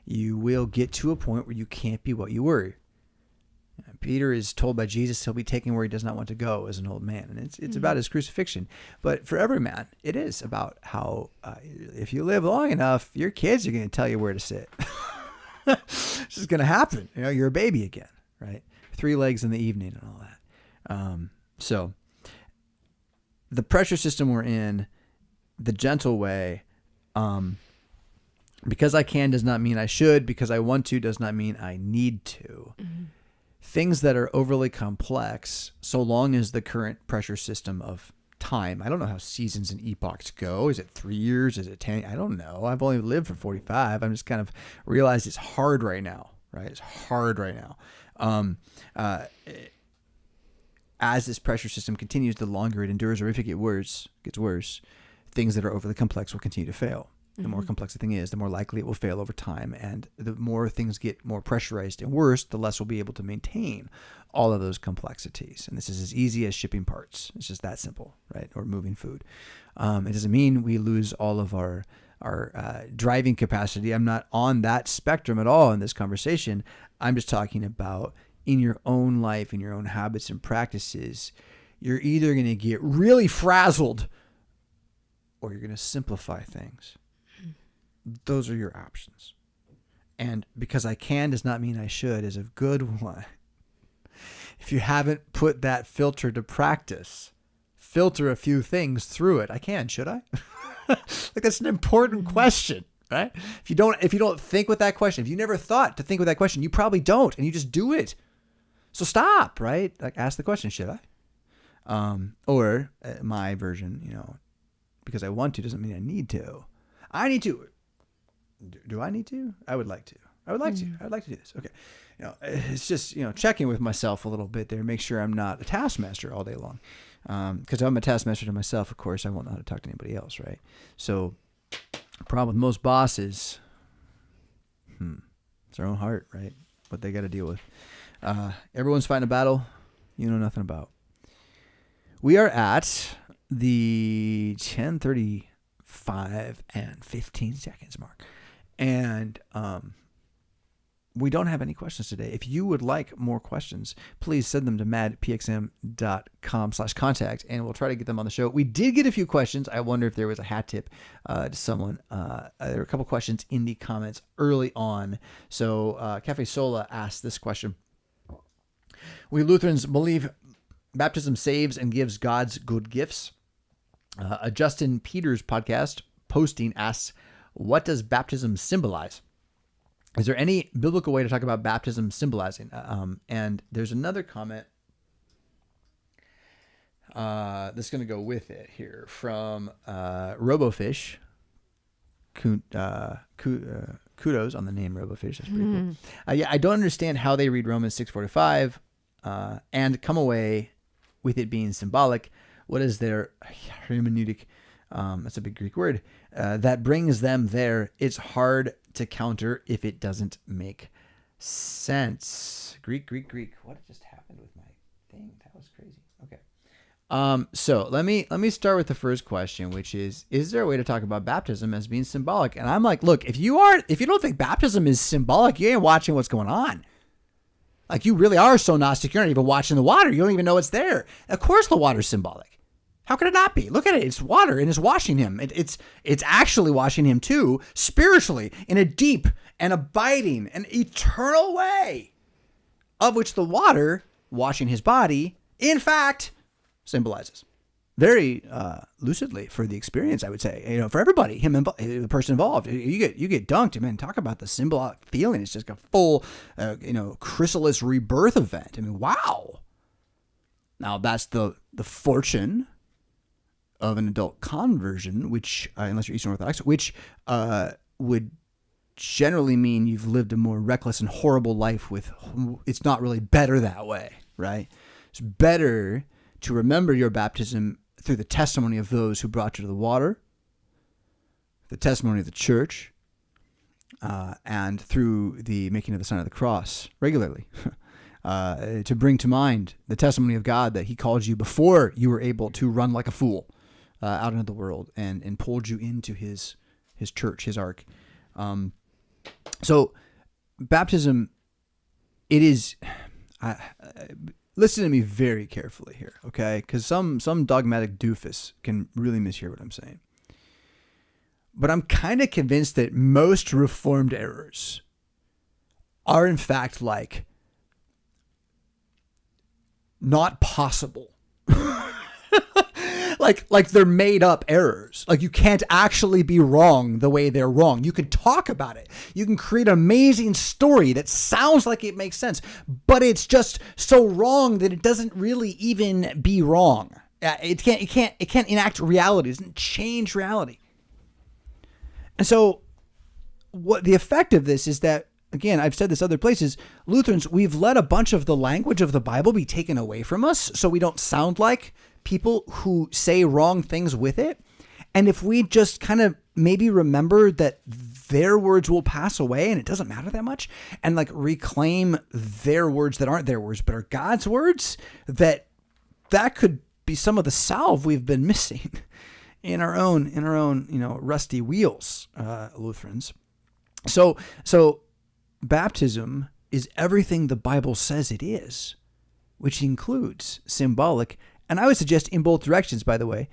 you will get to a point where you can't be what you were. Peter is told by Jesus he'll be taken where he does not want to go as an old man, and it's about his crucifixion. But for every man, it is about how if you live long enough, your kids are going to tell you where to sit. It's just going to happen. You're a baby again, right? 3 legs in the evening and all that. So the pressure system we're in, the gentle way. Because I can does not mean I should. Because I want to does not mean I need to. Mm-hmm. Things that are overly complex, so long as the current pressure system of time, I don't know how seasons and epochs go. Is it 3 years? Is it 10? I don't know. I've only lived for 45. I'm just kind of realized it's hard right now, right? It's hard right now. As this pressure system continues, the longer it endures, or if it gets worse, things that are overly complex will continue to fail. The more complex the thing is, the more likely it will fail over time. And the more things get more pressurized and worse, the less we'll be able to maintain all of those complexities. And this is as easy as shipping parts. It's just that simple, right? Or moving food. It doesn't mean we lose all of our driving capacity. I'm not on that spectrum at all in this conversation. I'm just talking about in your own life, in your own habits and practices, you're either going to get really frazzled or you're going to simplify things. Those are your options. And because I can does not mean I should is a good one. If you haven't put that filter to practice, filter a few things through it. I can, should I? Like, that's an important question, right? If you don't think with that question, if you never thought to think with that question, you probably don't, and you just do it. So stop, right? Like, ask the question, should I? Or my version, because I want to doesn't mean I need to. I need to. Do I need to? I would like to. I would like to. I would like to do this. Okay. It's just, checking with myself a little bit there, make sure I'm not a taskmaster all day long. Because if I'm a taskmaster to myself, of course, I won't know how to talk to anybody else, right? So the problem with most bosses, it's their own heart, right? What they got to deal with. Everyone's fighting a battle you know nothing about. We are at the 10:35 and 15 seconds mark. And we don't have any questions today. If you would like more questions, please send them to madpxm.com/contact, and we'll try to get them on the show. We did get a few questions. I wonder if there was a hat tip to someone. There were a couple questions in the comments early on. So Cafe Sola asked this question. We Lutherans believe baptism saves and gives God's good gifts. A Justin Peters podcast posting asks, what does baptism symbolize? Is there any biblical way to talk about baptism symbolizing? And there's another comment that's going to go with it here from RoboFish, kudos on the name RoboFish. That's pretty cool. Yeah, I don't understand how they read Romans 6:45 and come away with it being symbolic. What is their hermeneutic? That's a big Greek word that brings them there. It's hard to counter if it doesn't make sense. Greek. What just happened with my thing? That was crazy. Okay. So let me start with the first question, which is there a way to talk about baptism as being symbolic? And I'm like, look, if you don't think baptism is symbolic, you ain't watching what's going on. Like, you really are so Gnostic, you're not even watching the water. You don't even know it's there. Of course the water's symbolic. How could it not be? Look at it. It's water and it's washing him. It's actually washing him too, spiritually, in a deep and abiding and eternal way, of which the water washing his body, in fact, symbolizes very lucidly for the experience. I would say, for everybody, the person involved, you get dunked. I mean, talk about the symbolic feeling. It's just a full, chrysalis rebirth event. I mean, wow. Now that's the fortune of an adult conversion, which, unless you're Eastern Orthodox, which would generally mean you've lived a more reckless and horrible life it's not really better that way, right? It's better to remember your baptism through the testimony of those who brought you to the water, the testimony of the church, and through the making of the sign of the cross regularly, to bring to mind the testimony of God that he called you before you were able to run like a fool out into the world and pulled you into his church, his ark. So baptism, it is... Listen to me very carefully here, okay? Because some dogmatic doofus can really mishear what I'm saying. But I'm kind of convinced that most Reformed errors are, in fact, like, not possible. Like they're made up errors. Like, you can't actually be wrong the way they're wrong. You can talk about it. You can create an amazing story that sounds like it makes sense, but it's just so wrong that it doesn't really even be wrong. It can't enact reality. It doesn't change reality. And so what the effect of this is that, again, I've said this other places, Lutherans, we've let a bunch of the language of the Bible be taken away from us so we don't sound like people who say wrong things with it. And if we just kind of maybe remember that their words will pass away and it doesn't matter that much, and like reclaim their words that aren't their words but are God's words, that could be some of the salve we've been missing in our own rusty wheels, Lutherans. So baptism is everything the Bible says it is, which includes symbolic. And I would suggest in both directions, by the way,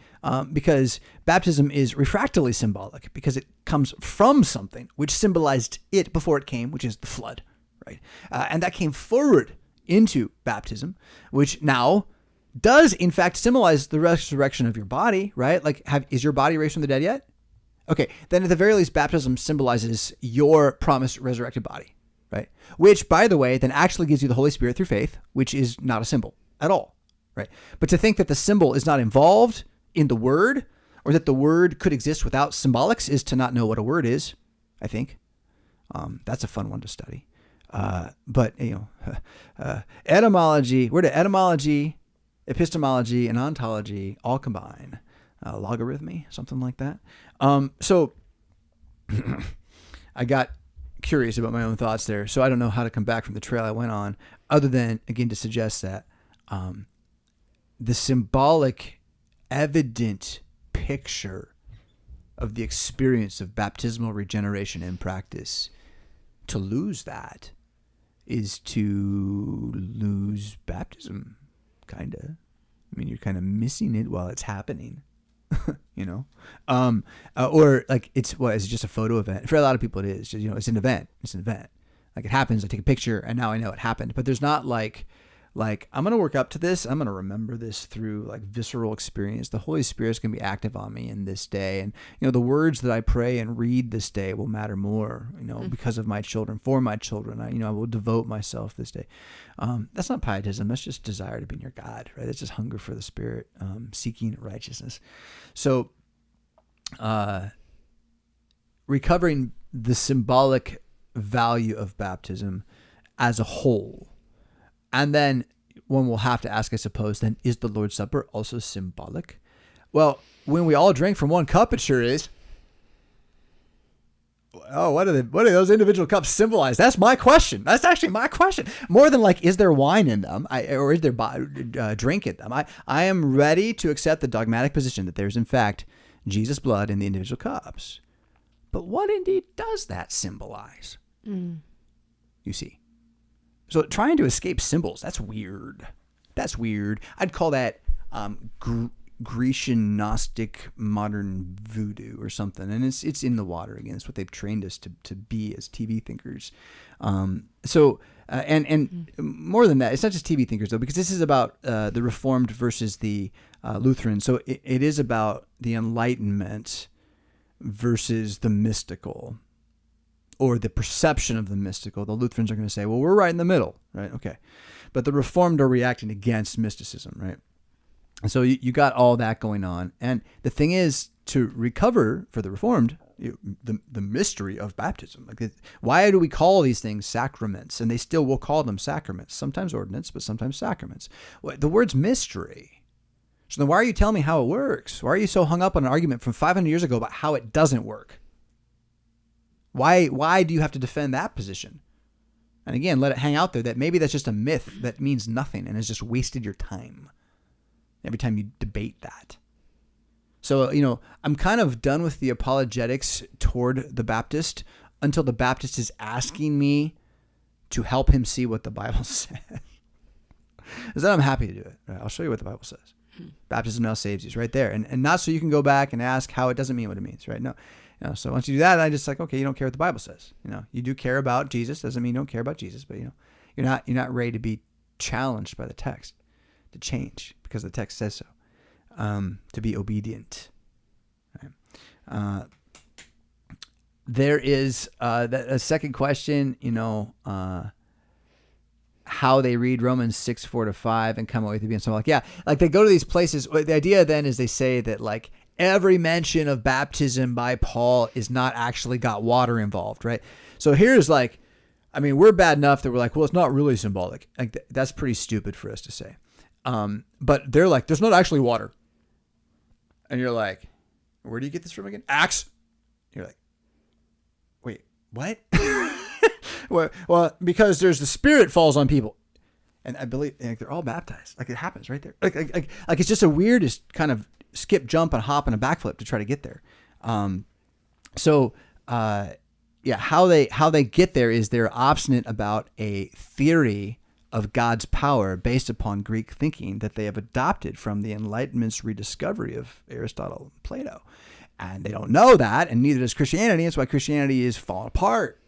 because baptism is refractily symbolic because it comes from something which symbolized it before it came, which is the flood, right? And that came forward into baptism, which now does in fact symbolize the resurrection of your body, right? Like, is your body raised from the dead yet? Okay, then at the very least, baptism symbolizes your promised resurrected body, right? Which, by the way, then actually gives you the Holy Spirit through faith, which is not a symbol at all. Right. But to think that the symbol is not involved in the word, or that the word could exist without symbolics, is to not know what a word is, I think. That's a fun one to study. But, etymology, where do etymology, epistemology, and ontology all combine? Logarithmy, something like that. So I got curious about my own thoughts there. So I don't know how to come back from the trail I went on, other than, again, to suggest that the symbolic, evident picture of the experience of baptismal regeneration in practice, to lose that is to lose baptism, kind of. I mean, you're kind of missing it while it's happening, or like is it just a photo event? For a lot of people, it is. Just, it's an event. It's an event. Like, it happens. I take a picture, and now I know it happened. But there's not like I'm going to work up to this. I'm going to remember this through like visceral experience. The Holy Spirit's going to be active on me in this day. And, the words that I pray and read this day will matter more, because of my children, for my children. I will devote myself this day. That's not pietism. That's just desire to be near God, right? That's just hunger for the Spirit, seeking righteousness. So, recovering the symbolic value of baptism as a whole. And then one will have to ask, I suppose, then is the Lord's Supper also symbolic? Well, when we all drink from one cup, it sure is. Oh, what do those individual cups symbolize? That's my question. That's actually my question. More than like, is there wine in them, or is there drink in them? I am ready to accept the dogmatic position that there's in fact Jesus' blood in the individual cups. But what indeed does that symbolize? You see. So trying to escape symbols, that's weird. That's weird. I'd call that Grecian Gnostic modern voodoo or something. And it's in the water again. It's what they've trained us to be as TV thinkers. And more than that, it's not just TV thinkers though, because this is about the Reformed versus the Lutheran. So it is about the Enlightenment versus the mystical, or the perception of the mystical. The Lutherans are going to say, well, we're right in the middle, right? Okay. But the Reformed are reacting against mysticism, right? And so you got all that going on. And the thing is, to recover for the Reformed, the mystery of baptism. Like, why do we call these things sacraments? And they still will call them sacraments, sometimes ordinance, but sometimes sacraments. Well, the word's mystery. So then why are you telling me how it works? Why are you so hung up on an argument from 500 years ago about how it doesn't work? Why do you have to defend that position? And again, let it hang out there that maybe that's just a myth that means nothing and has just wasted your time every time you debate that. So, I'm kind of done with the apologetics toward the Baptist until the Baptist is asking me to help him see what the Bible says. Because then I'm happy to do it. Right? I'll show you what the Bible says. Baptism now saves you. It's right there. And not so you can go back and ask how it doesn't mean what it means, right? No. So once you do that, I just like, okay, you don't care what the Bible says. You do care about Jesus. Doesn't mean you don't care about Jesus, but you're not ready to be challenged by the text to change because the text says so. To be obedient. Right? There is a second question. How they read Romans 6:4-5 and come away with it being something like, like they go to these places. The idea then is they say that like every mention of baptism by Paul is not actually got water involved, right? So here's like, we're bad enough that we're like, well, it's not really symbolic. Like that's pretty stupid for us to say. But they're like, there's not actually water. And you're like, where do you get this from again? Acts. You're like, wait, what? Well, because there's the Spirit falls on people. And I believe they're all baptized. Like it happens right there. Like it's just a weirdest kind of skip, jump, and hop and a backflip to try to get there. How they get there is they're obstinate about a theory of God's power based upon Greek thinking that they have adopted from the Enlightenment's rediscovery of Aristotle and Plato. And they don't know that, and neither does Christianity. That's why Christianity is falling apart.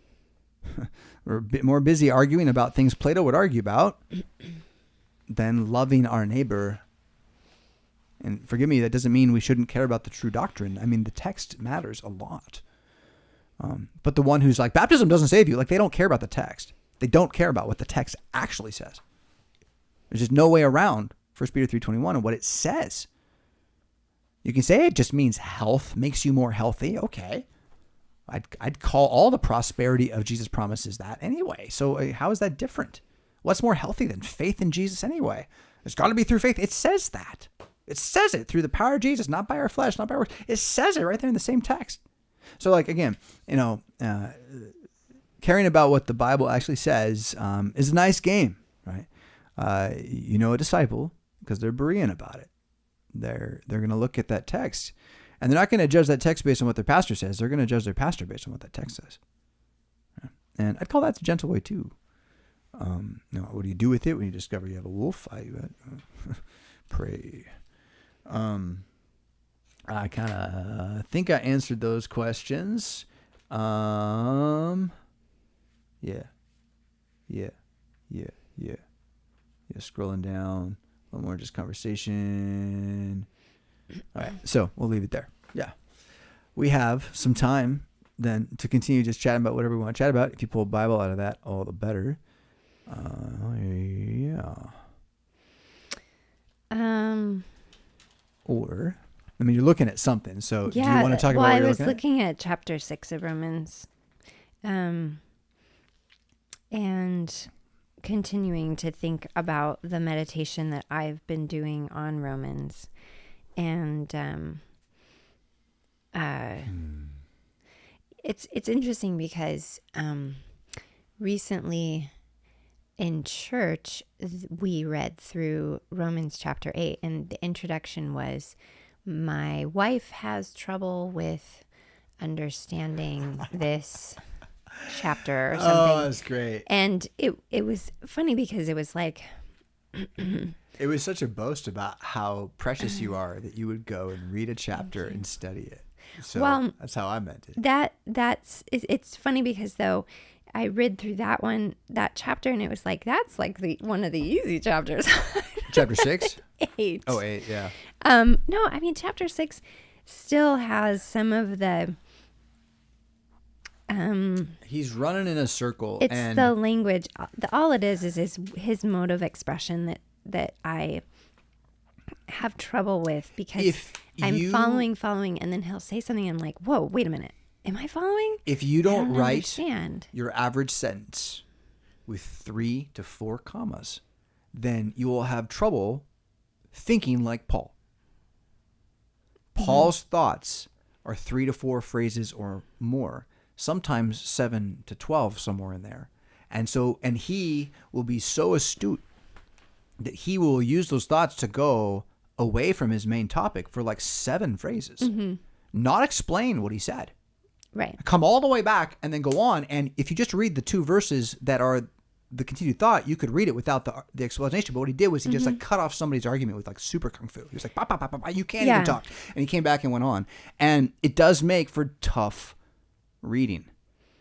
We're a bit more busy arguing about things Plato would argue about than loving our neighbor. And forgive me, that doesn't mean we shouldn't care about the true doctrine. The text matters a lot. But the one who's like, baptism doesn't save you, like they don't care about the text. They don't care about what the text actually says. There's just no way around 1 Peter 3:21 and what it says. You can say it just means health, makes you more healthy. Okay. I'd call all the prosperity of Jesus' promises that anyway. So how is that different? What's more healthy than faith in Jesus anyway? It's got to be through faith. It says that. It says it through the power of Jesus, not by our flesh, not by our works. It says it right there in the same text. So like, again, caring about what the Bible actually says is a nice game, right? A disciple, because they're Berean about it. They're going to look at that text, and they're not going to judge that text based on what their pastor says. They're going to judge their pastor based on what that text says. And I'd call that the gentle way too. What do you do with it when you discover you have a wolf? Pray. I kind of think I answered those questions. Yeah. Scrolling down, a little more just conversation. All right, so we'll leave it there. Yeah. We have some time then to continue just chatting about whatever we want to chat about. If you pull a Bible out of that, all the better. Yeah. Or I mean, you're looking at something. So do you want to talk about what I you're was looking at chapter 6 of Romans, and continuing to think about the meditation that I've been doing on Romans. And it's interesting because recently in church we read through Romans chapter 8, and the introduction was, my wife has trouble with understanding this chapter or something. Oh, that's great. And it was funny because it was like it was such a boast about how precious you are that you would go and read a chapter and study it. So that's how I meant it. It's funny because though I read through that chapter, and it was like, that's like one of the easy chapters. Chapter 6? 8. Oh, 8, yeah. No, I mean, chapter 6 still has some of the he's running in a circle. It's and the language. All it is his mode of expression that I have trouble with, because I'm following, and then he'll say something, and I'm like, whoa, wait a minute. Am I following? If you don't write understand your average sentence with 3 to 4 commas, then you will have trouble thinking like Paul. Paul's thoughts are 3 to 4 phrases or more, sometimes 7 to 12, somewhere in there. And he will be so astute that he will use those thoughts to go away from his main topic for like 7 phrases, not explain what he said. Right. Come all the way back and then go on. And if you just read the 2 verses that are the continued thought, you could read it without the explanation. But what he did was he just like cut off somebody's argument with like super kung fu. He was like, bah, bah, bah, bah, bah, you can't even talk. And he came back and went on. And it does make for tough reading.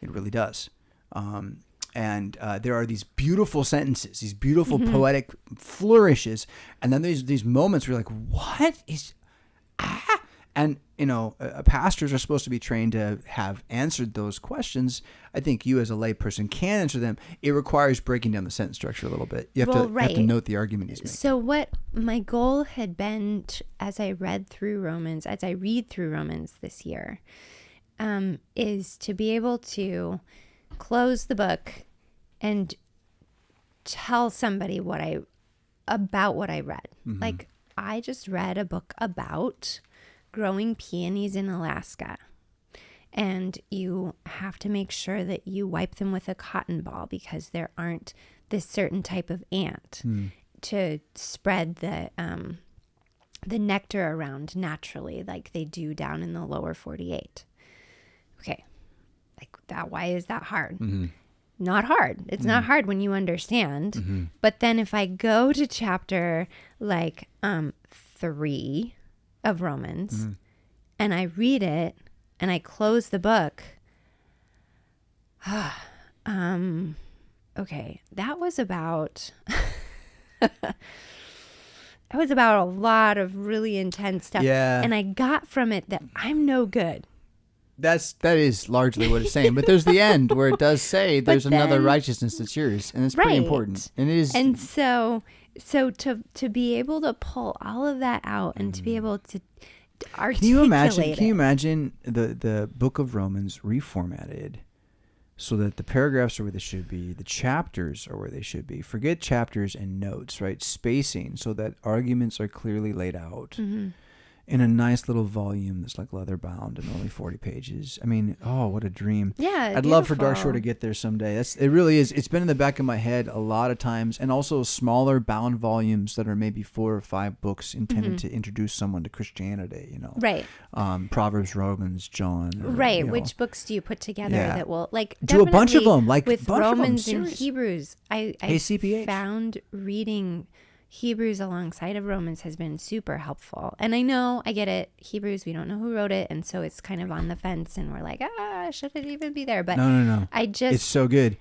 It really does. And there are these beautiful sentences, these beautiful poetic flourishes. And then there's these moments where you're like, what is... And, pastors are supposed to be trained to have answered those questions. I think you as a layperson can answer them. It requires breaking down the sentence structure a little bit. You have to note the argument he's making. So what my goal had been as I read through Romans this year, is to be able to close the book and tell somebody about what I read. Like, I just read a book about growing peonies in Alaska, and you have to make sure that you wipe them with a cotton ball because there aren't this certain type of ant to spread the nectar around naturally like they do down in the lower 48. Okay, like that. Why is that hard? Not hard. It's not hard when you understand. But then if I go to chapter 3 of Romans and I read it and I close the book, okay, that was about a lot of really intense stuff. Yeah. And I got from it that I'm no good. That is largely what it's saying. But there's the end where it does say there's another righteousness that's yours, and it's pretty important. And it is. And so to be able to pull all of that out and to be able to articulate Can you imagine the book of Romans reformatted so that the paragraphs are where they should be, the chapters are where they should be. Forget chapters and notes, right? Spacing so that arguments are clearly laid out. In a nice little volume that's like leather bound and only 40 pages. I mean, oh, what a dream. Yeah, I'd love for Dark Shore to get there someday. It really is. It's been in the back of my head a lot of times, and also smaller bound volumes that are maybe 4 or 5 books intended to introduce someone to Christianity, Right. Proverbs, Romans, John. Right. Which books do you put together that will, do a bunch of them, with Romans and Hebrews. I CPH. found reading Hebrews alongside of Romans has been super helpful. And I get it. Hebrews, we don't know who wrote it. And so it's kind of on the fence and we're like, should it even be there? But no. It's so good.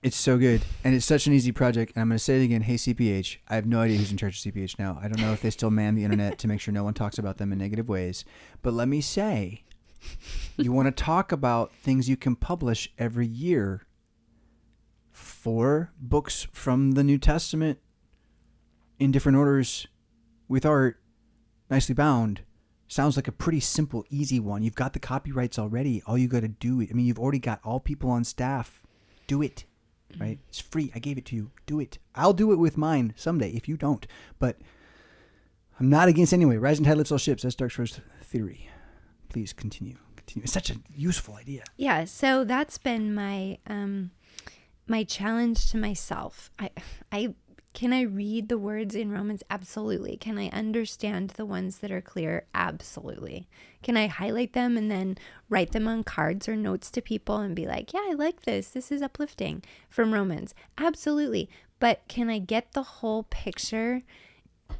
It's so good. And it's such an easy project. And I'm going to say it again. Hey, CPH. I have no idea who's in charge of CPH now. I don't know if they still man the internet to make sure no one talks about them in negative ways. But let me say, you want to talk about things you can publish every year. 4 books from the New Testament in different orders with art, nicely bound, sounds like a pretty simple, easy one. You've got the copyrights already. All you got to do, I mean, you've already got all people on staff. Do it, right? It's free. I gave it to you. Do it. I'll do it with mine someday if you don't. But I'm not against anyway. Rising tide lifts all ships. That's Dark Shores theory. Please continue. It's such a useful idea. Yeah. So that's been my my challenge to myself. Can I read the words in Romans? Absolutely. Can I understand the ones that are clear? Absolutely. Can I highlight them and then write them on cards or notes to people and be like, yeah, I like this. This is uplifting from Romans. Absolutely. But can I get the whole picture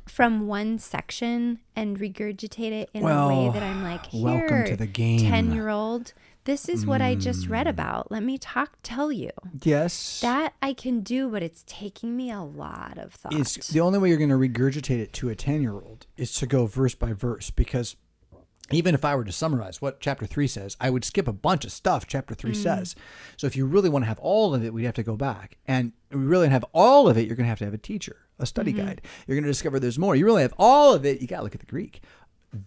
from one section and regurgitate it in a way that I'm like, here, welcome to the game. 10-year-old, this is what I just read about. Let me tell you. Yes. That I can do, but it's taking me a lot of thought. It's the only way you're going to regurgitate it to a 10-year-old is to go verse by verse, because even if I were to summarize what chapter 3 says, I would skip a bunch of stuff chapter 3 says. So if you really want to have all of it, we'd have to go back. And we really have all of it, you're going to have a teacher, a study guide. You're going to discover there's more. You really have all of it, you got to look at the Greek.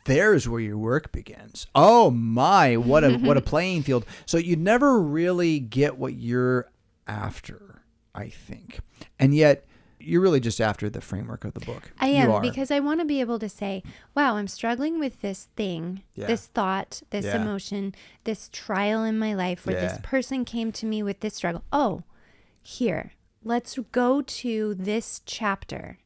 There's where your work begins. Oh my, what a playing field. So you never really get what you're after, I think. And yet you're really just after the framework of the book. I am, because I want to be able to say, wow, I'm struggling with this thing, this thought, this emotion, this trial in my life where this person came to me with this struggle. Oh, here, let's go to this chapter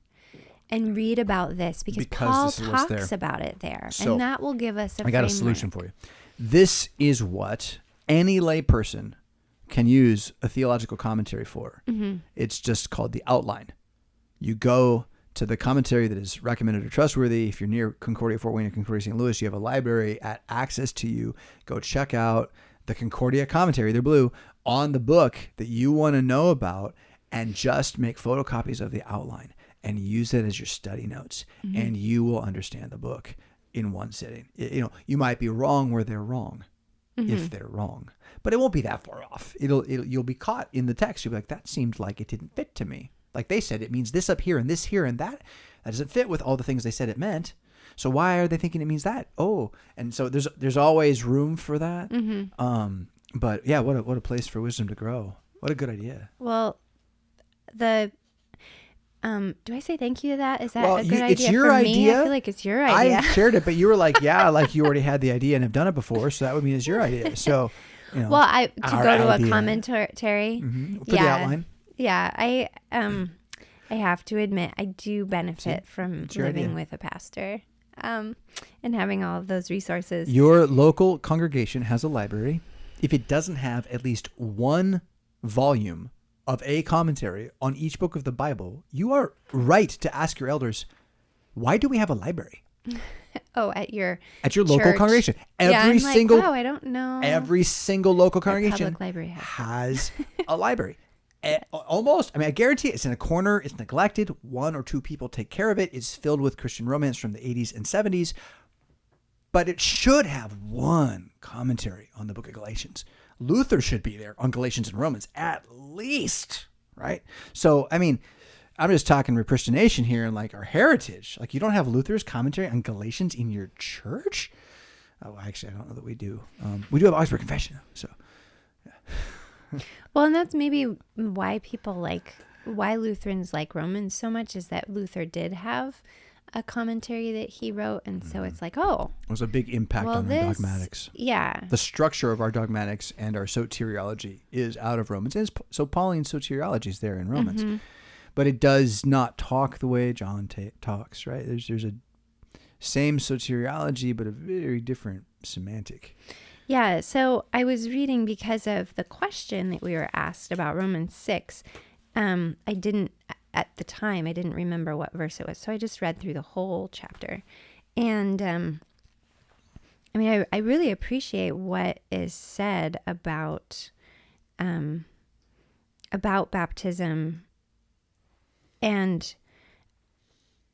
and read about this because Paul talks about it there. So, and that will give us a framework. I got a solution for you. This is what any lay person can use a theological commentary for. It's just called the outline. You go to the commentary that is recommended or trustworthy. If you're near Concordia Fort Wayne or Concordia St. Louis, you have a library at access to you. Go check out the Concordia commentary, they're blue, on the book that you want to know about, and just make photocopies of the outline and use it as your study notes, and you will understand the book in one sitting. You might be wrong where they're wrong, if they're wrong, but it won't be that far off. You'll be caught in the text. You'll be like, that seemed like it didn't fit to me. Like they said, it means this up here and this here and that. That doesn't fit with all the things they said it meant. So why are they thinking it means that? Oh, and so there's always room for that. But yeah, what a place for wisdom to grow. What a good idea. Well, do I say thank you to that? Is that a good idea it's your for idea. me? I feel like it's your idea. I shared it, but you were like, yeah, like you already had the idea and have done it before. So that would mean it's your idea. So, well, to go to a commentary. For the outline. Yeah. I have to admit, I do benefit from living with a pastor, and having all of those resources. Your local congregation has a library. If it doesn't have at least one volume of a commentary on each book of the Bible, you are right to ask your elders, why do we have a library? Oh, at your local congregation. Every single, wow, I don't know. Every single local congregation public library has a library. Almost, I guarantee it's in a corner. It's neglected. One or two people take care of it. It's filled with Christian romance from the 80s and 70s. But it should have one commentary on the book of Galatians. Luther should be there on Galatians and Romans, at least, right? So, I'm just talking repristination here and like our heritage. Like, you don't have Luther's commentary on Galatians in your church? Oh, actually, I don't know that we do. We do have Augsburg Confession, so. Yeah. Well, and that's maybe why why Lutherans like Romans so much, is that Luther did have a commentary that he wrote, and so it's like, oh, it was a big impact on our dogmatics. Yeah, the structure of our dogmatics and our soteriology is out of Romans, and so Pauline soteriology is there in Romans, but it does not talk the way John talks. Right? There's a same soteriology, but a very different semantic. Yeah. So I was reading because of the question that we were asked about Romans 6. At the time, I didn't remember what verse it was, so I just read through the whole chapter. And I really appreciate what is said about baptism, and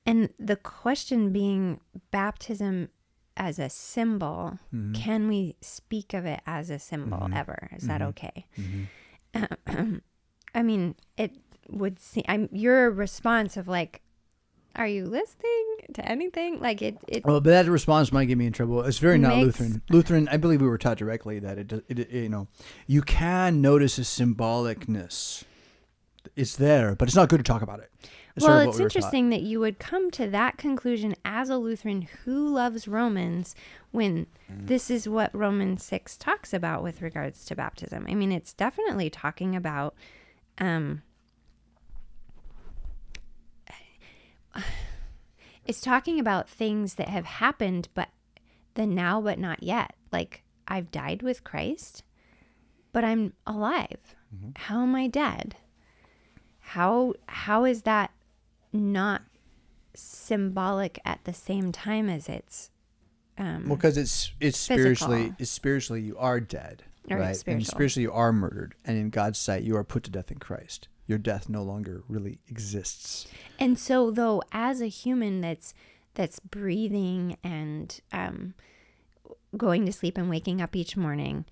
the question being baptism as a symbol. Can we speak of it as a symbol ever? Is that okay? It would seem, your response of like, are you listening to anything? Like it Well, but that response might get me in trouble. It's very not makes- Lutheran. Lutheran, I believe we were taught directly that you can notice a symbolicness. It's there, but it's not good to talk about it. It's well, sort of what it's we were taught. interesting that you would come to that conclusion as a Lutheran who loves Romans when this is what Romans 6 talks about with regards to baptism. I mean, it's definitely talking about it's talking about things that have happened, but the now but not yet. Like, I've died with Christ, but I'm alive. How am I dead? How is that not symbolic at the same time as it's Well, because it's spiritually you are dead, Or right? it's And spiritual. spiritually you are murdered, and in God's sight you are put to death in Christ. Your death no longer really exists. And so, though, as a human that's breathing and going to sleep and waking up each morning,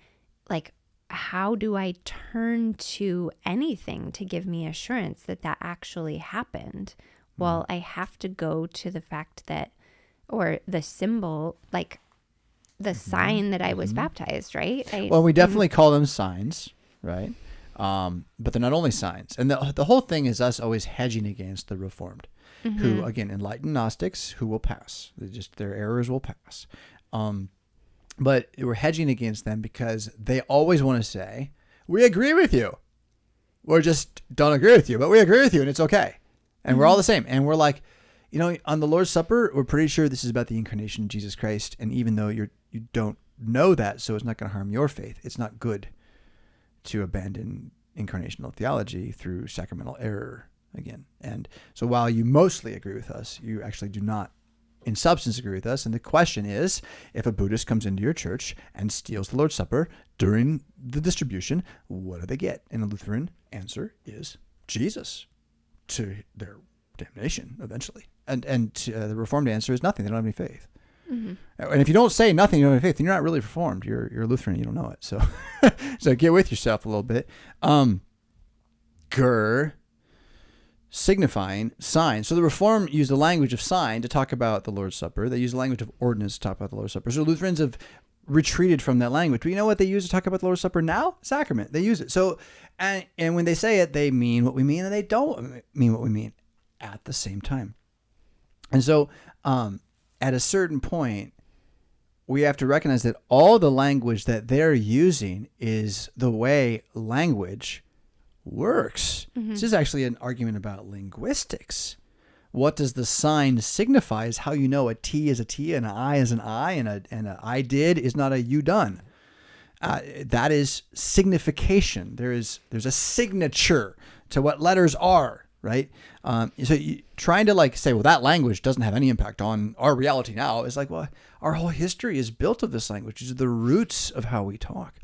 like, how do I turn to anything to give me assurance that that actually happened? Well, I have to go to the fact that, or the symbol, like the sign that I was baptized, right? Well, we definitely call them signs, right? But they're not only signs. And the whole thing is us always hedging against the Reformed, who, again, enlightened Gnostics who will pass. Their errors will pass. But we're hedging against them because they always want to say, we agree with you. Or just don't agree with you, but we agree with you and it's okay. And we're all the same. And we're like, on the Lord's Supper, we're pretty sure this is about the incarnation of Jesus Christ. And even though you don't know that, so it's not going to harm your faith, it's not good to abandon incarnational theology through sacramental error again. And so while you mostly agree with us, you actually do not in substance agree with us. And the question is, if a Buddhist comes into your church and steals the Lord's Supper during the distribution, what do they get? And the Lutheran answer is Jesus, to their damnation eventually. And the Reformed answer is nothing. They don't have any faith. And if you don't say nothing, you don't have any faith, then you're not really Reformed. You're a Lutheran. You don't know it. So, so get with yourself a little bit. Signifying sign. So the Reformed use the language of sign to talk about the Lord's Supper. They use the language of ordinance to talk about the Lord's Supper. So Lutherans have retreated from that language. But you know what they use to talk about the Lord's Supper now? Sacrament. They use it. So, and when they say it, they mean what we mean, and they don't mean what we mean at the same time. And so, at a certain point, we have to recognize that all the language that they're using is the way language works. This is actually an argument about linguistics. What does the sign signify is how you know a T is a T and an I is an I and a I did is not a you done. That is signification. There's a signature to what letters are, right? So trying to say, well, that language doesn't have any impact on our reality now is like, well, our whole history is built of this language. These are the roots of how we talk.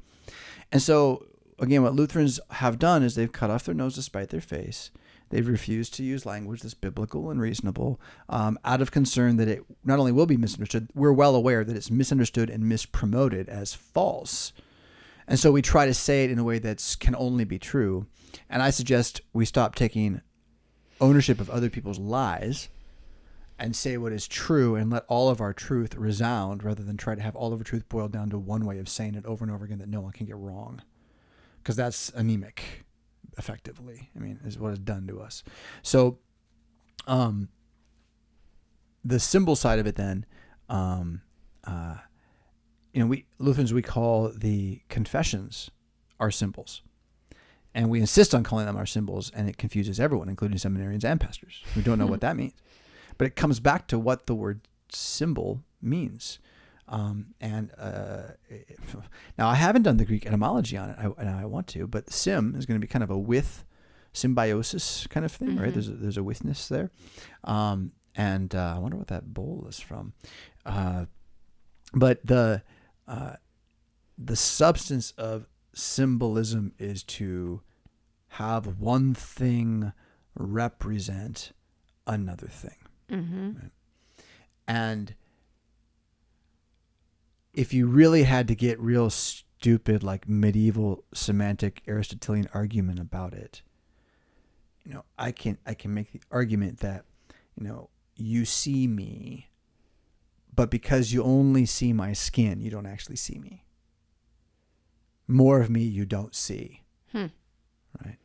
And so, again, what Lutherans have done is they've cut off their nose to spite their face. They've refused to use language that's biblical and reasonable out of concern that it not only will be misunderstood, we're well aware that it's misunderstood and mispromoted as false. And so we try to say it in a way that can only be true. And I suggest we stop taking ownership of other people's lies and say what is true and let all of our truth resound rather than try to have all of our truth boiled down to one way of saying it over and over again that no one can get wrong. Because that's anemic, effectively. I mean, is what it's done to us. So, the symbol side of it then, we Lutherans, we call the confessions our symbols. And we insist on calling them our symbols, and it confuses everyone, including seminarians and pastors who don't know what that means. But it comes back to what the word symbol means. Now I haven't done the Greek etymology on it, and I want to, but sim is going to be kind of a with symbiosis kind of thing, right? There's a withness there. I wonder what that bowl is from. But the substance of symbolism is to have one thing represent another thing. Right? And if you really had to get real stupid, like medieval semantic Aristotelian argument about it, I can make the argument that, you see me, but because you only see my skin, you don't actually see me. More of me you don't see. Right?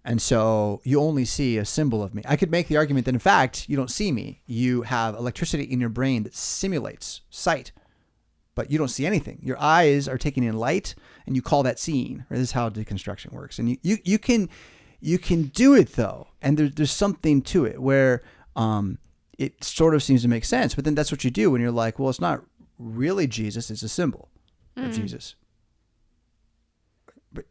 And so you only see a symbol of me. I could make the argument that, in fact, you don't see me. You have electricity in your brain that simulates sight, but you don't see anything. Your eyes are taking in light, and you call that seeing. Right? This is how deconstruction works. And you can do it, though, and there's something to it where it sort of seems to make sense. But then that's what you do when you're like, well, it's not really Jesus. It's a symbol of Jesus. But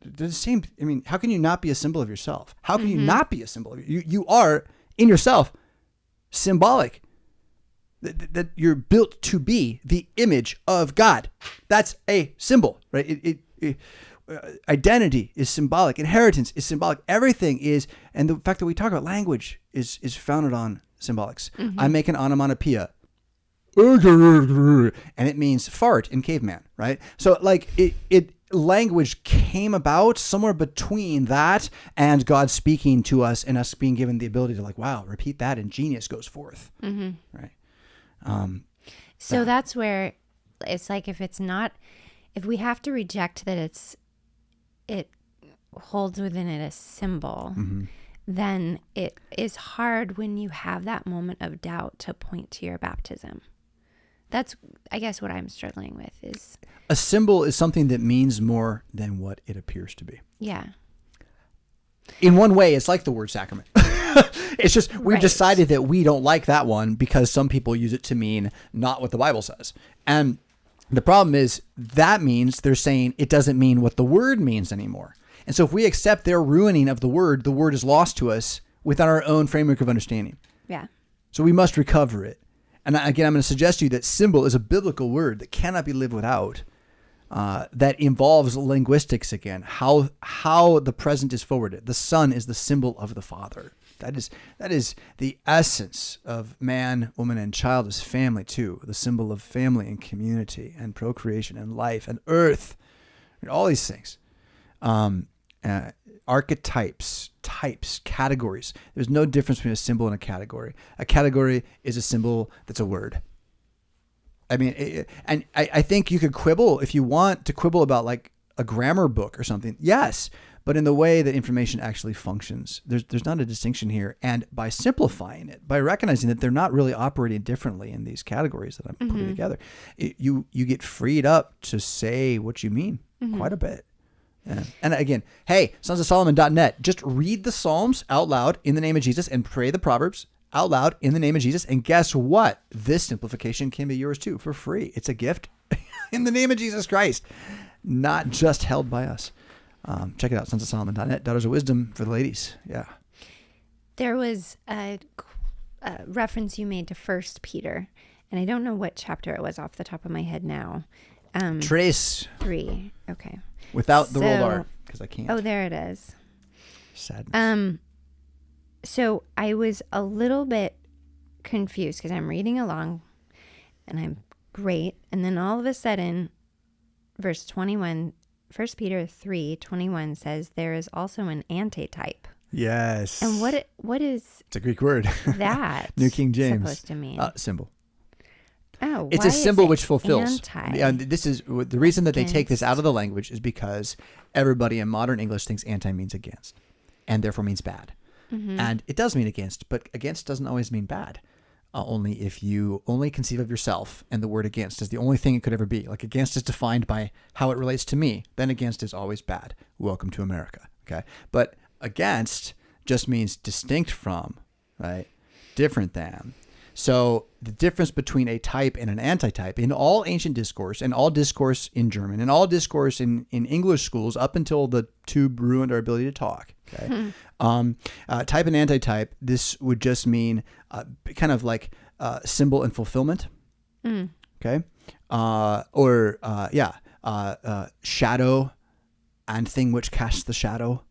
they're the same. I mean, how can you not be a symbol of yourself? How can you not be a symbol of you? You are in yourself symbolic. That you're built to be the image of God. That's a symbol, right? Identity is symbolic. Inheritance is symbolic. Everything is, and the fact that we talk about language is founded on symbolics. I make an onomatopoeia, and it means fart in caveman, right? So like language came about somewhere between that and God speaking to us and us being given the ability to like, wow, repeat that and genius goes forth, right? So that's where it's like, if we have to reject that it holds within it a symbol, then it is hard when you have that moment of doubt to point to your baptism. That's, I guess, what I'm struggling with is... A symbol is something that means more than what it appears to be. Yeah. In one way, it's like the word sacrament. It's just we've decided that we don't like that one because some people use it to mean not what the Bible says. And the problem is that means they're saying it doesn't mean what the word means anymore. And so if we accept their ruining of the word is lost to us within our own framework of understanding. Yeah. So we must recover it. And again, I'm going to suggest to you that symbol is a biblical word that cannot be lived without. That involves linguistics again, how the present is forwarded. The Son is the symbol of the Father. That is the essence of man, woman, and child is family too. The symbol of family and community and procreation and life and earth, and all these things. Archetypes, types, categories. There's no difference between a symbol and a category. A category is a symbol that's a word. I mean, and I think you could quibble if you want to quibble about like a grammar book or something. Yes, but in the way that information actually functions, there's not a distinction here. And by simplifying it, by recognizing that they're not really operating differently in these categories that I'm putting together, you get freed up to say what you mean quite a bit. Yeah. And again, hey, sonsofsolomon.net, just read the Psalms out loud in the name of Jesus and pray the Proverbs out loud in the name of Jesus. And guess what? This simplification can be yours too for free. It's a gift in the name of Jesus Christ, not just held by us. Check it out, sonsofsolomon.net, Daughters of Wisdom for the ladies. Yeah. There was a reference you made to 1 Peter, and I don't know what chapter it was off the top of my head now. Trace 3. Okay. Without the rolled R, because I can't. Oh, there it is. Sadness. So I was a little bit confused because I'm reading along and I'm great. And then all of a sudden, verse 21, 1 Peter 3:21 says there is also an antitype. Yes. And what is... It's a Greek word. That New King James. supposed to mean? Symbol. Oh, it's a symbol which fulfills. Anti? And this is the reason that they take this out of the language is because everybody in modern English thinks anti means against, and therefore means bad. And it does mean against, but against doesn't always mean bad. Only if you only conceive of yourself and the word against is the only thing it could ever be. Like against is defined by how it relates to me. Then against is always bad. Welcome to America. Okay. But against just means distinct from, right? Different than. So the difference between a type and an antitype in all ancient discourse and all discourse in German and all discourse in English schools up until the tube ruined our ability to talk. Okay. Type and antitype, this would just mean kind of like symbol and fulfillment. Okay. Shadow and thing which casts the shadow.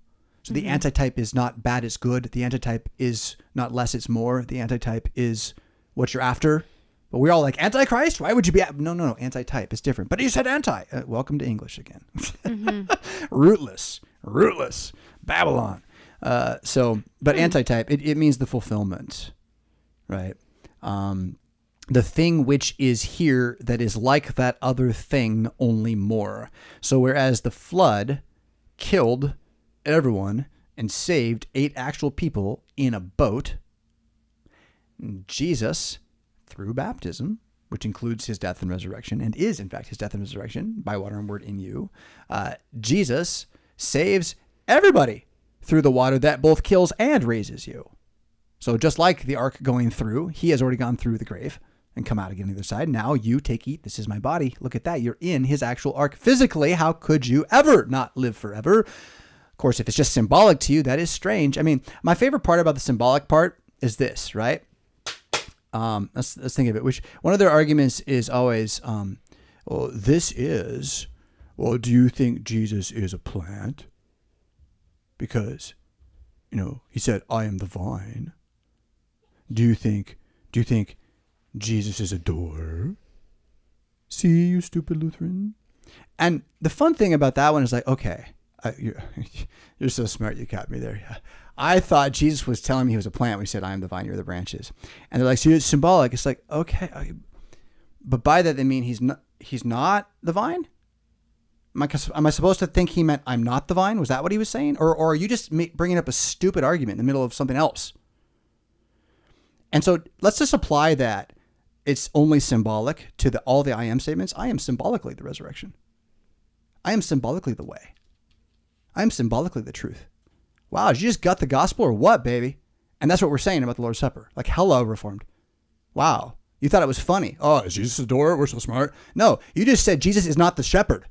So the antitype is not bad, it's good. The antitype is not less, it's more. The antitype is what you're after. But we're all like, Antichrist? Why would you be... No. Antitype. It's different. But you said anti. Welcome to English again. Rootless. Babylon. But antitype, it means the fulfillment, right? The thing which is here that is like that other thing, only more. So whereas the flood killed everyone and saved 8 actual people in a boat, Jesus, through baptism, which includes his death and resurrection, and is in fact his death and resurrection by water and word in you, Jesus saves everybody through the water that both kills and raises you. So just like the ark going through, he has already gone through the grave and come out again on the other side. Now you take, eat, this is my body. Look at that. You're in his actual ark physically. How could you ever not live forever? Of course, if it's just symbolic to you, that is strange. I mean, my favorite part about the symbolic part is this, right? Let's think of it. Which one of their arguments is always, well, do you think Jesus is a plant? Because, he said, I am the vine. Do you think Jesus is a door? See, you stupid Lutheran. And the fun thing about that one is like, okay, you're so smart. You caught me there. Yeah. I thought Jesus was telling me he was a plant when he said, I am the vine, you're the branches. And they're like, see, it's symbolic. It's like, okay. But by that, they mean he's not the vine? Am I supposed to think he meant I'm not the vine? Was that what he was saying? Or are you just bringing up a stupid argument in the middle of something else? And so let's just apply that it's only symbolic to all the I am statements. I am symbolically the resurrection. I am symbolically the way. I am symbolically the truth. Wow, did you just gut the gospel or what, baby? And that's what we're saying about the Lord's Supper. Like, hello, Reformed. Wow, you thought it was funny. Oh, is Jesus the door? We're so smart. No, you just said Jesus is not the shepherd.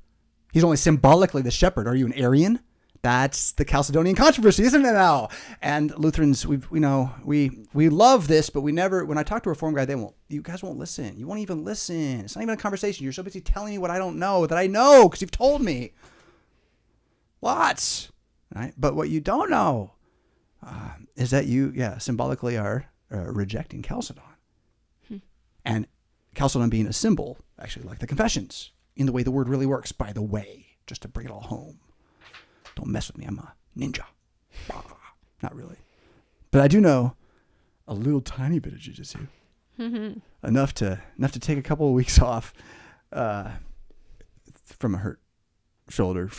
He's only symbolically the shepherd. Are you an Arian? That's the Chalcedonian controversy, isn't it now? And Lutherans, we love this, but we never, when I talk to a Reform guy, you guys won't listen. You won't even listen. It's not even a conversation. You're so busy telling me what I don't know that I know because you've told me. What? Right? But what you don't know is that you, symbolically are rejecting Chalcedon. And Chalcedon being a symbol, actually like the confessions, in the way the word really works, by the way, just to bring it all home. Don't mess with me. I'm a ninja. Not really. But I do know a little tiny bit of jiu-jitsu. Enough to take a couple of weeks off from a hurt shoulder.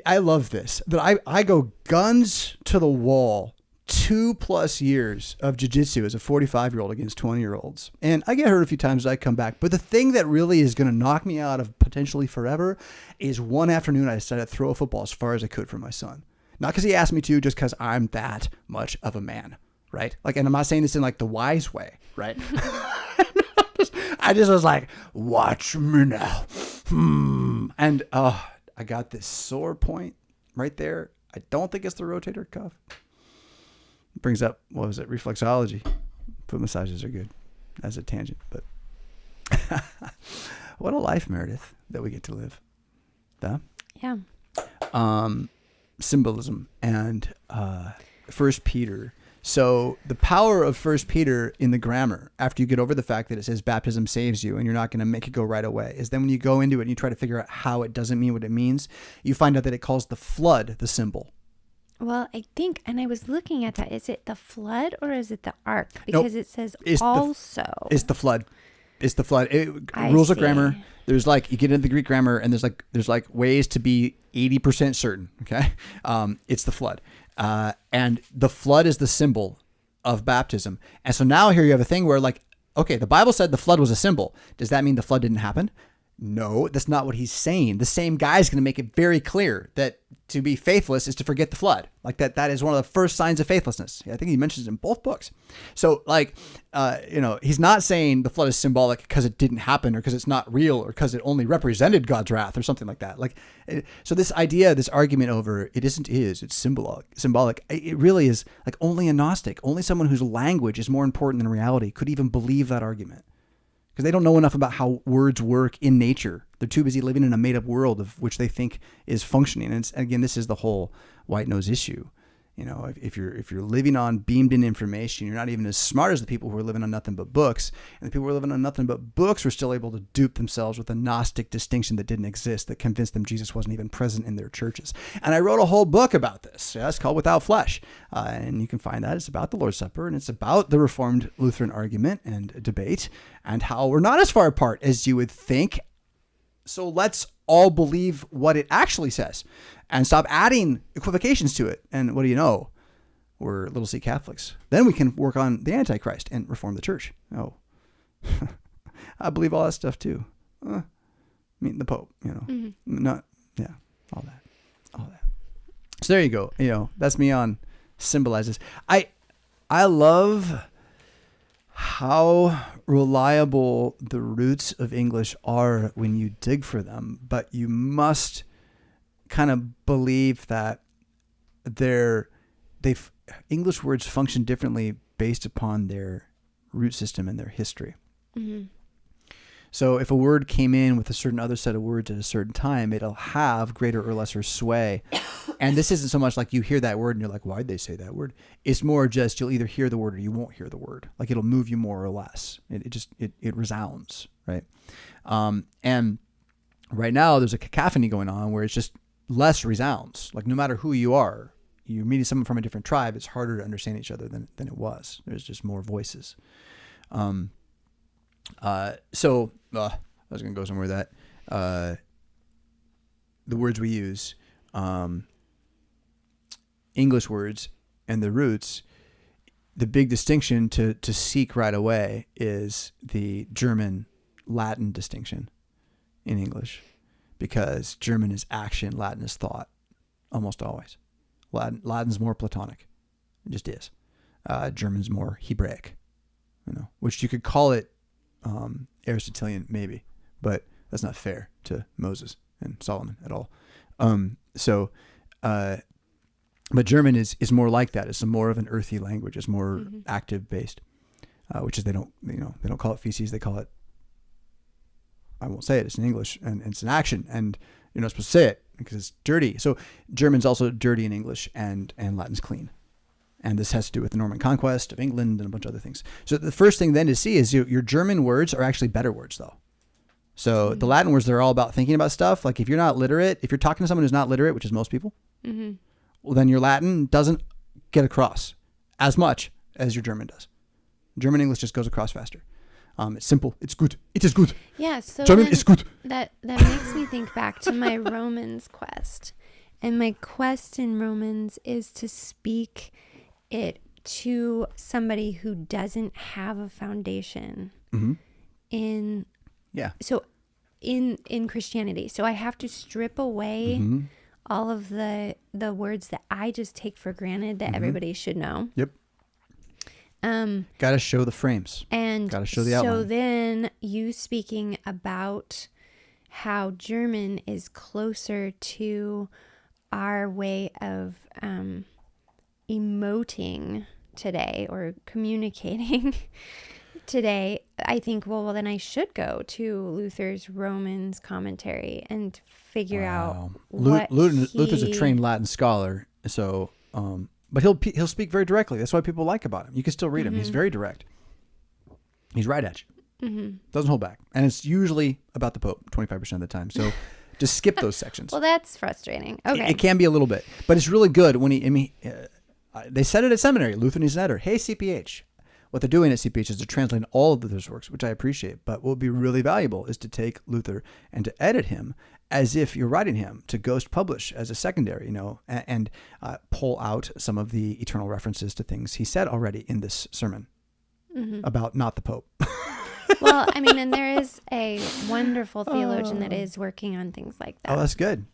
I love this. That I go guns to the wall 2+ years of jiu-jitsu as a 45-year-old against 20-year-olds. And I get hurt a few times as I come back. But the thing that really is going to knock me out of potentially forever is one afternoon I decided to throw a football as far as I could for my son. Not because he asked me to, just because I'm that much of a man, right? Like, and I'm not saying this in like the wise way, right? I just was like, watch me now. And I got this sore point right there. I don't think it's the rotator cuff. Brings up, what was it? Reflexology. Foot massages are good as a tangent, but what a life, Meridith, that we get to live. Yeah. Symbolism and 1 Peter. So the power of 1 Peter in the grammar, after you get over the fact that it says baptism saves you and you're not going to make it go right away, is then when you go into it and you try to figure out how it doesn't mean what it means, you find out that it calls the flood the symbol. Well, I think, and I was looking at that, is it the flood or is it the ark? Because it says also. It's the flood. It's the flood. Rules of grammar. There's like, you get into the Greek grammar and there's like ways to be 80% certain. Okay. It's the flood. And the flood is the symbol of baptism. And so now here you have a thing where like, okay, the Bible said the flood was a symbol. Does that mean the flood didn't happen? No, that's not what he's saying. The same guy's going to make it very clear that to be faithless is to forget the flood. Like that is one of the first signs of faithlessness. I think he mentions it in both books. So like, he's not saying the flood is symbolic because it didn't happen or because it's not real or because it only represented God's wrath or something like that. So this idea, this argument over it's symbolic. It really is like only a Gnostic, only someone whose language is more important than reality could even believe that argument. Because they don't know enough about how words work in nature. They're too busy living in a made-up world of which they think is functioning. And again, this is the whole white nose issue. if you're living on beamed in information, you're not even as smart as the people who are living on nothing but books. And the people who are living on nothing but books were still able to dupe themselves with a Gnostic distinction that didn't exist, that convinced them Jesus wasn't even present in their churches. And I wrote a whole book about this. Yeah, it's called Without Flesh. And you can find that. It's about the Lord's Supper, and it's about the Reformed Lutheran argument and debate and how we're not as far apart as you would think. So let's all believe what it actually says and stop adding equivocations to it. And what do you know? We're little c Catholics. Then we can work on the Antichrist and reform the church. Oh, I believe all that stuff too. Meeting the Pope, not, yeah, all that. So there you go. That's me on symbolizes. I love how reliable the roots of English are when you dig for them, but you must kind of believe that English words function differently based upon their root system and their history. Mm-hmm. So if a word came in with a certain other set of words at a certain time, it'll have greater or lesser sway. And this isn't so much like you hear that word and you're like, why'd they say that word? It's more just you'll either hear the word or you won't hear the word. Like it'll move you more or less. It resounds, right? And right now there's a cacophony going on where it's just less resounds. Like no matter who you are, you're meeting someone from a different tribe, it's harder to understand each other than it was. There's just more voices. So I was going to go somewhere that the words we use, English words and the roots, the big distinction to seek right away is the German Latin distinction in English, because German is action, Latin is thought, almost always. Latin's more Platonic. It just is. German's more Hebraic, which you could call it Aristotelian maybe, but that's not fair to Moses and Solomon at all. But German is more like that. It's more of an earthy language. It's more active based, which is they don't call it feces. They call it, I won't say it. It's in English and it's an action, and you're not supposed to say it because it's dirty. So German's also dirty in English, and Latin's clean. And this has to do with the Norman conquest of England and a bunch of other things. So the first thing then to see is your German words are actually better words, though. So the Latin words, they're all about thinking about stuff. Like if you're not literate, if you're talking to someone who's not literate, which is most people, well, then your Latin doesn't get across as much as your German does. German English just goes across faster. It's simple. It's good. It is good. Yeah. So German is good. That makes me think back to my Romans quest. And my quest in Romans is to speak it to somebody who doesn't have a foundation in Christianity. So I have to strip away all of the words that I just take for granted that everybody should know. Yep. Got to show the frames. And got to show the outline. So then you speaking about how German is closer to our way of emoting today or communicating today, I think, well, then I should go to Luther's Romans commentary and figure out what Luther's a trained Latin scholar, so but he'll speak very directly. That's what people like about him. You can still read him. He's very direct. He's right at you. Doesn't hold back, and it's usually about the Pope 25% of the time. So just skip those sections. Well, that's frustrating. Okay, it can be a little bit, but it's really good when they said it at seminary. Luther needs an editor. Hey, CPH. What they're doing at CPH is they're translating all of Luther's works, which I appreciate. But what would be really valuable is to take Luther and to edit him as if you're writing him, to ghost publish as a secondary, and pull out some of the eternal references to things he said already in this sermon about not the Pope. Well, I mean, and there is a wonderful theologian that is working on things like that. Oh, that's good.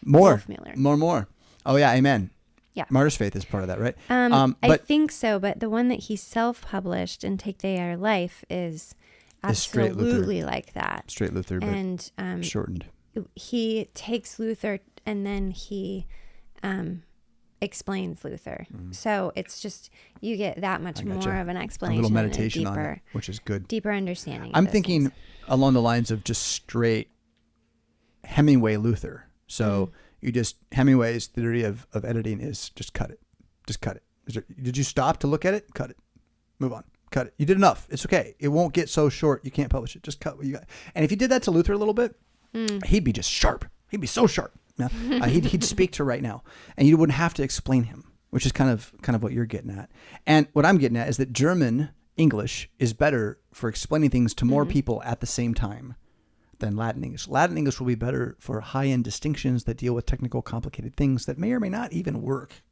More. More. Oh, yeah. Amen. Yeah. Martyr's Faith is part of that, right? I think so, but the one that he self-published in Take Thee Our Life is absolutely like that. Straight Luther, but and shortened. He takes Luther and then he explains Luther. So it's just, you get that much more of an explanation. A little meditation and a deeper, on it, which is good. Deeper understanding. I'm thinking along the lines of just straight Hemingway Luther. So you just, Hemingway's theory of editing is just cut it. Just cut it. Did you stop to look at it? Cut it. Move on. Cut it. You did enough. It's okay. It won't get so short you can't publish it. Just cut what you got. And if you did that to Luther a little bit, he'd be just sharp. He'd be so sharp. Yeah. He'd speak to right now, and you wouldn't have to explain him, which is kind of what you're getting at. And what I'm getting at is that German English is better for explaining things to more people at the same time than Latin English. Latin English will be better for high-end distinctions that deal with technical, complicated things that may or may not even work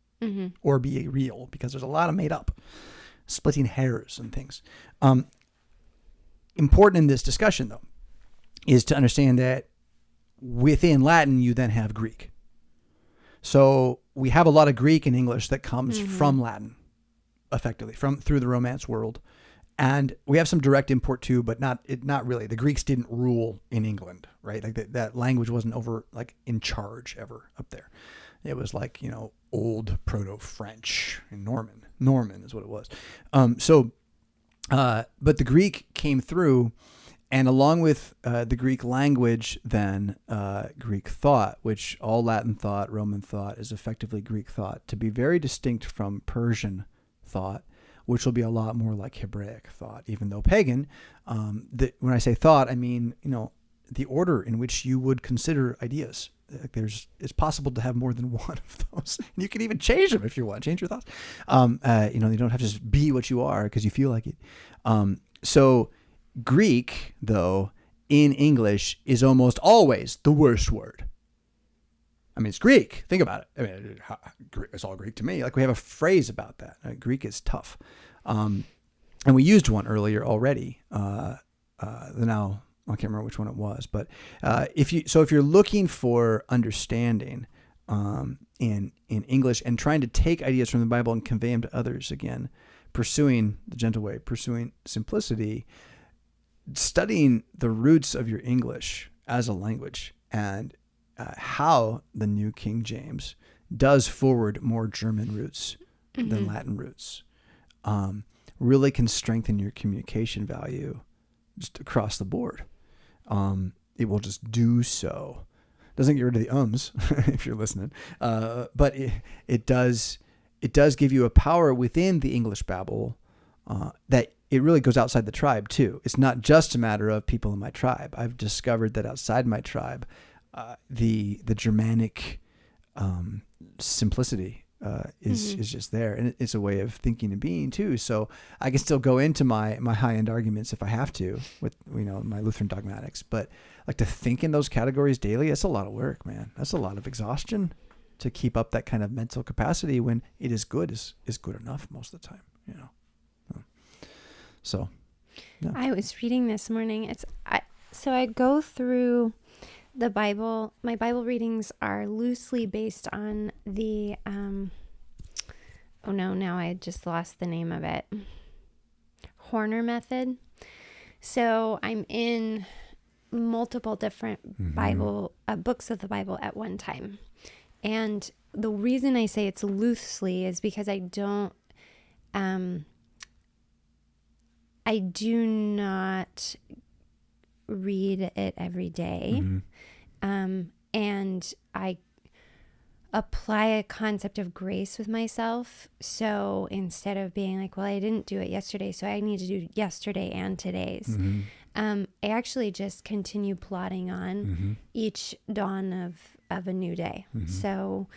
or be real, because there's a lot of made up, splitting hairs and things. Important in this discussion, though, is to understand that within Latin, you then have Greek. So we have a lot of Greek in English that comes from Latin, effectively, through the Romance world. And we have some direct import too, but not really. The Greeks didn't rule in England, right? Like that language wasn't in charge ever up there. It was old Proto-French and Norman. Norman is what it was. But the Greek came through, and along with the Greek language, then Greek thought, which all Latin thought, Roman thought, is effectively Greek thought, to be very distinct from Persian thought, which will be a lot more like Hebraic thought, even though pagan. When I say thought, I mean the order in which you would consider ideas. It's possible to have more than one of those. And you can even change them if you want. Change your thoughts. You don't have to just be what you are because you feel like it. So Greek, though, in English is almost always the worst word. I mean, it's Greek. Think about it. I mean, it's all Greek to me. We have a phrase about that. Greek is tough. And we used one earlier already. Now, I can't remember which one it was. But if you're looking for understanding in English and trying to take ideas from the Bible and convey them to others, again, pursuing the gentle way, pursuing simplicity, studying the roots of your English as a language, and how the New King James does forward more German roots than Latin roots, really can strengthen your communication value just across the board. It will just do so. Doesn't get rid of the ums if you're listening, but it does give you a power within the English Babel that it really goes outside the tribe too. It's not just a matter of people in my tribe. I've discovered that outside my tribe, the Germanic simplicity is just there, and it's a way of thinking and being too. So I can still go into my high-end arguments if I have to with my Lutheran dogmatics, but to think in those categories daily, that's a lot of work, man. That's a lot of exhaustion to keep up that kind of mental capacity when it is good is good enough most of the time, So yeah. I was reading this morning. So I go through the Bible. My Bible readings are loosely based on the now I just lost the name of it. Horner method. So I'm in multiple different Bible books of the Bible at one time. And the reason I say it's loosely is because I do not read it every day. And I apply a concept of grace with myself. So instead of being like, well, I didn't do it yesterday, so I need to do yesterday and today's, I actually just continue plodding on each dawn of a new day. So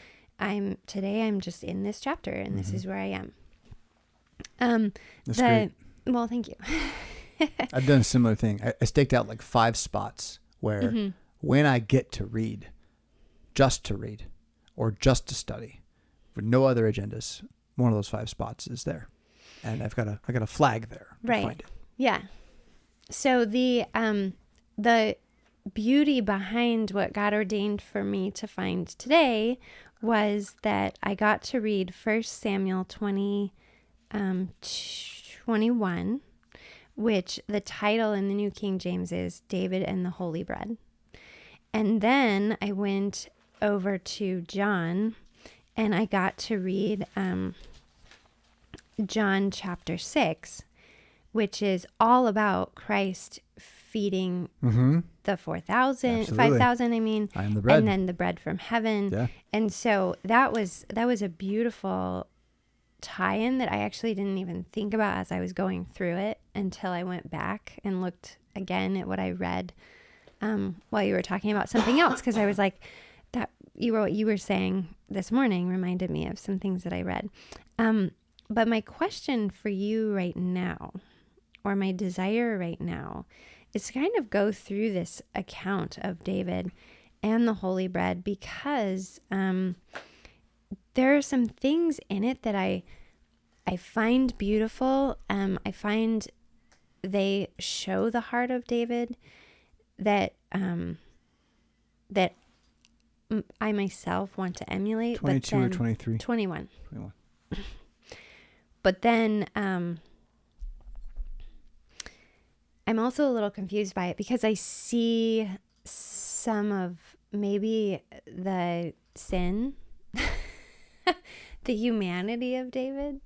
today I'm just in this chapter, and this is where I am. That's great. Well, thank you. I've done a similar thing. I staked out 5 spots where when I get to read, just to read or just to study with no other agendas, one of those 5 spots is there. And I got a flag there. Right. To find it. Yeah. So the beauty behind what God ordained for me to find today was that I got to read 1 Samuel 21, which the title in the New King James is David and the Holy Bread. And then I went over to John, and I got to read John chapter 6, which is all about Christ feeding the 5,000, I mean. I am the bread. And then the bread from heaven. Yeah. And so that was a beautiful tie-in that I actually didn't even think about as I was going through it until I went back and looked again at what I read while you were talking about something else, because I was like, that what you were saying this morning reminded me of some things that I read. But my question for you right now, or my desire right now, is to kind of go through this account of David and the holy bread, because there are some things in it that I find beautiful. I find they show the heart of David that that I myself want to emulate. 22 or 23? 21. But then I'm also a little confused by it, because I see some of maybe the sin, the humanity of David.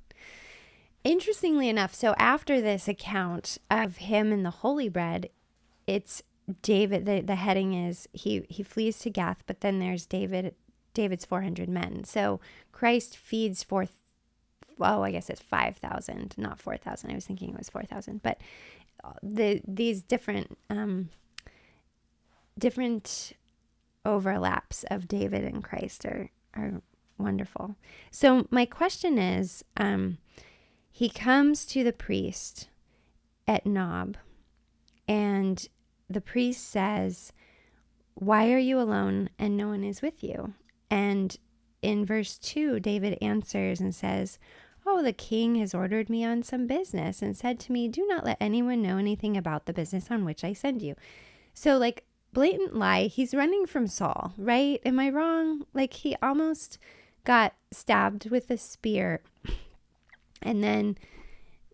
Interestingly enough, so after this account of him and the holy bread, it's David, the heading is he flees to Gath, but then there's David's 400 men. So Christ feeds I guess it's 5,000, not 4,000. I was thinking it was 4,000, but these different overlaps of David and Christ are wonderful. So my question is, he comes to the priest at Nob, and the priest says, "Why are you alone and no one is with you?" And in verse 2, David answers and says, "Oh, the king has ordered me on some business and said to me, 'Do not let anyone know anything about the business on which I send you.'" So like, blatant lie. He's running from Saul, right? Am I wrong? Like, he almost got stabbed with a spear. And then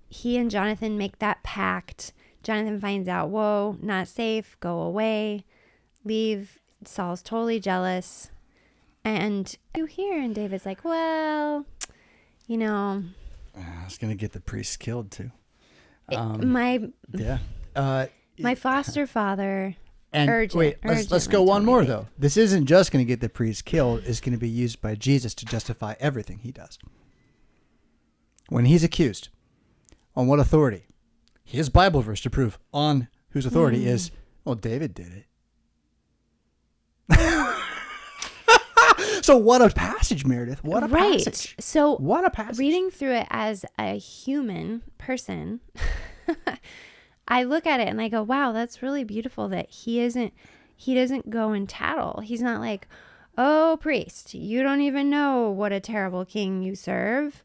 he and Jonathan make that pact. Jonathan finds out, whoa, not safe, go away, leave. Saul's totally jealous. And you hear, and David's like, well, you know. I was going to get the priest killed too. My foster father and let's go one more though. This isn't just going to get the priest killed. It's going to be used by Jesus to justify everything he does. When he's accused, on what authority? His Bible verse to prove on whose authority is, well, David did it. So what a passage, Meridith. What a passage. So what a passage. Reading through it as a human person, I look at it and I go, wow, that's really beautiful that he doesn't go and tattle. He's not like, oh, priest, you don't even know what a terrible king you serve.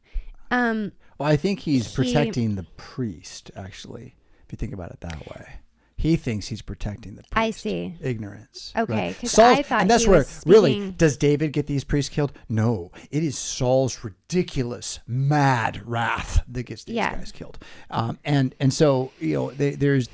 Well, I think he's protecting the priest, actually, if you think about it that way. He thinks he's protecting the priest. I see. Ignorance. Okay, because I thought and that's he where, was speaking... really, does David get these priests killed? No. It is Saul's ridiculous, mad wrath that gets these guys killed. And so, you know, there's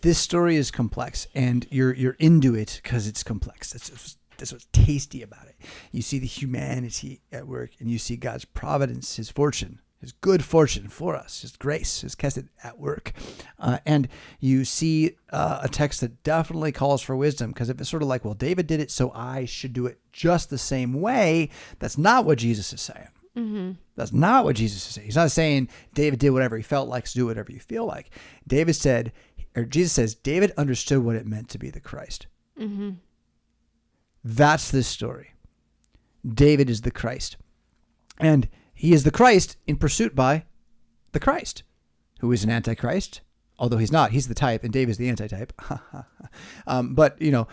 this story is complex, and you're into it because it's complex. That's what's tasty about it. You see the humanity at work, and you see God's providence, his fortune, his good fortune for us, his grace, his kesed at work. And you see a text that definitely calls for wisdom, because if it's sort of like, well, David did it, so I should do it just the same way, that's not what Jesus is saying. Mm-hmm. That's not what Jesus is saying. He's not saying David did whatever he felt like, so do whatever you feel like. Jesus says, David understood what it meant to be the Christ. Mm-hmm. That's this story. David is the Christ. And he is the Christ in pursuit by the Christ, who is an antichrist, although he's not. He's the type, and David is the antitype. But, you know,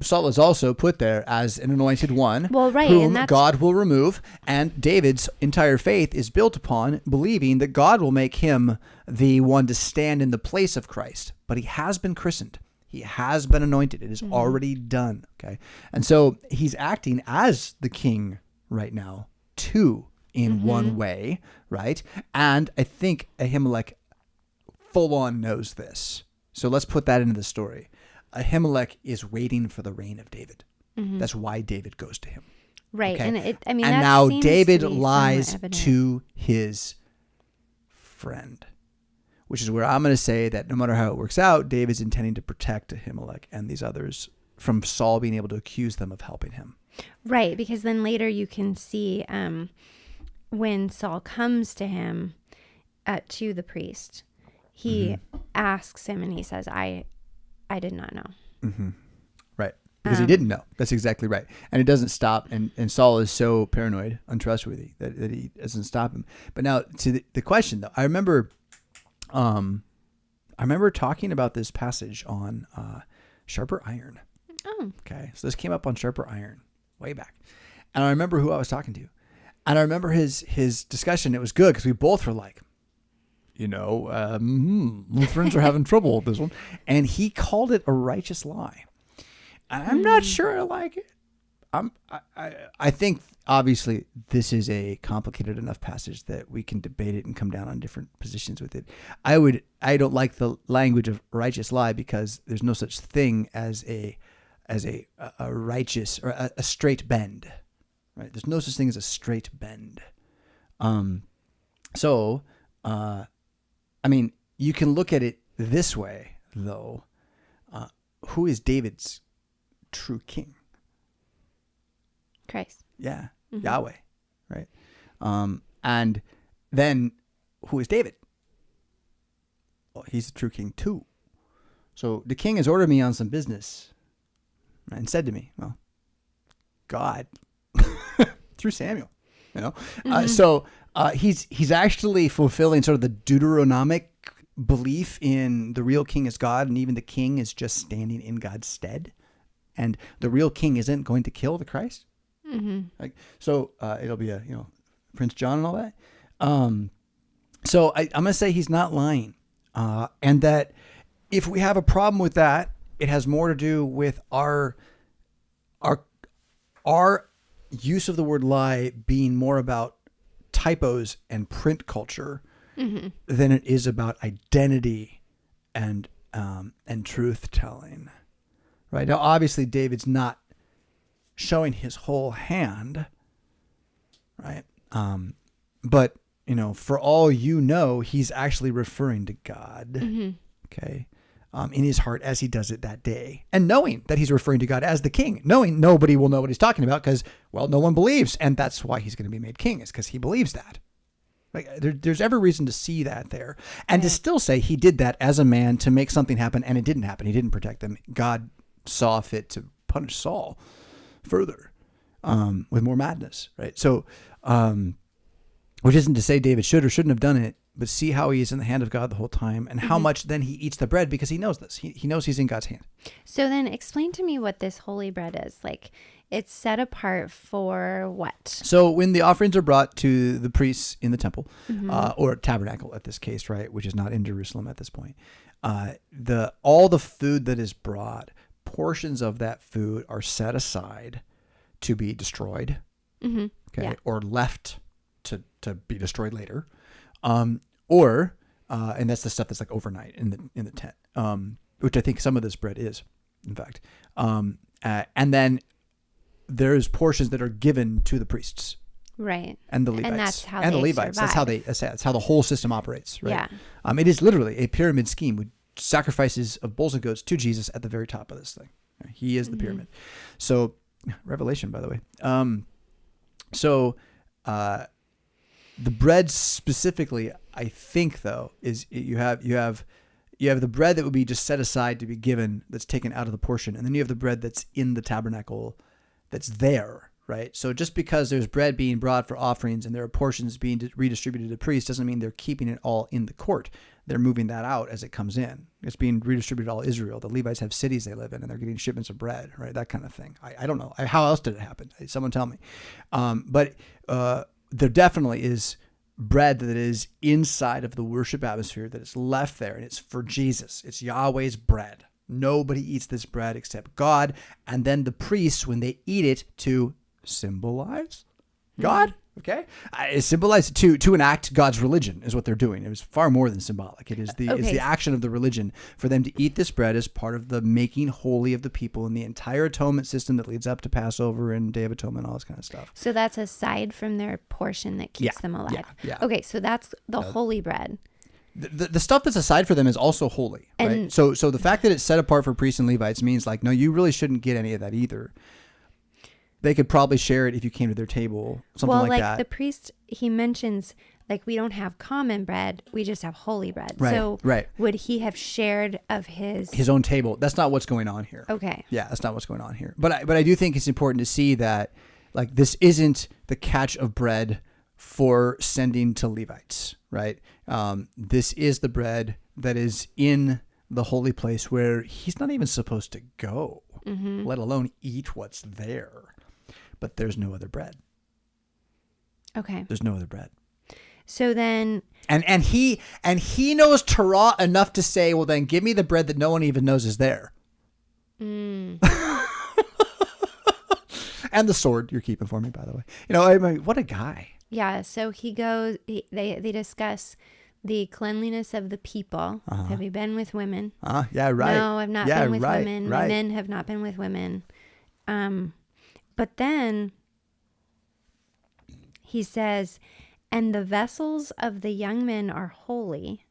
Saul is also put there as an anointed one, whom God will remove. And David's entire faith is built upon believing that God will make him the one to stand in the place of Christ. But he has been christened. He has been anointed. It is already done. Okay. And so he's acting as the king right now, too, in one way, right? And I think Ahimelech full on knows this. So let's put that into the story. Ahimelech is waiting for the reign of David. Mm-hmm. That's why David goes to him. Right. Okay? And and now David lies to his friend, which is where I'm going to say that no matter how it works out, David's intending to protect Ahimelech and these others from Saul being able to accuse them of helping him. Right. Because then later you can see when Saul comes to him, to the priest, he asks him and he says, I did not know. Mm-hmm. Right. Because he didn't know. That's exactly right. And it doesn't stop. And Saul is so paranoid, untrustworthy, that he doesn't stop him. But now to the question, though, I remember talking about this passage on Sharper Iron. Oh. Okay. So this came up on Sharper Iron way back. And I remember who I was talking to. And I remember his discussion. It was good because we both were like, Lutherans are having trouble with this one. And he called it a righteous lie. And I'm not sure I like it. I think, obviously, this is a complicated enough passage that we can debate it and come down on different positions with it. I don't like the language of righteous lie because there's no such thing as a righteous or a straight bend, right? There's no such thing as a straight bend. You can look at it this way, though. Who is David's true king? Christ. Yeah. Mm-hmm. Yahweh. Right. And then who is David? Well, he's the true king too. So the king has ordered me on some business and said to me, well, God, through Samuel, Mm-hmm. He's actually fulfilling sort of the Deuteronomic belief in the real king is God, and even the king is just standing in God's stead, and the real king isn't going to kill the Christ. Mm-hmm. It'll be Prince John and all that. I'm gonna say he's not lying, and that if we have a problem with that, it has more to do with our use of the word lie being more about typos and print culture mm-hmm. than it is about identity and truth telling. Right now, obviously, David's not showing his whole hand, right? But for all he's actually referring to God. Mm-hmm. Okay. In his heart as he does it that day, and knowing that he's referring to God as the king, knowing nobody will know what he's talking about because, well, no one believes, and that's why he's going to be made king, is because he believes that. Like there's every reason to see that there, and to still say he did that as a man to make something happen, and it didn't happen. He didn't protect them. God saw fit to punish Saul further with more madness, right? So, which isn't to say David should or shouldn't have done it, but see how he is in the hand of God the whole time, and how much then he eats the bread because he knows this. He knows he's in God's hand. So then explain to me what this holy bread is. Like, it's set apart for what? So when the offerings are brought to the priests in the temple, or tabernacle at this case, right, which is not in Jerusalem at this point, all the food that is brought, portions of that food are set aside to be destroyed, or left to be destroyed later. And that's the stuff that's like overnight in the tent, which I think some of this bread is, in fact. And then there's portions that are given to the priests, right, and the Levites, and that's how and they the Levites. Survive. That's how the whole system operates, right? Yeah. It is literally a pyramid scheme with sacrifices of bulls and goats to Jesus at the very top of this thing. He is the pyramid. So, Revelation, by the way. The bread specifically, I think, though, is you have the bread that would be just set aside to be given, that's taken out of the portion, and then you have the bread that's in the tabernacle, that's there, right? So just because there's bread being brought for offerings and there are portions being redistributed to priests doesn't mean they're keeping it all in the court. They're moving that out as it comes in. It's being redistributed to all Israel. The Levites have cities they live in, and they're getting shipments of bread, right? That kind of thing. I don't know. How else did it happen? Someone tell me. But there definitely is bread that is inside of the worship atmosphere that is left there, and it's for Jesus. It's Yahweh's bread. Nobody eats this bread except God, and then the priests, when they eat it, to symbolize God. Okay, it's symbolized to enact God's religion is what they're doing. It was far more than symbolic. It is it's the action of the religion for them to eat this bread as part of the making holy of the people and the entire atonement system that leads up to Passover and Day of Atonement, all this kind of stuff. So that's aside from their portion that keeps them alive. Yeah. Okay, so that's the holy bread. The stuff that's aside for them is also holy, right? So the fact that it's set apart for priests and Levites means like, no, you really shouldn't get any of that either. they could probably share it if you came to their table, something like that. The priest, he mentions, like, we don't have common bread, we just have holy bread. Right, so right. would he have shared of his own table? That's not what's going on here. Okay. Yeah, that's not what's going on here. But I do think it's important to see that, like, this isn't the catch of bread for sending to Levites, right? This is the bread that is in the holy place where he's not even supposed to go, let alone eat what's there. But there's no other bread. Okay. There's no other bread. So then, and he knows Torah enough to say, well, then give me the bread that no one even knows is there. And the sword you're keeping for me, by the way. You know, I mean, what a guy. Yeah. So he goes. They discuss the cleanliness of the people. Have you been with women? Yeah, right. No, I've not been with women. My men have not been with women. But then he says, and the vessels of the young men are holy,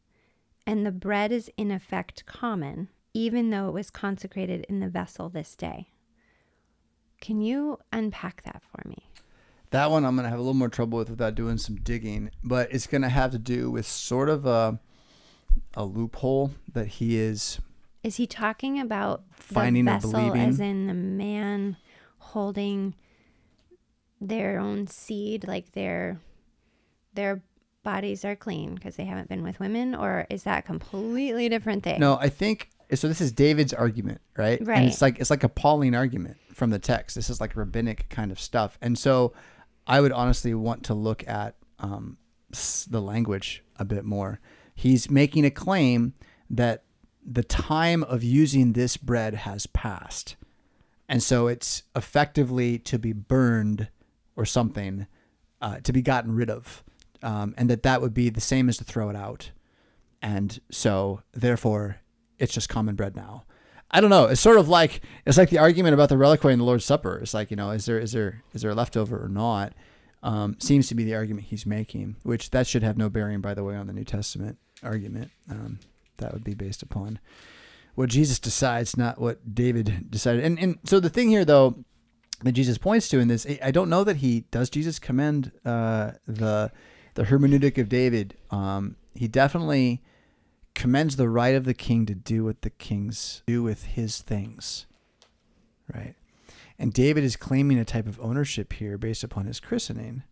and the bread is in effect common, even though it was consecrated in the vessel this day. Can you unpack that for me? That one I'm going to have a little more trouble with without doing some digging, but it's going to have to do with sort of a loophole that he is. Is he talking about finding the or vessel believing? as in the man holding their own seed, like their bodies are clean because they haven't been with women, or is that a completely different thing? No, I think so. This is David's argument, right? Right. And it's like a Pauline argument from the text. This is like rabbinic kind of stuff, and so I would honestly want to look at the language a bit more. He's making a claim that the time of using this bread has passed, and so it's effectively to be burned or something, to be gotten rid of, and that would be the same as to throw it out, and so therefore it's just common bread now. I don't know. It's like the argument about the reliquary in the Lord's Supper. It's like, you know, is there a leftover or not? Seems to be the argument he's making, which that should have no bearing, by the way, on the New Testament argument. That would be based upon what Jesus decides, not what David decided. And so the thing here, though, that Jesus points to in this, I don't know that does Jesus commend the hermeneutic of David. He definitely commends the right of the king to do what the kings do with his things, right? And David is claiming a type of ownership here based upon his christening,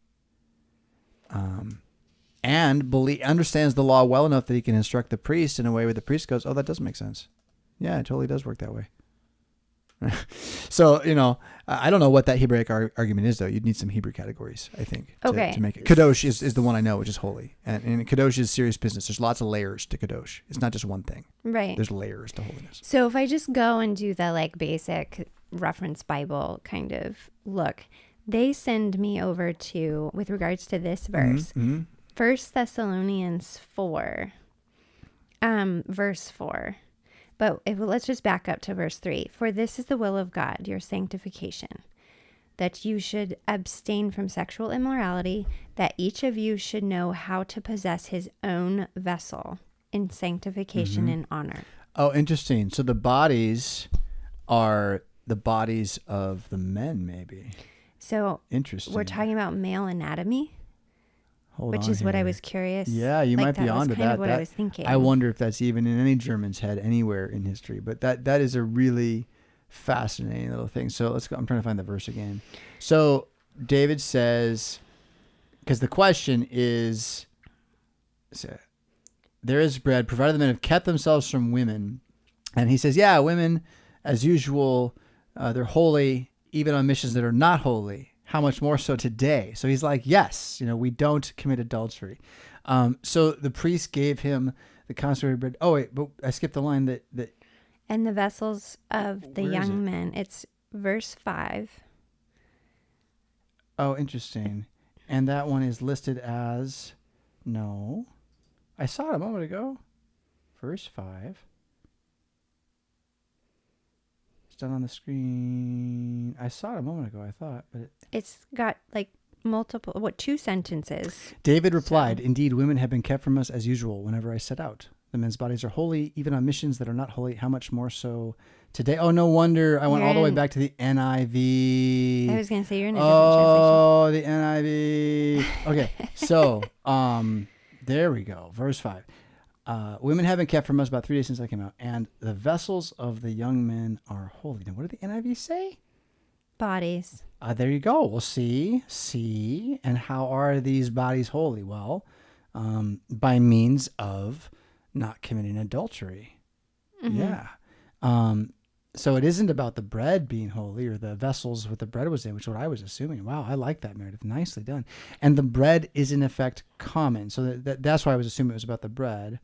and understands the law well enough that he can instruct the priest in a way where the priest goes, oh, that does make sense. Yeah, it totally does work that way. So, you know, I don't know what that Hebraic argument is, though. You'd need some Hebrew categories, I think, to make it. Kadosh is the one I know, which is holy. And Kadosh is serious business. There's lots of layers to Kadosh. It's not just one thing. Right. There's layers to holiness. So if I just go and do the like basic reference Bible kind of look, they send me over to, with regards to this verse, 1 Thessalonians 4, verse 4. But let's just back up to verse 3. For this is the will of God, your sanctification, that you should abstain from sexual immorality, that each of you should know how to possess his own vessel in sanctification and honor. Oh, interesting. So the bodies are the bodies of the men, maybe. So interesting. We're talking about male anatomy. Which is what I was curious. Yeah, you might be onto that. That's kind of what I was thinking. I wonder if that's even in any German's head anywhere in history. But that is a really fascinating little thing. So let's go. I'm trying to find the verse again. So David says, because the question is, there is bread, provided the men have kept themselves from women. And he says, yeah, women, as usual, they're holy, even on missions that are not holy. How much more so today? So he's like, yes, you know, we don't commit adultery. So the priest gave him the consecrated bread. Oh, wait, but I skipped the line that and the vessels of the young men. It's verse 5. Oh, interesting. And that one is listed as, no. I saw it a moment ago. Verse 5. Done on the screen. I saw it a moment ago, I thought, but it's got like multiple, 2 sentences. David replied, indeed, women have been kept from us as usual whenever I set out. The men's bodies are holy, even on missions that are not holy. How much more so today? Oh, no wonder I went all the way back to the NIV. I was going to say you're in a different translation. Oh, the NIV. Okay, so there we go. Verse 5. Women have been kept from us about 3 days since I came out, and the vessels of the young men are holy. Now, what did the NIV say? Bodies. There you go. Well, see. And how are these bodies holy? Well, by means of not committing adultery. Mm-hmm. Yeah. So it isn't about the bread being holy or the vessels with the bread was in, which is what I was assuming. Wow, I like that, Meridith. Nicely done. And the bread is in effect common. So that's why I was assuming it was about the bread.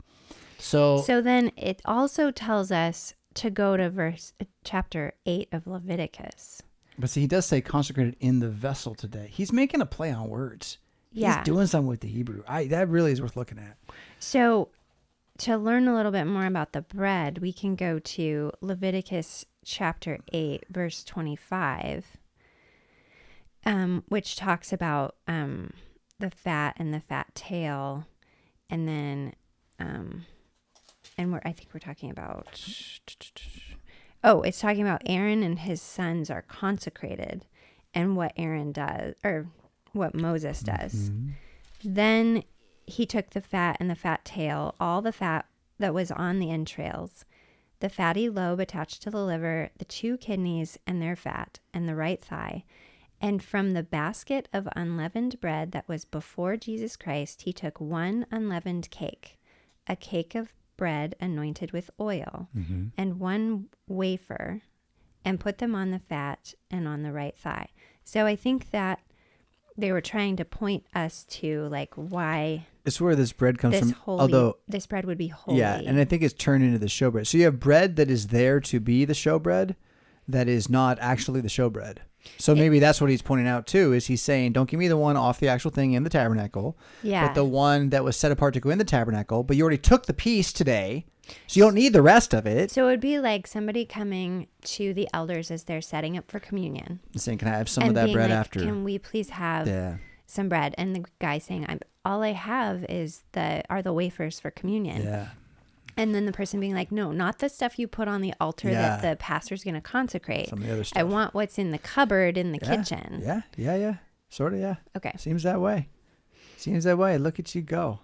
So then it also tells us to go to chapter 8 of Leviticus. But see, he does say consecrated in the vessel today. He's making a play on words. Yeah. He's doing something with the Hebrew. That really is worth looking at. So to learn a little bit more about the bread, we can go to Leviticus chapter 8, verse 25, which talks about the fat and the fat tail. And then, I think we're talking about, it's talking about Aaron and his sons are consecrated and what Aaron does, or what Moses does. Mm-hmm. Then he took the fat and the fat tail, all the fat that was on the entrails, the fatty lobe attached to the liver, the 2 kidneys and their fat, and the right thigh. And from the basket of unleavened bread that was before Jesus Christ, he took 1 unleavened cake, a cake of bread anointed with oil, mm-hmm. and 1 wafer, and put them on the fat and on the right thigh. So I think that they were trying to point us to like why it's where this bread comes from. Holy, although this bread would be holy. Yeah, and I think it's turned into the showbread. So you have bread that is there to be the showbread that is not actually the showbread. So maybe that's what he's pointing out too, is he's saying, don't give me the one off the actual thing in the tabernacle, but the one that was set apart to go in the tabernacle, but you already took the piece today, so you don't need the rest of it. So it would be like somebody coming to the elders as they're setting up for communion. And saying, can I have some of that bread after? Can we please have some bread? And the guy saying, all I have are the wafers for communion. Yeah. And then the person being like, no, not the stuff you put on the altar that the pastor's going to consecrate. Some of the other stuff. I want what's in the cupboard in the kitchen. Yeah. Sort of, yeah. Okay. Seems that way. Look at you go.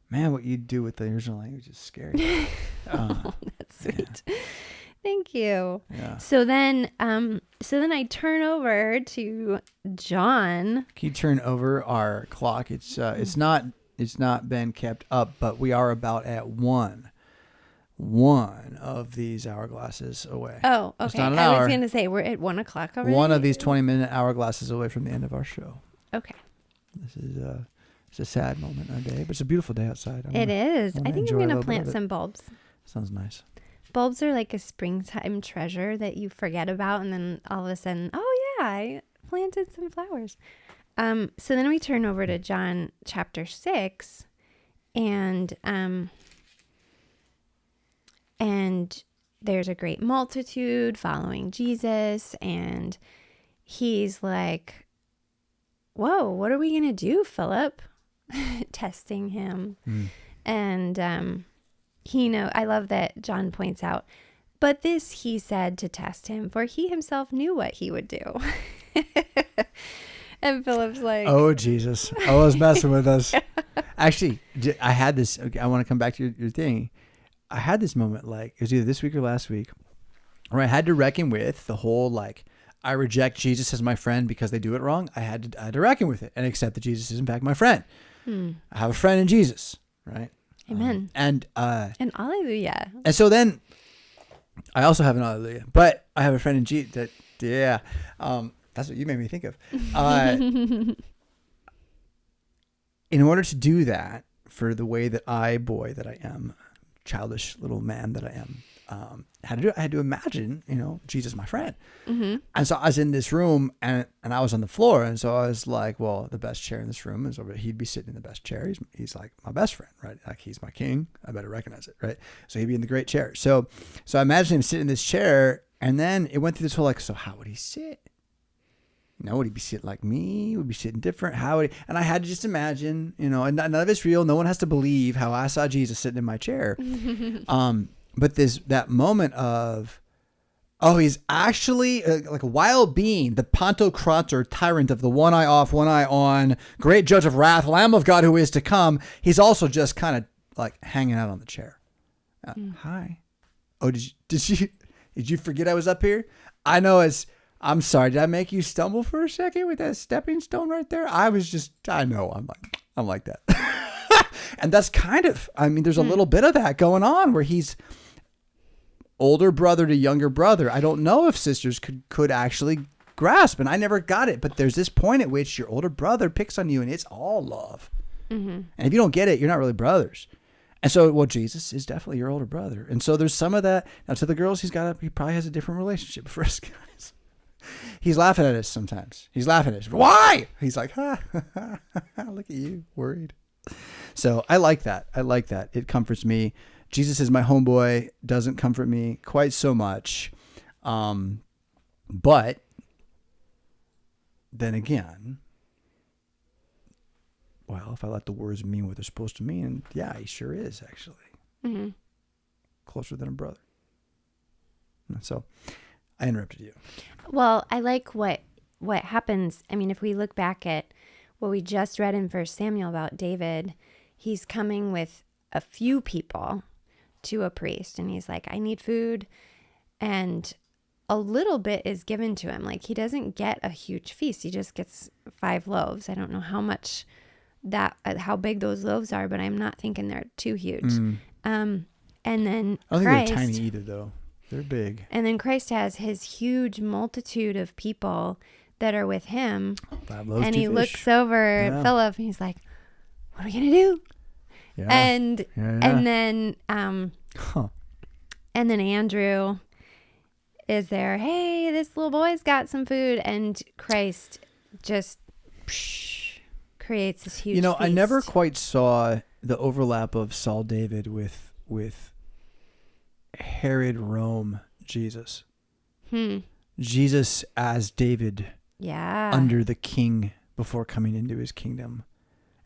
Man, what you do with the original language is scary. Oh, that's sweet. Yeah. Thank you. Yeah. So then I turn over to John. Can you turn over our clock? It's not been kept up, but we are about at one of these hourglasses away. Oh, okay. It's not an I hour. was going to say we're at 1 o'clock already. One of these 20-minute hourglasses away from the end of our show. Okay. This is it's a sad moment in our day, but it's a beautiful day outside. It is. I think I'm going to plant some bulbs. Sounds nice. Bulbs are like a springtime treasure that you forget about, and then all of a sudden, oh yeah, I planted some flowers. So then we turn over to John chapter 6, and there's a great multitude following Jesus, and he's like, whoa, what are we going to do, Philip? Testing him. And I love that John points out, but this he said to test him, for he himself knew what he would do. And Philip's like, oh, Jesus. I was messing with us. Actually, I had this. Okay, I want to come back to your thing. I had this moment, like, it was either this week or last week, where I had to reckon with the whole, like, I reject Jesus as my friend because they do it wrong. I had to reckon with it and accept that Jesus is, in fact, my friend. I have a friend in Jesus, right? Amen. And hallelujah. And so then I also have an hallelujah, but I have a friend in Jesus that, that's what you made me think of. In order to do that, for the way that I am, childish little man that I am, I had to imagine, Jesus, my friend. Mm-hmm. And so I was in this room and I was on the floor. And so I was like, well, the best chair in this room is over. He'd be sitting in the best chair. He's like my best friend, right? Like he's my king. I better recognize it, right? So he'd be in the great chair. So I imagined him sitting in this chair, and then it went through this whole, like, so how would he sit? No, would he be sitting like me? Would he be sitting different? How would he? And I had to just imagine, and none of it's real. No one has to believe how I saw Jesus sitting in my chair. But that moment of, he's actually like a wild being, the Pantocrator tyrant of the one eye off, one eye on, great judge of wrath, Lamb of God who is to come. He's also just kind of like hanging out on the chair. Hi. Oh, did you forget I was up here? I know I'm sorry. Did I make you stumble for a second with that stepping stone right there? I know I'm like that. And that's there's a little bit of that going on where he's older brother to younger brother. I don't know if sisters could actually grasp, and I never got it, but there's this point at which your older brother picks on you and it's all love. And if you don't get it, you're not really brothers. And so, Jesus is definitely your older brother. And so there's some of that. Now to the girls, he probably has a different relationship. For us guys, he's laughing at us sometimes. He's laughing at us. Why? He's like, look at you, worried. So I like that. It comforts me. Jesus is my homeboy, doesn't comfort me quite so much. But then again, well, if I let the words mean what they're supposed to mean, yeah, he sure is actually. Closer than a brother. So I interrupted you. Well, I like what happens. I mean, if we look back at what we just read in 1 Samuel about David, he's coming with a few people to a priest, and he's like, I need food, and a little bit is given to him. Like, he doesn't get a huge feast. He just gets 5 loaves. I don't know how big those loaves are, but I'm not thinking they're too huge. And then I don't think they're tiny either, though. They're big. And then Christ has his huge multitude of people that are with him. 5 loaves, and 2 he fish. Looks over at Philip and he's like, what are we going to do? Yeah. And then Andrew is there. Hey, this little boy's got some food. And Christ just creates this huge feast. I never quite saw the overlap of Saul David with Herod Rome Jesus. Jesus as David under the king before coming into his kingdom.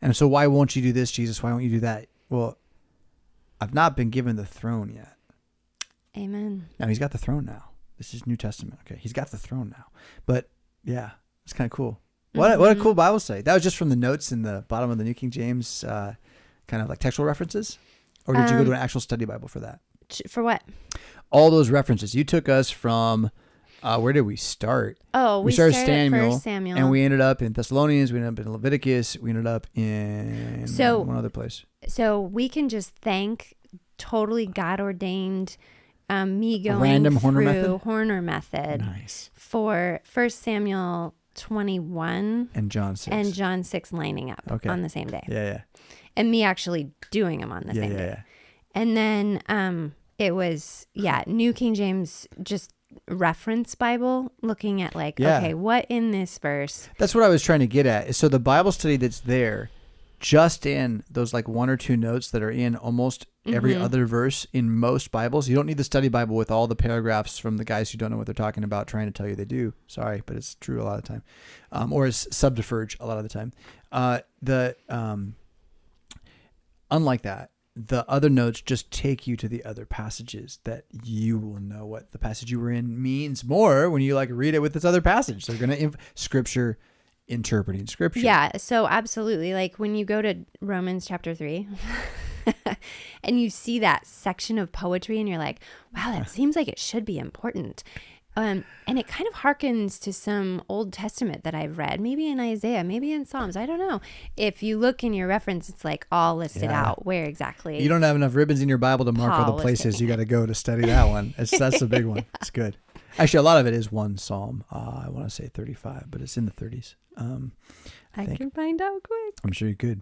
And so why won't you do this, Jesus? Why won't you do that? Well, I've not been given the throne yet. Amen. Now he's got the throne now. This is New Testament. Okay. He's got the throne now. But yeah, it's kind of cool. What a cool Bible study. That was just from the notes in the bottom of the New King James, kind of like textual references? Or did you go to an actual study Bible for that? For what? All those references. You took us from, where did we start? Oh, we started at 1 Samuel. And we ended up in Thessalonians. We ended up in Leviticus. We ended up in one other place. So we can just thank totally God-ordained me going random through Horner method. Nice. For 1 Samuel 21 and John 6 lining up on the same day. Yeah. And me actually doing them on the same day. And then it was, New King James, just reference Bible, looking at okay, what in this verse? That's what I was trying to get at. So the Bible study that's there, just in those 1 or 2 notes that are in almost every other verse in most Bibles. You don't need the study Bible with all the paragraphs from the guys who don't know what they're talking about trying to tell you they do. Sorry, but it's true a lot of the time. Or it's subterfuge a lot of the time. Unlike that, the other notes just take you to the other passages that you will know what the passage you were in means more when you read it with this other passage. They're going to Scripture interpreting Scripture. Yeah, so absolutely. When you go to Romans chapter 3 and you see that section of poetry and you're like, wow, that seems like it should be important. And it kind of harkens to some Old Testament that I've read, maybe in Isaiah, maybe in Psalms. I don't know. If you look in your reference, it's all listed out where exactly. You don't have enough ribbons in your Bible to mark all the places you got to go to study that one. That's a big one. It's good. Actually, a lot of it is one Psalm. I want to say 35, but it's in the 30s. I can find out quick. I'm sure you could.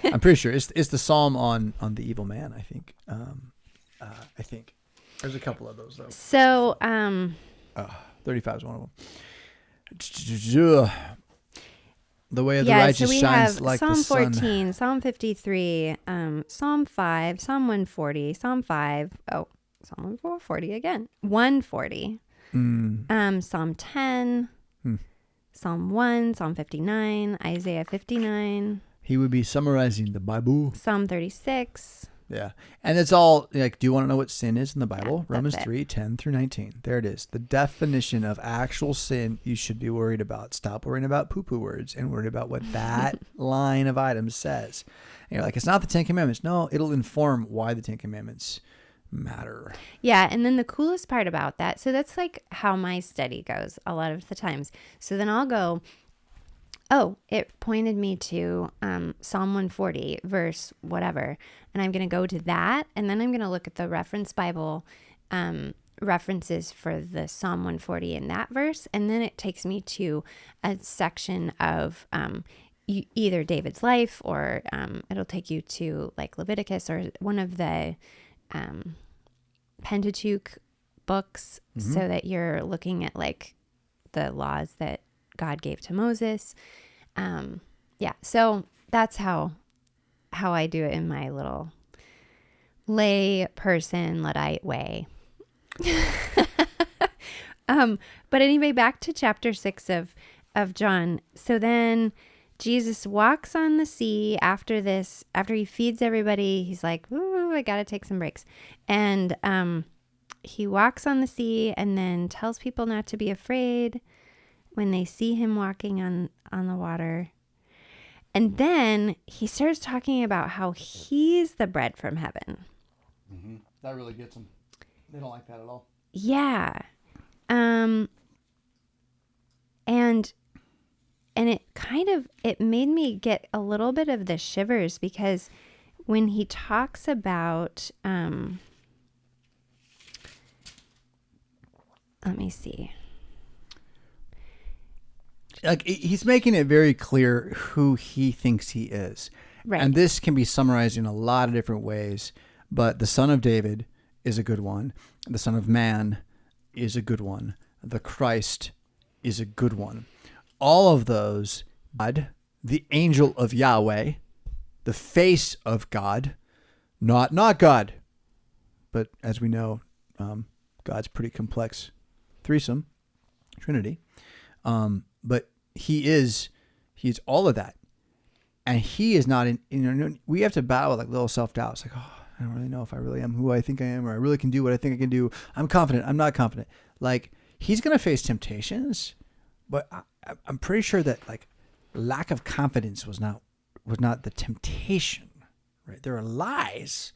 I'm pretty sure it's the Psalm on the evil man. I think. I think there's a couple of those though. So 35 is one of them. The way of the righteous shines like the sun. Psalm 14, Psalm 53, Psalm 5, Psalm 140, Psalm 5. Oh, Psalm 140 again. 140. Psalm 10. Psalm 1, Psalm 59, Isaiah 59, He would be summarizing the Bible. Psalm 36. Yeah. And it's all like, do you want to know what sin is in the Bible? Yeah, Romans that's it. 3:10-19. There it is. The definition of actual sin you should be worried about. Stop worrying about poo-poo words and worry about what that line of items says. And you're like, it's not the 10 Commandments. No, it'll inform why the 10 Commandments matter. Yeah, and then the coolest part about that, so that's like how my study goes a lot of the times. So then I'll go, oh, it pointed me to Psalm 140, verse whatever, and I'm going to go to that, and then I'm going to look at the reference Bible references for the Psalm 140 in that verse, and then it takes me to a section of either David's life, or it'll take you to like Leviticus or one of the Pentateuch books, so that you're looking at like the laws that God gave to Moses. Yeah, so that's how I do it in my little lay person Luddite way. But anyway, back to chapter 6 of John. So then Jesus walks on the sea after this, after he feeds everybody. He's like, ooh, I got to take some breaks. And he walks on the sea and then tells people not to be afraid when they see him walking on the water. And then he starts talking about how he's the bread from heaven. Mm-hmm. That really gets them. They don't like that at all. Yeah. And it made me get a little bit of the shivers, because when he talks about, let me see. Like, he's making it very clear who he thinks he is. Right. And this can be summarized in a lot of different ways, but the Son of David is a good one. The Son of Man is a good one. The Christ is a good one. All of those, God, the angel of Yahweh, the face of God, not God, but as we know, God's pretty complex threesome, Trinity. But he's all of that. And he is not in, we have to battle like little self-doubt. It's like, oh, I don't really know if I really am who I think I am, or I really can do what I think I can do. I'm confident. I'm not confident. Like, he's going to face temptations, but I'm pretty sure that like lack of confidence was not the temptation, right? There are lies.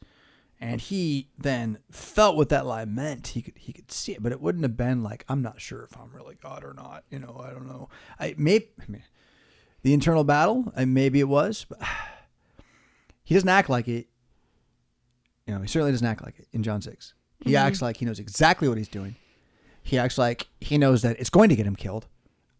And he then felt what that lie meant. He could see it, but it wouldn't have been like, I'm not sure if I'm really God or not. I don't know. The internal battle, maybe it was, but he doesn't act like it. He certainly doesn't act like it in John 6. He acts like he knows exactly what he's doing. He acts like he knows that it's going to get him killed.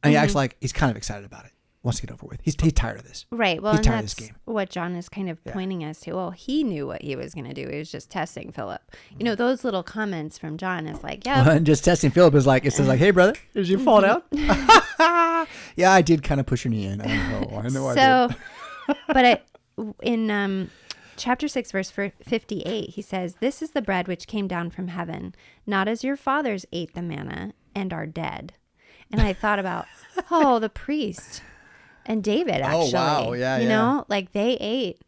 And he acts like he's kind of excited about it. Wants to get over with. He's tired of this. Right. Well, he's and tired that's of this game. what John is kind of pointing us to. Well, he knew what he was going to do. He was just testing Philip. Those little comments from John is like, yeah. Well, and just testing Philip is like, it says like, hey, brother, did you fall down? Yeah, I did kind of push your knee in. I know I did. But in chapter 6, verse 58, he says, this is the bread which came down from heaven, not as your fathers ate the manna and are dead. And I thought about, the priest. And David, actually. Oh, wow. Yeah, you know, like they ate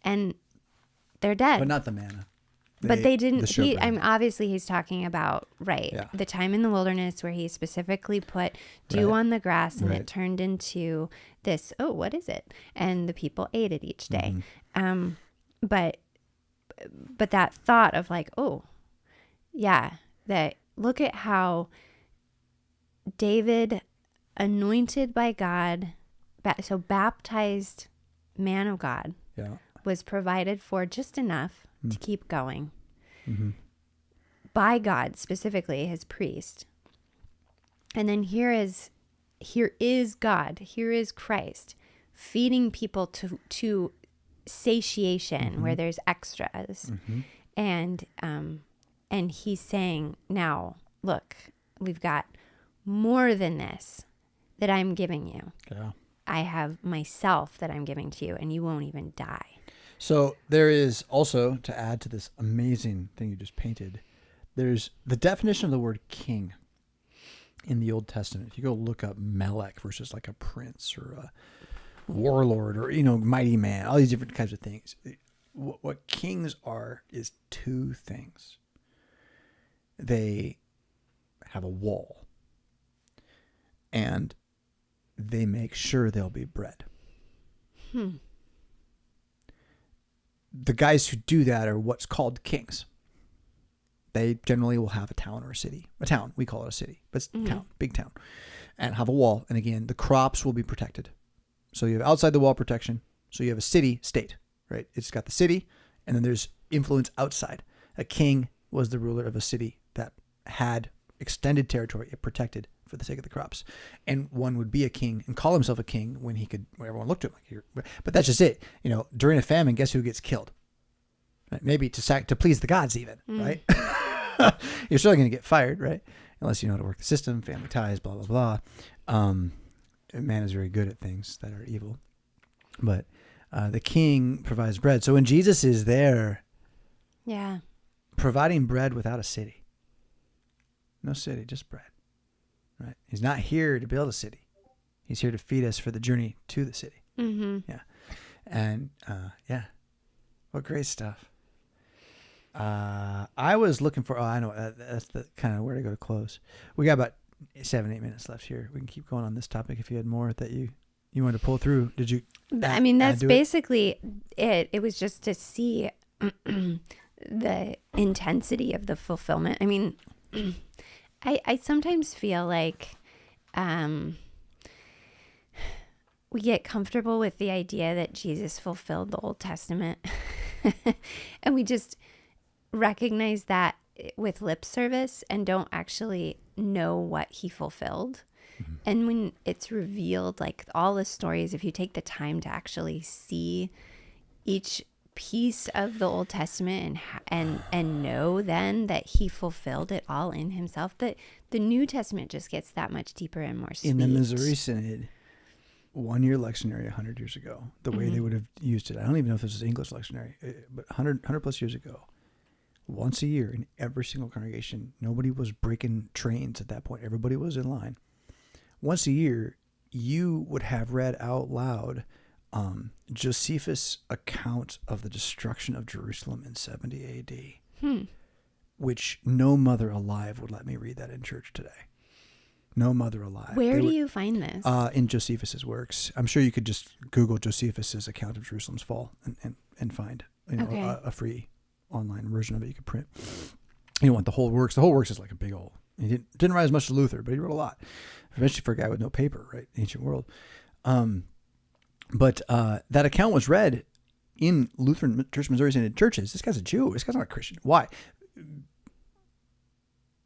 and they're dead. But not the manna. But they didn't. The Obviously, he's talking about, the time in the wilderness where he specifically put dew on the grass and it turned into this, what is it? And the people ate it each day. Mm-hmm. But that thought of like, that look at how David, anointed by God, so baptized man of God, was provided for just enough to keep going by God, specifically his priest. And then here is God, here is Christ feeding people to satiation where there's extras. And he's saying, now look, we've got more than this that I'm giving you. Yeah. I have myself that I'm giving to you, and you won't even die. So there is also, to add to this amazing thing you just painted, there's the definition of the word king. in the Old Testament, if you go look up Melech versus like a prince or a warlord or, mighty man, all these different kinds of things. What kings are is two things. They have a wall, and they make sure there'll be bread. The guys who do that are what's called kings. They generally will have a town or a city. A town, we call it a city, but it's a town, big town, and have a wall. And again, the crops will be protected. So you have outside the wall protection. So you have a city, state, right? It's got the city, and then there's influence outside. A king was the ruler of a city that had extended territory it protected for the sake of the crops. And one would be a king and call himself a king when everyone looked at him like, but that's just it. During a famine, guess who gets killed? Right? Maybe to please the gods even, right? You're still going to get fired, right? Unless you know how to work the system, family ties, blah, blah, blah. Man is very good at things that are evil. But the king provides bread. So when Jesus is there, providing bread without a city. No city, just bread. Right? He's not here to build a city. He's here to feed us for the journey to the city. Yeah. And what great stuff. I was looking for, I know, that's the kind of where to go to close. We got about 7-8 minutes left here. We can keep going on this topic if you had more that you wanted to pull through. Did you? That's basically it. It was just to see the intensity of the fulfillment. I sometimes feel like we get comfortable with the idea that Jesus fulfilled the Old Testament and we just recognize that with lip service and don't actually know what he fulfilled. And when it's revealed, like all the stories, if you take the time to actually see each piece of the Old Testament and know then that he fulfilled it all in himself, that the New Testament just gets that much deeper and more sweet. In the Missouri Synod, 1-year lectionary 100 years ago, the way they would have used it, I don't even know if this was English lectionary, but 100 plus years ago, once a year in every single congregation, nobody was breaking trains at that point. Everybody was in line. Once a year, you would have read out loud Josephus' account of the destruction of Jerusalem in 70 AD, which no mother alive would let me read that in church today. No mother alive. Where do you find this? In Josephus' works. I'm sure you could just Google Josephus' account of Jerusalem's fall and find a free online version of it you could print. You don't want the whole works. The whole works is like a big old. He didn't write as much as Luther, but he wrote a lot. Especially for a guy with no paper, right? Ancient world. But that account was read in Lutheran Church, Missouri Synod churches. This guy's a Jew. This guy's not a Christian. Why?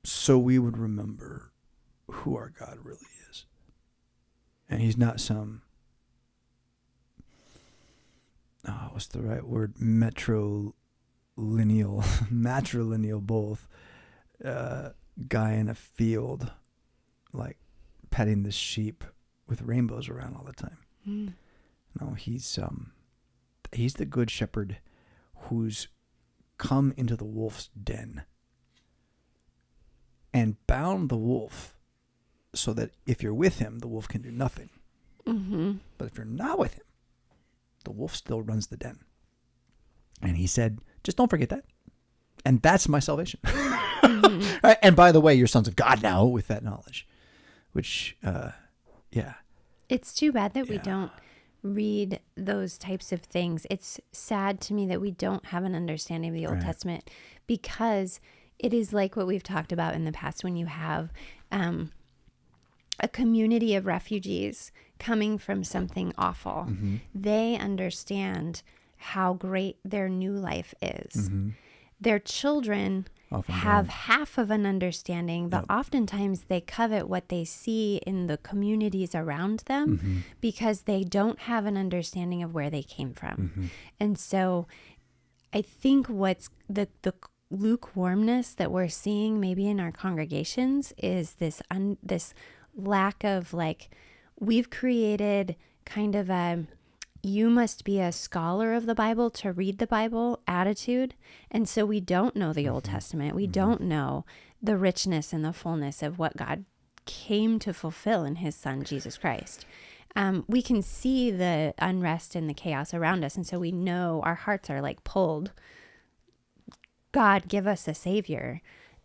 So we would remember who our God really is. And he's not some, what's the right word? Matrilineal both, guy in a field, like petting the sheep with rainbows around all the time. No, he's the good shepherd who's come into the wolf's den and bound the wolf so that if you're with him, the wolf can do nothing. But if you're not with him, the wolf still runs the den. And he said, just don't forget that. And that's my salvation. Right? And by the way, you're sons of God now with that knowledge, which, It's too bad that we don't read those types of things. It's sad to me that we don't have an understanding of the Old Testament, because it is like what we've talked about in the past when you have a community of refugees coming from something awful. They understand how great their new life is. Their children have half of an understanding, but oftentimes they covet what they see in the communities around them because they don't have an understanding of where they came from. And so I think what's the lukewarmness that we're seeing maybe in our congregations is this lack of, like, we've created kind of a you must be a scholar of the Bible to read the Bible attitude. And so we don't know the Old Testament. We don't know the richness and the fullness of what God came to fulfill in his son, Jesus Christ. We can see the unrest and the chaos around us. And so we know our hearts are like pulled. God, give us a savior.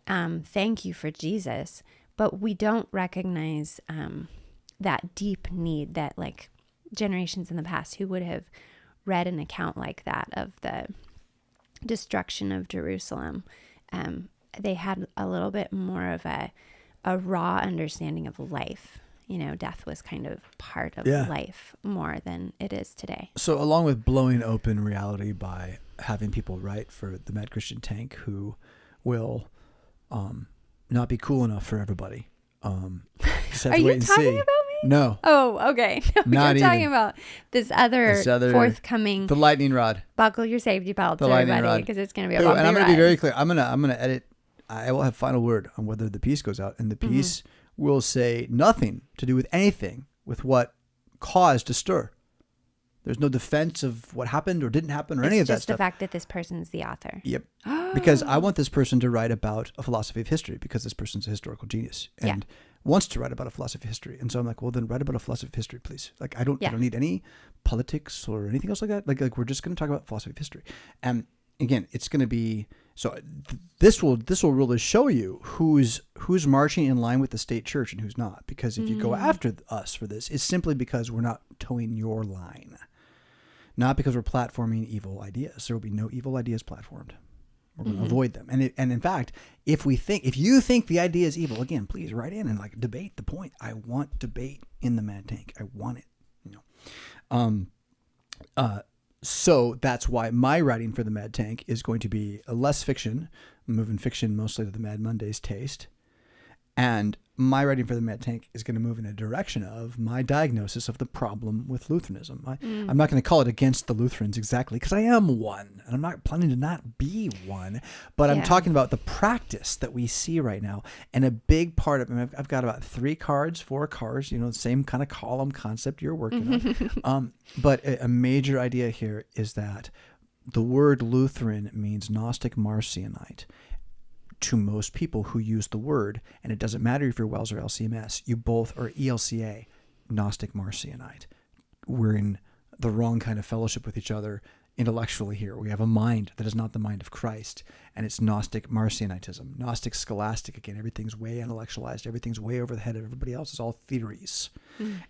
Thank you for Jesus. But we don't recognize that deep need that like generations in the past who would have read an account like that of the destruction of Jerusalem. They had a little bit more of a raw understanding of life. You know, death was kind of part of life more than it is today. So along with blowing open reality by having people write for the Mad Christian tank who will not be cool enough for everybody. Just have Are to wait you and talking see. about me? No. Oh, okay. No, you're talking about this other forthcoming. The lightning rod. Buckle your safety belts, The lightning everybody, rod. because it's going to be a bumpy And I'm going ride. to be very clear. I'm gonna edit. I will have final word on whether the piece goes out, and the piece will say nothing to do with anything with what caused a stir. There's no defense of what happened or didn't happen or any of that It's just the stuff. fact that this person's the author. Yep. Because I want this person to write about a philosophy of history because this person's a historical genius and wants to write about a philosophy of history. And so I'm like, well, then write about a philosophy of history, please. Like, I don't need any politics or anything else like that. Like we're just going to talk about philosophy of history. And again, it's going to be, so this will really show you who's marching in line with the state church and who's not. Because if you go after us for this, it's simply because we're not towing your line. Not because we're platforming evil ideas. There will be no evil ideas platformed. We're going to avoid them. And in fact, if you think the idea is evil, again, please write in and like debate the point. I want debate in the Mad Tank. I want it. You know. So that's why my writing for the Mad Tank is going to be less fiction, moving fiction mostly to the Mad Mondays taste. And my writing for the Mad Tank is going to move in a direction of my diagnosis of the problem with Lutheranism. I'm not going to call it against the Lutherans exactly because I am one and I'm not planning to not be one, but I'm talking about the practice that we see right now. And a big part of it, I've got about 4 cards, you know, the same kind of column concept you're working on. But a major idea here is that the word Lutheran means Gnostic Marcionite. To most people who use the word, and it doesn't matter if you're Wells or LCMS, you both are ELCA, Gnostic Marcionite. We're in the wrong kind of fellowship with each other intellectually here. We have a mind that is not the mind of Christ, and it's Gnostic Marcionitism. Gnostic Scholastic, again, everything's way intellectualized, everything's way over the head of everybody else. It's all theories.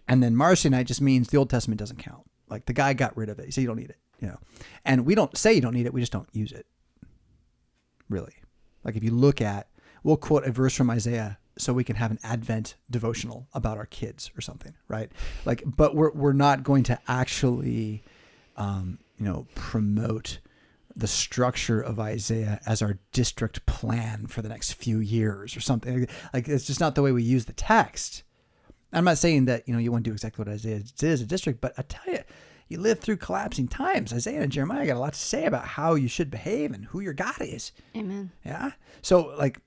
And then Marcionite just means the Old Testament doesn't count. Like the guy got rid of it. He said you don't need it, you know. And we don't say you don't need it, we just don't use it. Really. Like if you look at, we'll quote a verse from Isaiah so we can have an Advent devotional about our kids or something, right? Like, but we're not going to actually, promote the structure of Isaiah as our district plan for the next few years or something. Like it's just not the way we use the text. I'm not saying that, you want to do exactly what Isaiah did as a district, but I tell you, you live through collapsing times. Isaiah and Jeremiah got a lot to say about how you should behave and who your God is. Amen. Yeah. So like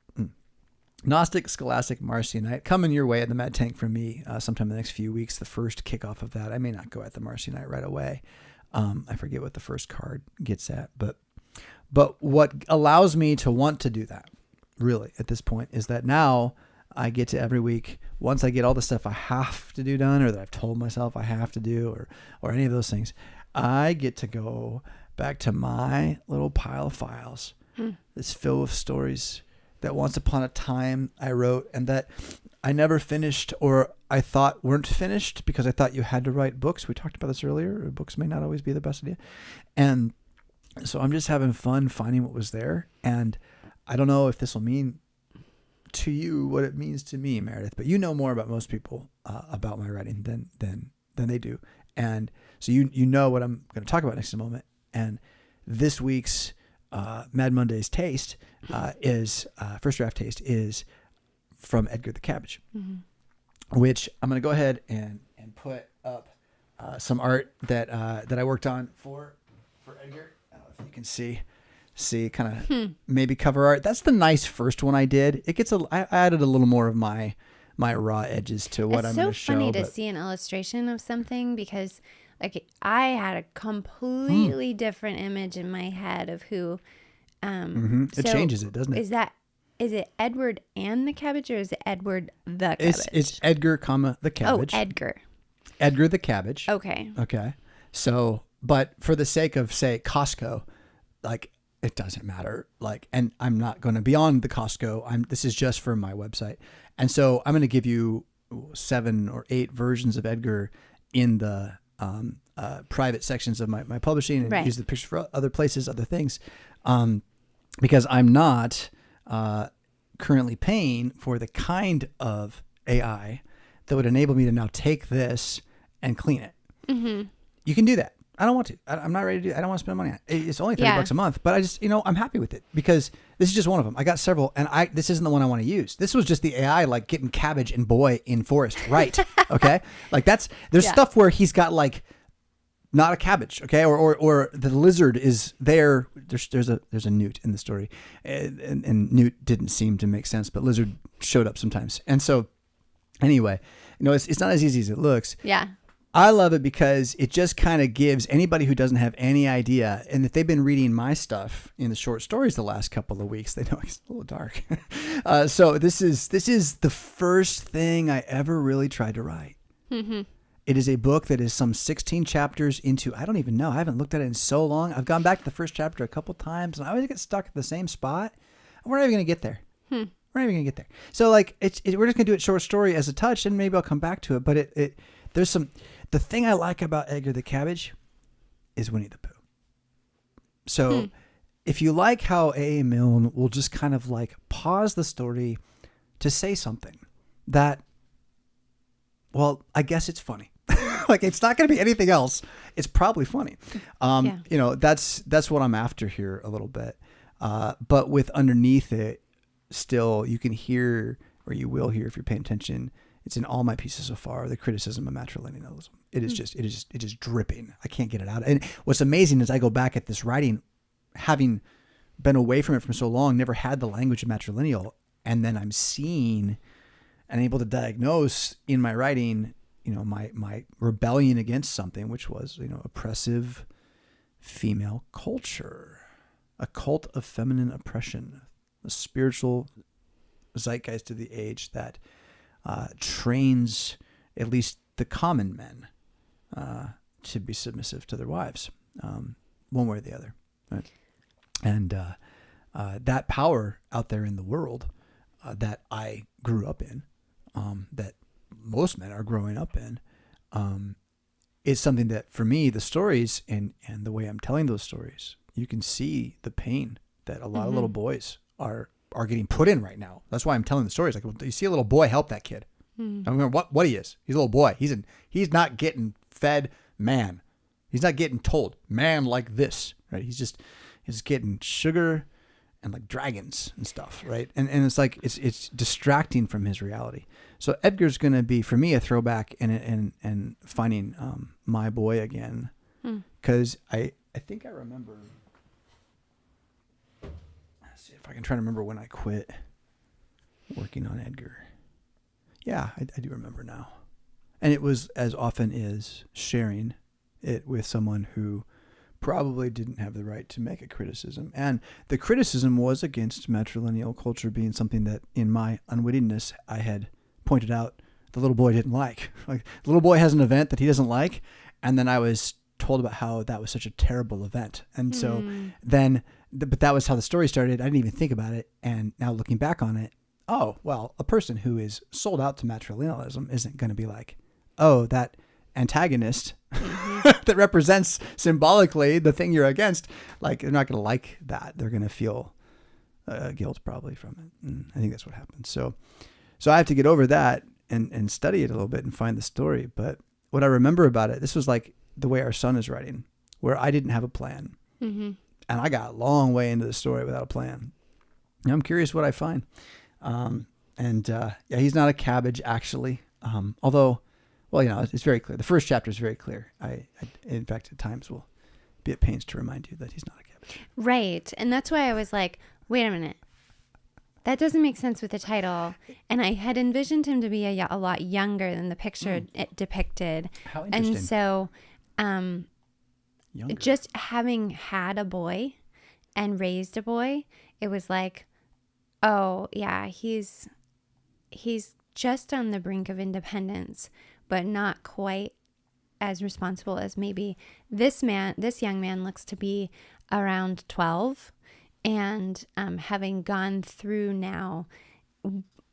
Gnostic, Scholastic, Marcionite coming your way at the Mad Tank from me sometime in the next few weeks. The first kickoff of that. I may not go at the Marcionite right away. I forget what the first card gets at, but what allows me to want to do that really at this point is that now I get to every week, once I get all the stuff I have to do done or that I've told myself I have to do or any of those things, I get to go back to my little pile of files that's filled with stories that once upon a time I wrote and that I never finished or I thought weren't finished because I thought you had to write books. We talked about this earlier. Books may not always be the best idea. And so I'm just having fun finding what was there. And I don't know if this will mean to you what it means to me, Meridith, but you know more about most people about my writing than they do, and so you know what I'm going to talk about next in a moment. And this week's Mad Monday's taste is first draft taste is from Edgar the Cabbage, which I'm going to go ahead and put up some art that I worked on for Edgar. I don't know if you can see kind of maybe cover art. That's the nice first one I did. It gets I added a little more of my raw edges to what I'm going to show. It's so funny to see an illustration of something because like I had a completely different image in my head of who It changes it, doesn't it? Is that Is it Edward and the cabbage, or is it Edward the cabbage? It's Edgar, the cabbage. Oh, Edgar. Edgar the cabbage. Okay. Okay. So, but for the sake of, say, Costco, like, it doesn't matter. Like, and I'm not going to be on the Costco. This is just for my website. And so I'm going to give you 7 or 8 versions of Edgar in the private sections of my publishing, and use the picture for other places, other things. Because I'm not currently paying for the kind of AI that would enable me to now take this and clean it. Mm-hmm. You can do that. I don't want to. I'm not ready to do it. I don't want to spend money on it. It's only $30 a month, but I just, I'm happy with it because this is just one of them. I got several, and this isn't the one I want to use. This was just the AI, like getting cabbage and boy in forest right. Okay, like there's stuff where he's got like not a cabbage, okay, or the lizard is there. There's a newt in the story, and newt didn't seem to make sense, but lizard showed up sometimes, and so anyway, it's not as easy as it looks. Yeah. I love it because it just kind of gives anybody who doesn't have any idea, and if they've been reading my stuff in the short stories the last couple of weeks, they know it's a little dark. So this is the first thing I ever really tried to write. Mm-hmm. It is a book that is some 16 chapters into, I don't even know. I haven't looked at it in so long. I've gone back to the first chapter a couple times, and I always get stuck at the same spot. We're not even going to get there. We're not even going to get there. So like, we're just going to do it short story as a touch, and maybe I'll come back to it. But there's some. The thing I like about Edgar the Cabbage is Winnie the Pooh. So if you like how A.A. Milne will just kind of like pause the story to say something that, well, I guess it's funny. Like, it's not going to be anything else. It's probably funny. That's what I'm after here a little bit. But with underneath it, still, you can hear, or you will hear if you're paying attention, it's in all my pieces so far, the criticism of matrilinealism. It is just dripping. I can't get it out. And what's amazing is I go back at this writing, having been away from it for so long, never had the language of matrilineal, and then I'm seeing and able to diagnose in my writing, my rebellion against something, which was, oppressive female culture, a cult of feminine oppression, a spiritual zeitgeist of the age that trains at least the common men to be submissive to their wives, one way or the other. Right? And that power out there in the world that I grew up in, that most men are growing up in, is something that, for me, the stories and the way I'm telling those stories, you can see the pain that a lot of little boys are getting put in right now. That's why I'm telling the stories. Like, you see a little boy, help that kid. I mean, what he is. He's a little boy. He's not getting fed man. He's not getting told man like this, right? He's getting sugar and like dragons and stuff, right? And it's like it's distracting from his reality. So Edgar's going to be, for me, a throwback and finding my boy again, because I think I remember. Let's see if I can try to remember when I quit working on Edgar. Yeah, I do remember now. And it was, as often is, sharing it with someone who probably didn't have the right to make a criticism. And the criticism was against matrilineal culture being something that, in my unwittingness, I had pointed out the little boy didn't like. Like, the little boy has an event that he doesn't like, and then I was told about how that was such a terrible event. And so then, but that was how the story started. I didn't even think about it. And now looking back on it, oh, well, a person who is sold out to matrilinealism isn't going to be like, oh, that antagonist that represents symbolically the thing you're against. Like, they're not going to like that. They're going to feel guilt probably from it. And I think that's what happened. So I have to get over that and study it a little bit and find the story. But what I remember about it, this was like the way our son is writing, where I didn't have a plan. And I got a long way into the story without a plan. And I'm curious what I find. Yeah, he's not a cabbage, actually. Although, well, it's very clear. The first chapter is very clear. I in fact, at times will be at pains to remind you that he's not a cabbage. Right. And that's why I was like, wait a minute. That doesn't make sense with the title. And I had envisioned him to be a lot younger than the picture it depicted. How interesting. And so, Younger. just having had a boy and raised a boy, it was like, Oh, yeah. He's just on the brink of independence, but not quite as responsible as maybe this young man looks to be around 12. And having gone through now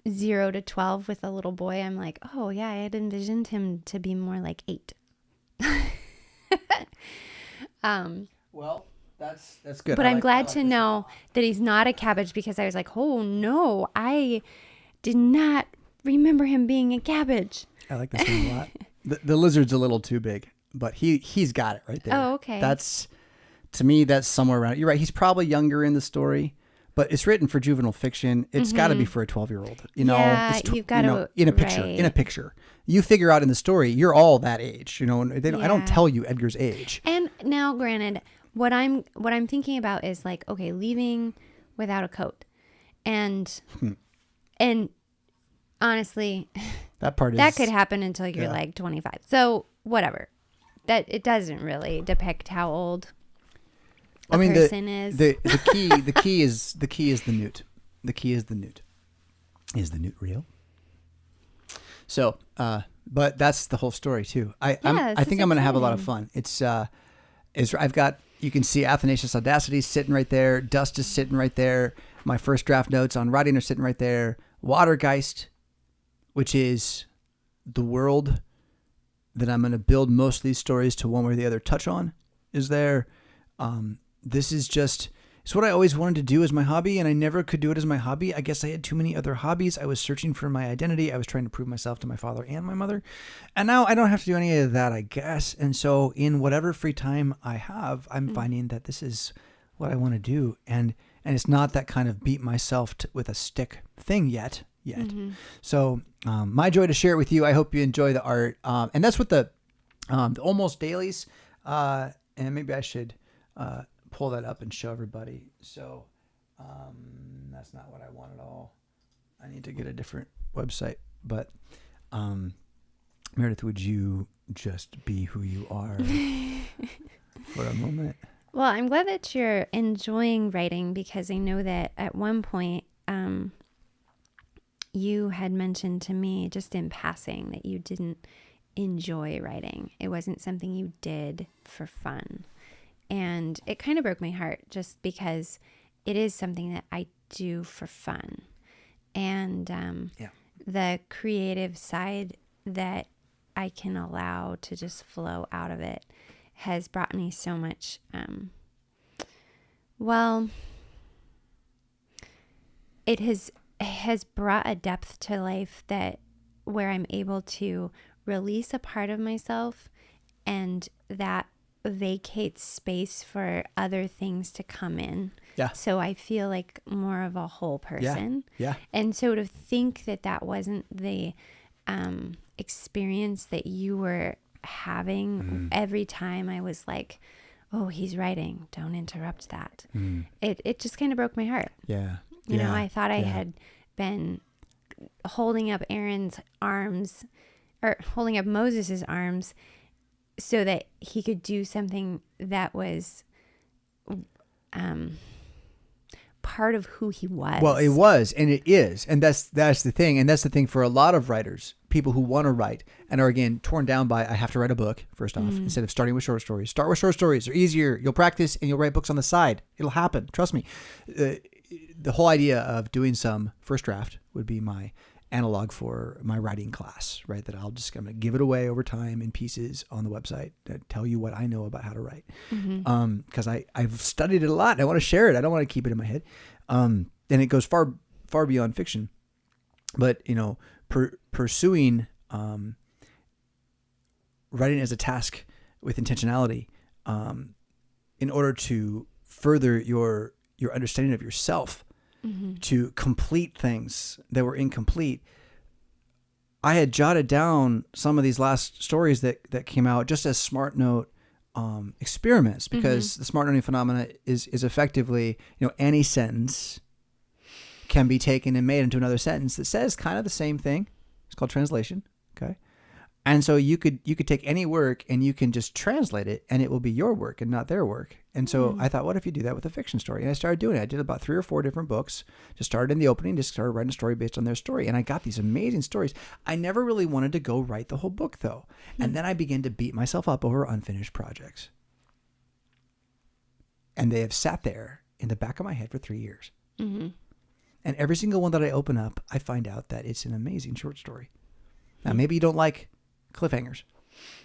0 to 12 with a little boy, I'm like, oh yeah, I had envisioned him to be more like 8. Well, that's good. But I'm glad to know that he's not a cabbage, because I was like, oh no, I did not remember him being a cabbage. I like this one a lot. The lizard's a little too big, but he's got it right there. Oh, okay. To me, that's somewhere around. You're right. He's probably younger in the story, but it's written for juvenile fiction. It's got to be for a 12-year-old. Yeah, you've got to in a picture. right. In a picture, you figure out in the story you're all that age. You know, and I don't tell you Edgar's age. And now, granted, what I'm thinking about is like, okay, leaving without a coat, and honestly, that could happen until you're like 25. So whatever, that it doesn't really depict how old. Person is. The key is the newt. The key is the newt. Is the newt real? So, but that's the whole story too. I think I'm going to have a lot of fun. I've got, you can see Athanasius Audacity sitting right there. Dust is sitting right there. My first draft notes on writing are sitting right there. Watergeist, which is the world that I'm going to build most of these stories to one way or the other touch on, is there. This is it's what I always wanted to do as my hobby, and I never could do it as my hobby. I guess I had too many other hobbies. I was searching for my identity. I was trying to prove myself to my father and my mother. And now I don't have to do any of that, I guess. And so in whatever free time I have, I'm finding that this is what I want to do. And it's not that kind of beat myself with a stick thing yet. So my joy to share it with you. I hope you enjoy the art. And that's what the almost dailies. And maybe I should pull that up and show everybody. So that's not what I want at all. I need to get a different website. But Meridith, would you just be who you are for a moment? Well, I'm glad that you're enjoying writing, because I know that at one point you had mentioned to me just in passing that you didn't enjoy writing. It wasn't something you did for fun. And it kind of broke my heart, just because it is something that I do for fun. And the creative side that I can allow to just flow out of it has brought me so much, it has brought a depth to life where I'm able to release a part of myself, and that vacates space for other things to come in. Yeah. So I feel like more of a whole person. Yeah. And so to think that wasn't the experience that you were having every time I was like, oh, he's writing, don't interrupt that. It just kind of broke my heart. Yeah. You know, I thought I had been holding up Aaron's arms, or holding up Moses's arms, so that he could do something that was part of who he was. Well, it was, and it is, and that's the thing, and that's the thing for a lot of writers, people who want to write and are again torn down by, I have to write a book first off, instead of starting with short stories. Start with short stories; they're easier. You'll practice, and you'll write books on the side. It'll happen. Trust me. The whole idea of doing some first draft would be my analog for my writing class, right? That I'm going to give it away over time in pieces on the website that tell you what I know about how to write. Because I've studied it a lot and I want to share it. I don't want to keep it in my head. And it goes far, far beyond fiction. But, you know, pursuing writing as a task with intentionality in order to further your understanding of yourself, to complete things that were incomplete. I had jotted down some of these last stories that came out just as Smart Note experiments, because the Smart Noting phenomena is effectively, you know, any sentence can be taken and made into another sentence that says kind of the same thing. It's called translation. Okay. And so you could take any work and you can just translate it, and it will be your work and not their work. And so I thought, what if you do that with a fiction story? And I started doing it. I did about 3 or 4 different books. Just started in the opening, just started writing a story based on their story. And I got these amazing stories. I never really wanted to go write the whole book, though. And then I began to beat myself up over unfinished projects. And they have sat there in the back of my head for 3 years. And every single one that I open up, I find out that it's an amazing short story. Now, maybe you don't like cliffhangers.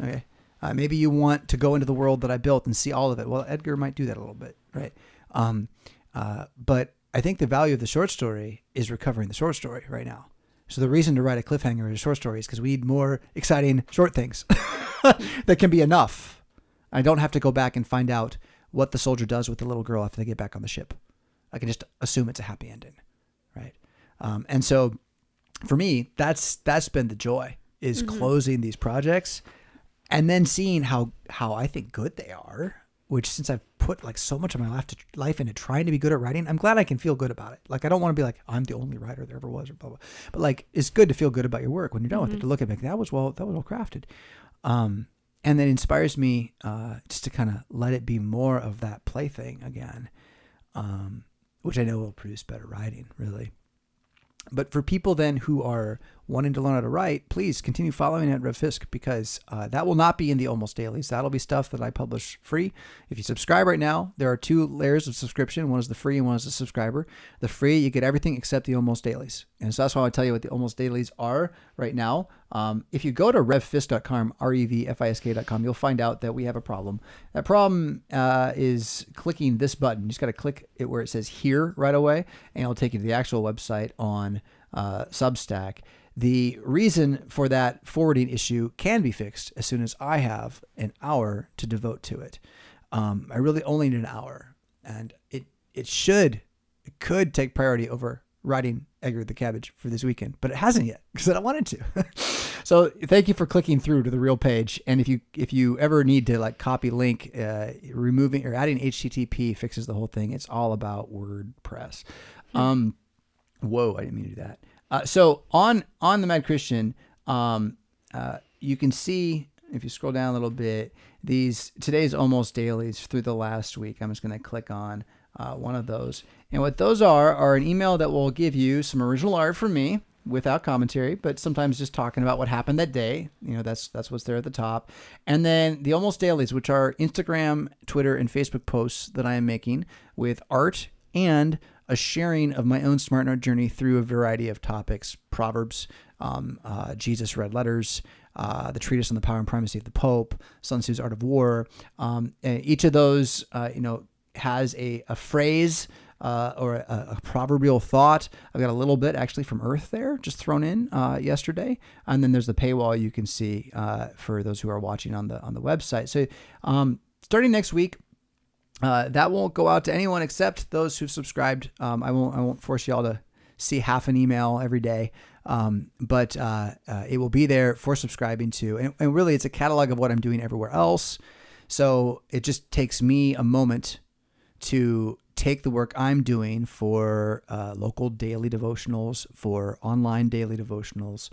Okay. Maybe you want to go into the world that I built and see all of it. Well, Edgar might do that a little bit, right? But I think the value of the short story is recovering the short story right now. So the reason to write a cliffhanger in a short story is because we need more exciting short things that can be enough. I don't have to go back and find out what the soldier does with the little girl after they get back on the ship. I can just assume it's a happy ending, right? And so for me, that's been the joy, is closing these projects and then seeing how I think good they are, which since I've put like so much of my life into trying to be good at writing, I'm glad I can feel good about it. Like, I don't want to be like, I'm the only writer there ever was, or blah, blah. But like, it's good to feel good about your work when you're done with it, to look at it like, that was well crafted. And then inspires me just to kind of let it be more of that plaything again, which I know will produce better writing, really. But for people then who are wanting to learn how to write, please continue following at RevFisk, because that will not be in the Almost Dailies. That'll be stuff that I publish free. If you subscribe right now, there are 2 layers of subscription. One is the free and one is the subscriber. The free, you get everything except the Almost Dailies. And so that's why I tell you what the Almost Dailies are right now. If you go to revfisk.com, RevFisk.com, you'll find out that we have a problem. That problem is clicking this button. You just got to click it where it says here right away, and it'll take you to the actual website on Substack. The reason for that forwarding issue can be fixed as soon as I have an hour to devote to it. I really only need an hour, and it could take priority over writing Edgar the Cabbage for this weekend, but it hasn't yet because I don't want it to. So thank you for clicking through to the real page. And if you ever need to like copy link, removing or adding HTTP fixes the whole thing. It's all about WordPress. Whoa, I didn't mean to do that. So on the Mad Christian, you can see, if you scroll down a little bit, today's Almost Dailies through the last week. I'm just going to click on one of those. And what those are an email that will give you some original art from me without commentary, but sometimes just talking about what happened that day. You know, that's what's there at the top. And then the Almost Dailies, which are Instagram, Twitter, and Facebook posts that I am making with art and a sharing of my own smart art journey through a variety of topics: Proverbs, Jesus' red letters, the treatise on the power and primacy of the Pope, Sun Tzu's Art of War. And each of those, has a phrase or a proverbial thought. I've got a little bit actually from Earth there, just thrown in yesterday. And then there's the paywall you can see for those who are watching on the website. So starting next week, that won't go out to anyone except those who've subscribed. I won't force y'all to see half an email every day, but it will be there for subscribing to. And really, it's a catalog of what I'm doing everywhere else. So it just takes me a moment to take the work I'm doing for local daily devotionals, for online daily devotionals,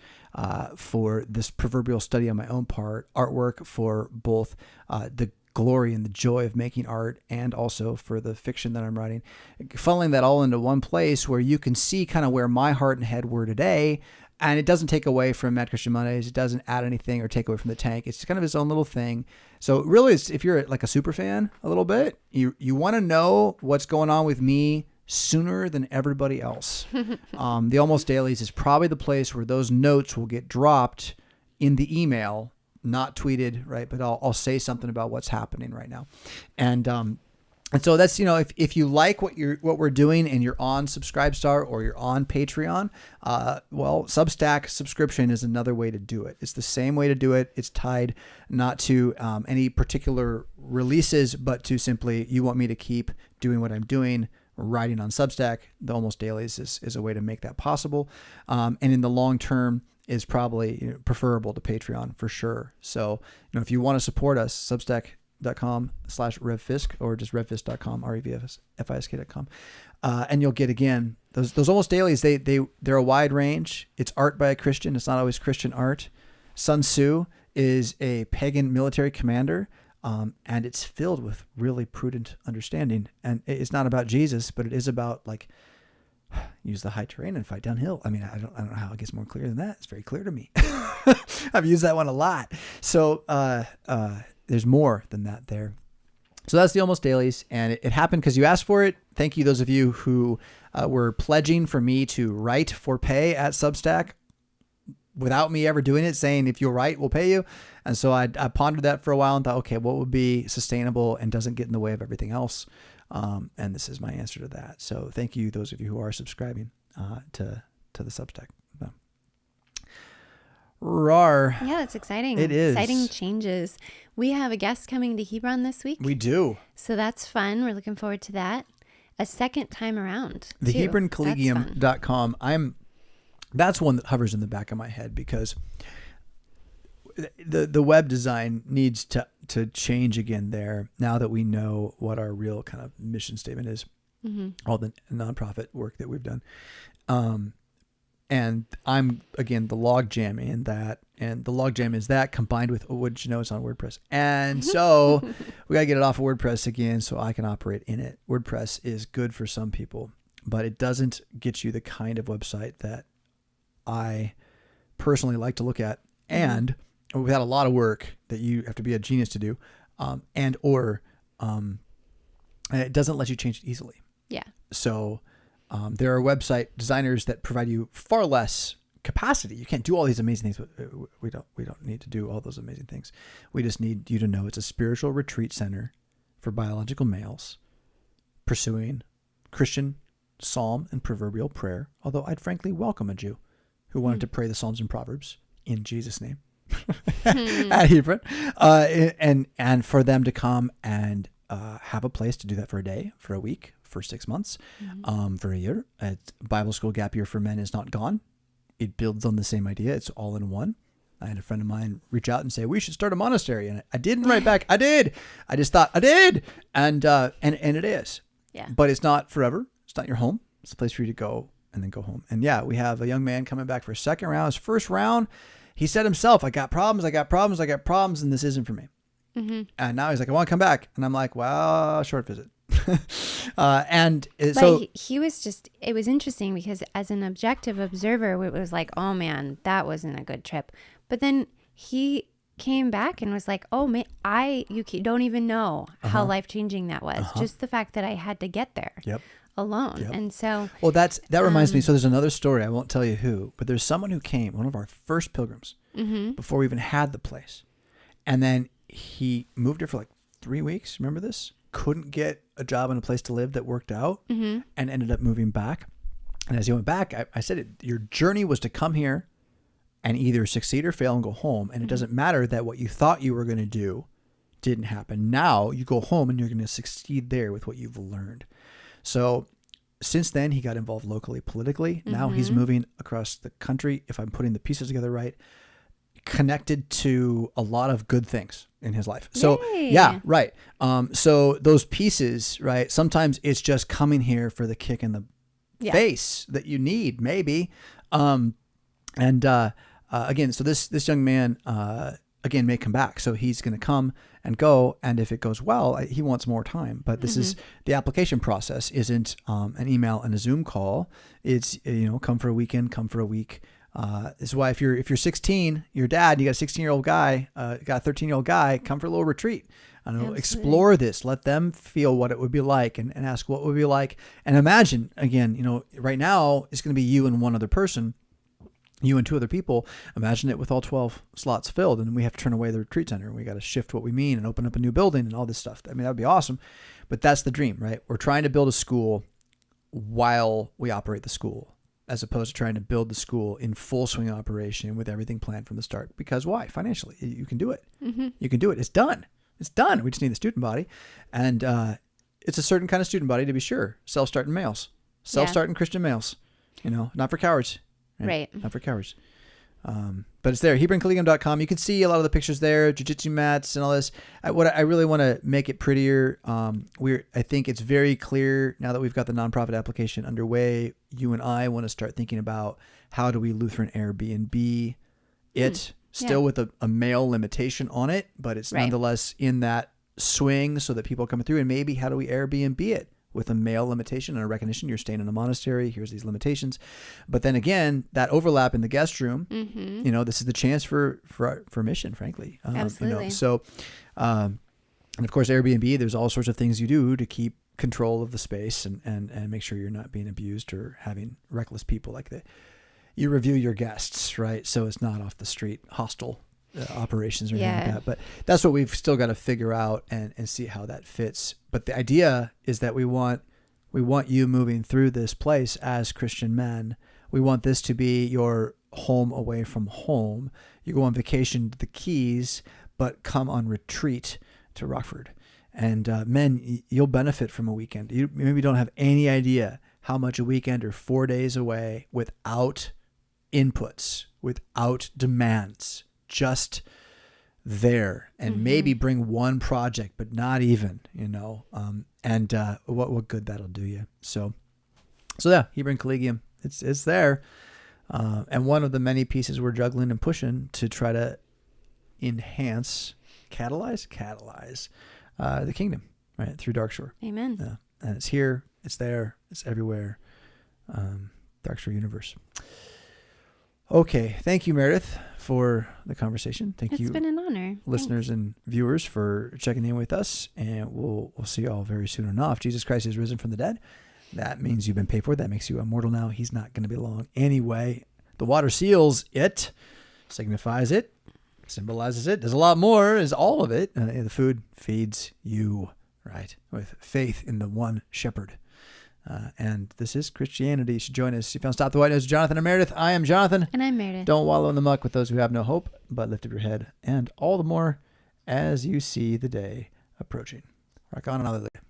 for this proverbial study on my own part, artwork for both the glory and the joy of making art, and also for the fiction that I'm writing, funneling that all into one place where you can see kind of where my heart and head were today. And it doesn't take away from Mad Christian Mondays. It doesn't add anything or take away from the tank. It's kind of its own little thing. So really, if you're like a super fan a little bit, you want to know what's going on with me sooner than everybody else. The Almost Dailies is probably the place where those notes will get dropped in the email, not tweeted, right? But I'll say something about what's happening right now. And so that's, if you like what we're doing and you're on Subscribestar or you're on Patreon, well, Substack subscription is another way to do it. It's the same way to do it. It's tied not to any particular releases, but to simply, you want me to keep doing what I'm doing, writing on Substack. The Almost Dailies is a way to make that possible. And in the long term, is probably preferable to Patreon for sure. So, if you want to support us, substack.com/RevFisk or just revfisk.com, RevFisk.com. And you'll get, again, those Almost Dailies, they're a wide range. It's art by a Christian. It's not always Christian art. Sun Tzu is a pagan military commander, and it's filled with really prudent understanding. And it's not about Jesus, but it is about like use the high terrain and fight downhill. I mean, I don't know how it gets more clear than that. It's very clear to me. I've used that one a lot. So there's more than that there. So that's the Almost Dailies, and it happened because you asked for it. Thank you, those of you who were pledging for me to write for pay at Substack without me ever doing it, saying, if you'll write, we'll pay you. And so I pondered that for a while and thought, okay, what would be sustainable and doesn't get in the way of everything else? And this is my answer to that. So thank you, those of you who are subscribing to the Substack. So. Rawr. Yeah, that's exciting. It is. Exciting changes. We have a guest coming to Hebron this week. We do. So that's fun. We're looking forward to that. A second time around. The Hebron Collegium.com. That's one that hovers in the back of my head because the web design needs to change again there now that we know what our real kind of mission statement is. All the nonprofit work that we've done. And I'm, again, the log jamming in that. And the log jam is that combined with, what did you know, it's on WordPress. And so we got to get it off of WordPress again so I can operate in it. WordPress is good for some people, but it doesn't get you the kind of website that I personally like to look at. And we've had a lot of work that you have to be a genius to do. And it doesn't let you change it easily. Yeah. So there are website designers that provide you far less capacity. You can't do all these amazing things, but we don't need to do all those amazing things. We just need you to know it's a spiritual retreat center for biological males pursuing Christian psalm and proverbial prayer. Although I'd frankly welcome a Jew who wanted to pray the Psalms and Proverbs in Jesus' name at Hebron, and for them to come and have a place to do that for a day, for a week, for 6 months, for a year. Bible school gap year for men is not gone. It builds on the same idea. It's all in one. I had a friend of mine reach out and say, we should start a monastery. And I didn't write back. I did. I just thought I did. And it is. Yeah. But it's not forever. It's not your home. It's a place for you to go and then go home. And yeah, we have a young man coming back for a second round. His first round, he said himself, I got problems, and this isn't for me. And now he's like, I want to come back. And I'm like, well, short visit. He was just, it was interesting because as an objective observer, it was like, oh man, that wasn't a good trip. But then he came back and was like, oh man, you don't even know how life-changing that was. Just the fact that I had to get there alone. And so, well, that reminds me. So there's another story. I won't tell you who, but there's someone who came, one of our first pilgrims, before we even had the place. And then he moved here for like 3 weeks. Remember this? Couldn't get a job and a place to live that worked out, and ended up moving back. And as he went back, I said, your journey was to come here and either succeed or fail and go home. And it doesn't matter that what you thought you were going to do didn't happen. Now you go home and you're going to succeed there with what you've learned. So since then, he got involved locally, politically. Now he's moving across the country, if I'm putting the pieces together right, connected to a lot of good things in his life. So yeah, right. So those pieces, right? Sometimes it's just coming here for the kick in the face that you need, maybe. Again, so this young man, again, may come back. So he's going to come and go. And if it goes well, he wants more time, but this is the application process isn't, an email and a Zoom call. It's, come for a weekend, come for a week. This is why if you're 16, your dad, you got a 16-year-old guy, got a 13-year-old guy, come for a little retreat. Explore this, let them feel what it would be like and ask what it would be like. And imagine again, right now it's going to be you and one other person, you and two other people. Imagine it with all 12 slots filled, and we have to turn away the retreat center, and we got to shift what we mean and open up a new building and all this stuff. I mean, that would be awesome, but that's the dream, right? We're trying to build a school while we operate the school, as opposed to trying to build the school in full swing operation with everything planned from the start. Because why? Financially, you can do it. You can do it. It's done. It's done. We just need the student body. And it's a certain kind of student body, to be sure. Self-starting males. Self-starting Christian males. Not for cowards. Right. Not for cowards. But it's there. HebronCollegium.com. You can see a lot of the pictures there, jiu-jitsu mats and all this. What I really want to make it prettier. I think it's very clear now that we've got the nonprofit application underway. You and I want to start thinking about how do we Lutheran Airbnb it. still with a male limitation on it, but it's nonetheless in that swing so that people are coming through. And maybe how do we Airbnb it with a male limitation and a recognition? You're staying in a monastery. Here's these limitations. But then again, that overlap in the guest room, this is the chance for mission, frankly. Absolutely. And of course, Airbnb, there's all sorts of things you do to keep control of the space and make sure you're not being abused or having reckless people like that. You review your guests, right? So it's not off the street, hostile operations or anything like that. But that's what we've still got to figure out and see how that fits. But the idea is that we want you moving through this place as Christian men. We want this to be your home away from home. You go on vacation to the Keys, but come on retreat to Rockford. And men, you'll benefit from a weekend. You maybe don't have any idea how much a weekend or 4 days away without inputs, without demands, just there, and maybe bring one project, but not even, and what good that'll do you. So yeah, Hebron Collegium, it's there. And one of the many pieces we're juggling and pushing to try to enhance, catalyze the kingdom, right, through Darkshore. Amen. And it's here, it's there, it's everywhere. Darkshore Universe. Okay, thank you, Meridith, for the conversation. Thank you. It's been an honor. Listeners and viewers for checking in with us, and we'll see you all very soon enough. Jesus Christ is risen from the dead. That means you've been paid for. That makes you immortal now. He's not going to be long anyway. The water seals it, signifies it, symbolizes it. There's a lot more, is all of it. The food feeds you, right, with faith in the one shepherd. And this is Christianity. You should join us. You found Stop the White Nose, Jonathan and Meridith. I am Jonathan. And I'm Meridith. Don't wallow in the muck with those who have no hope, but lift up your head, and all the more as you see the day approaching. Rock on another day.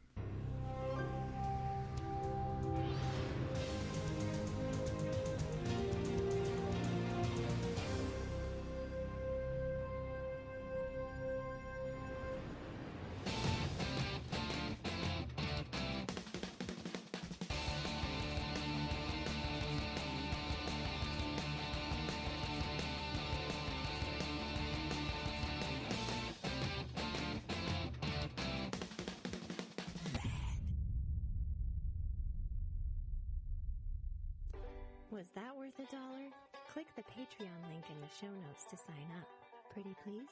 Was that worth $1? Click the Patreon link in the show notes to sign up. Pretty please?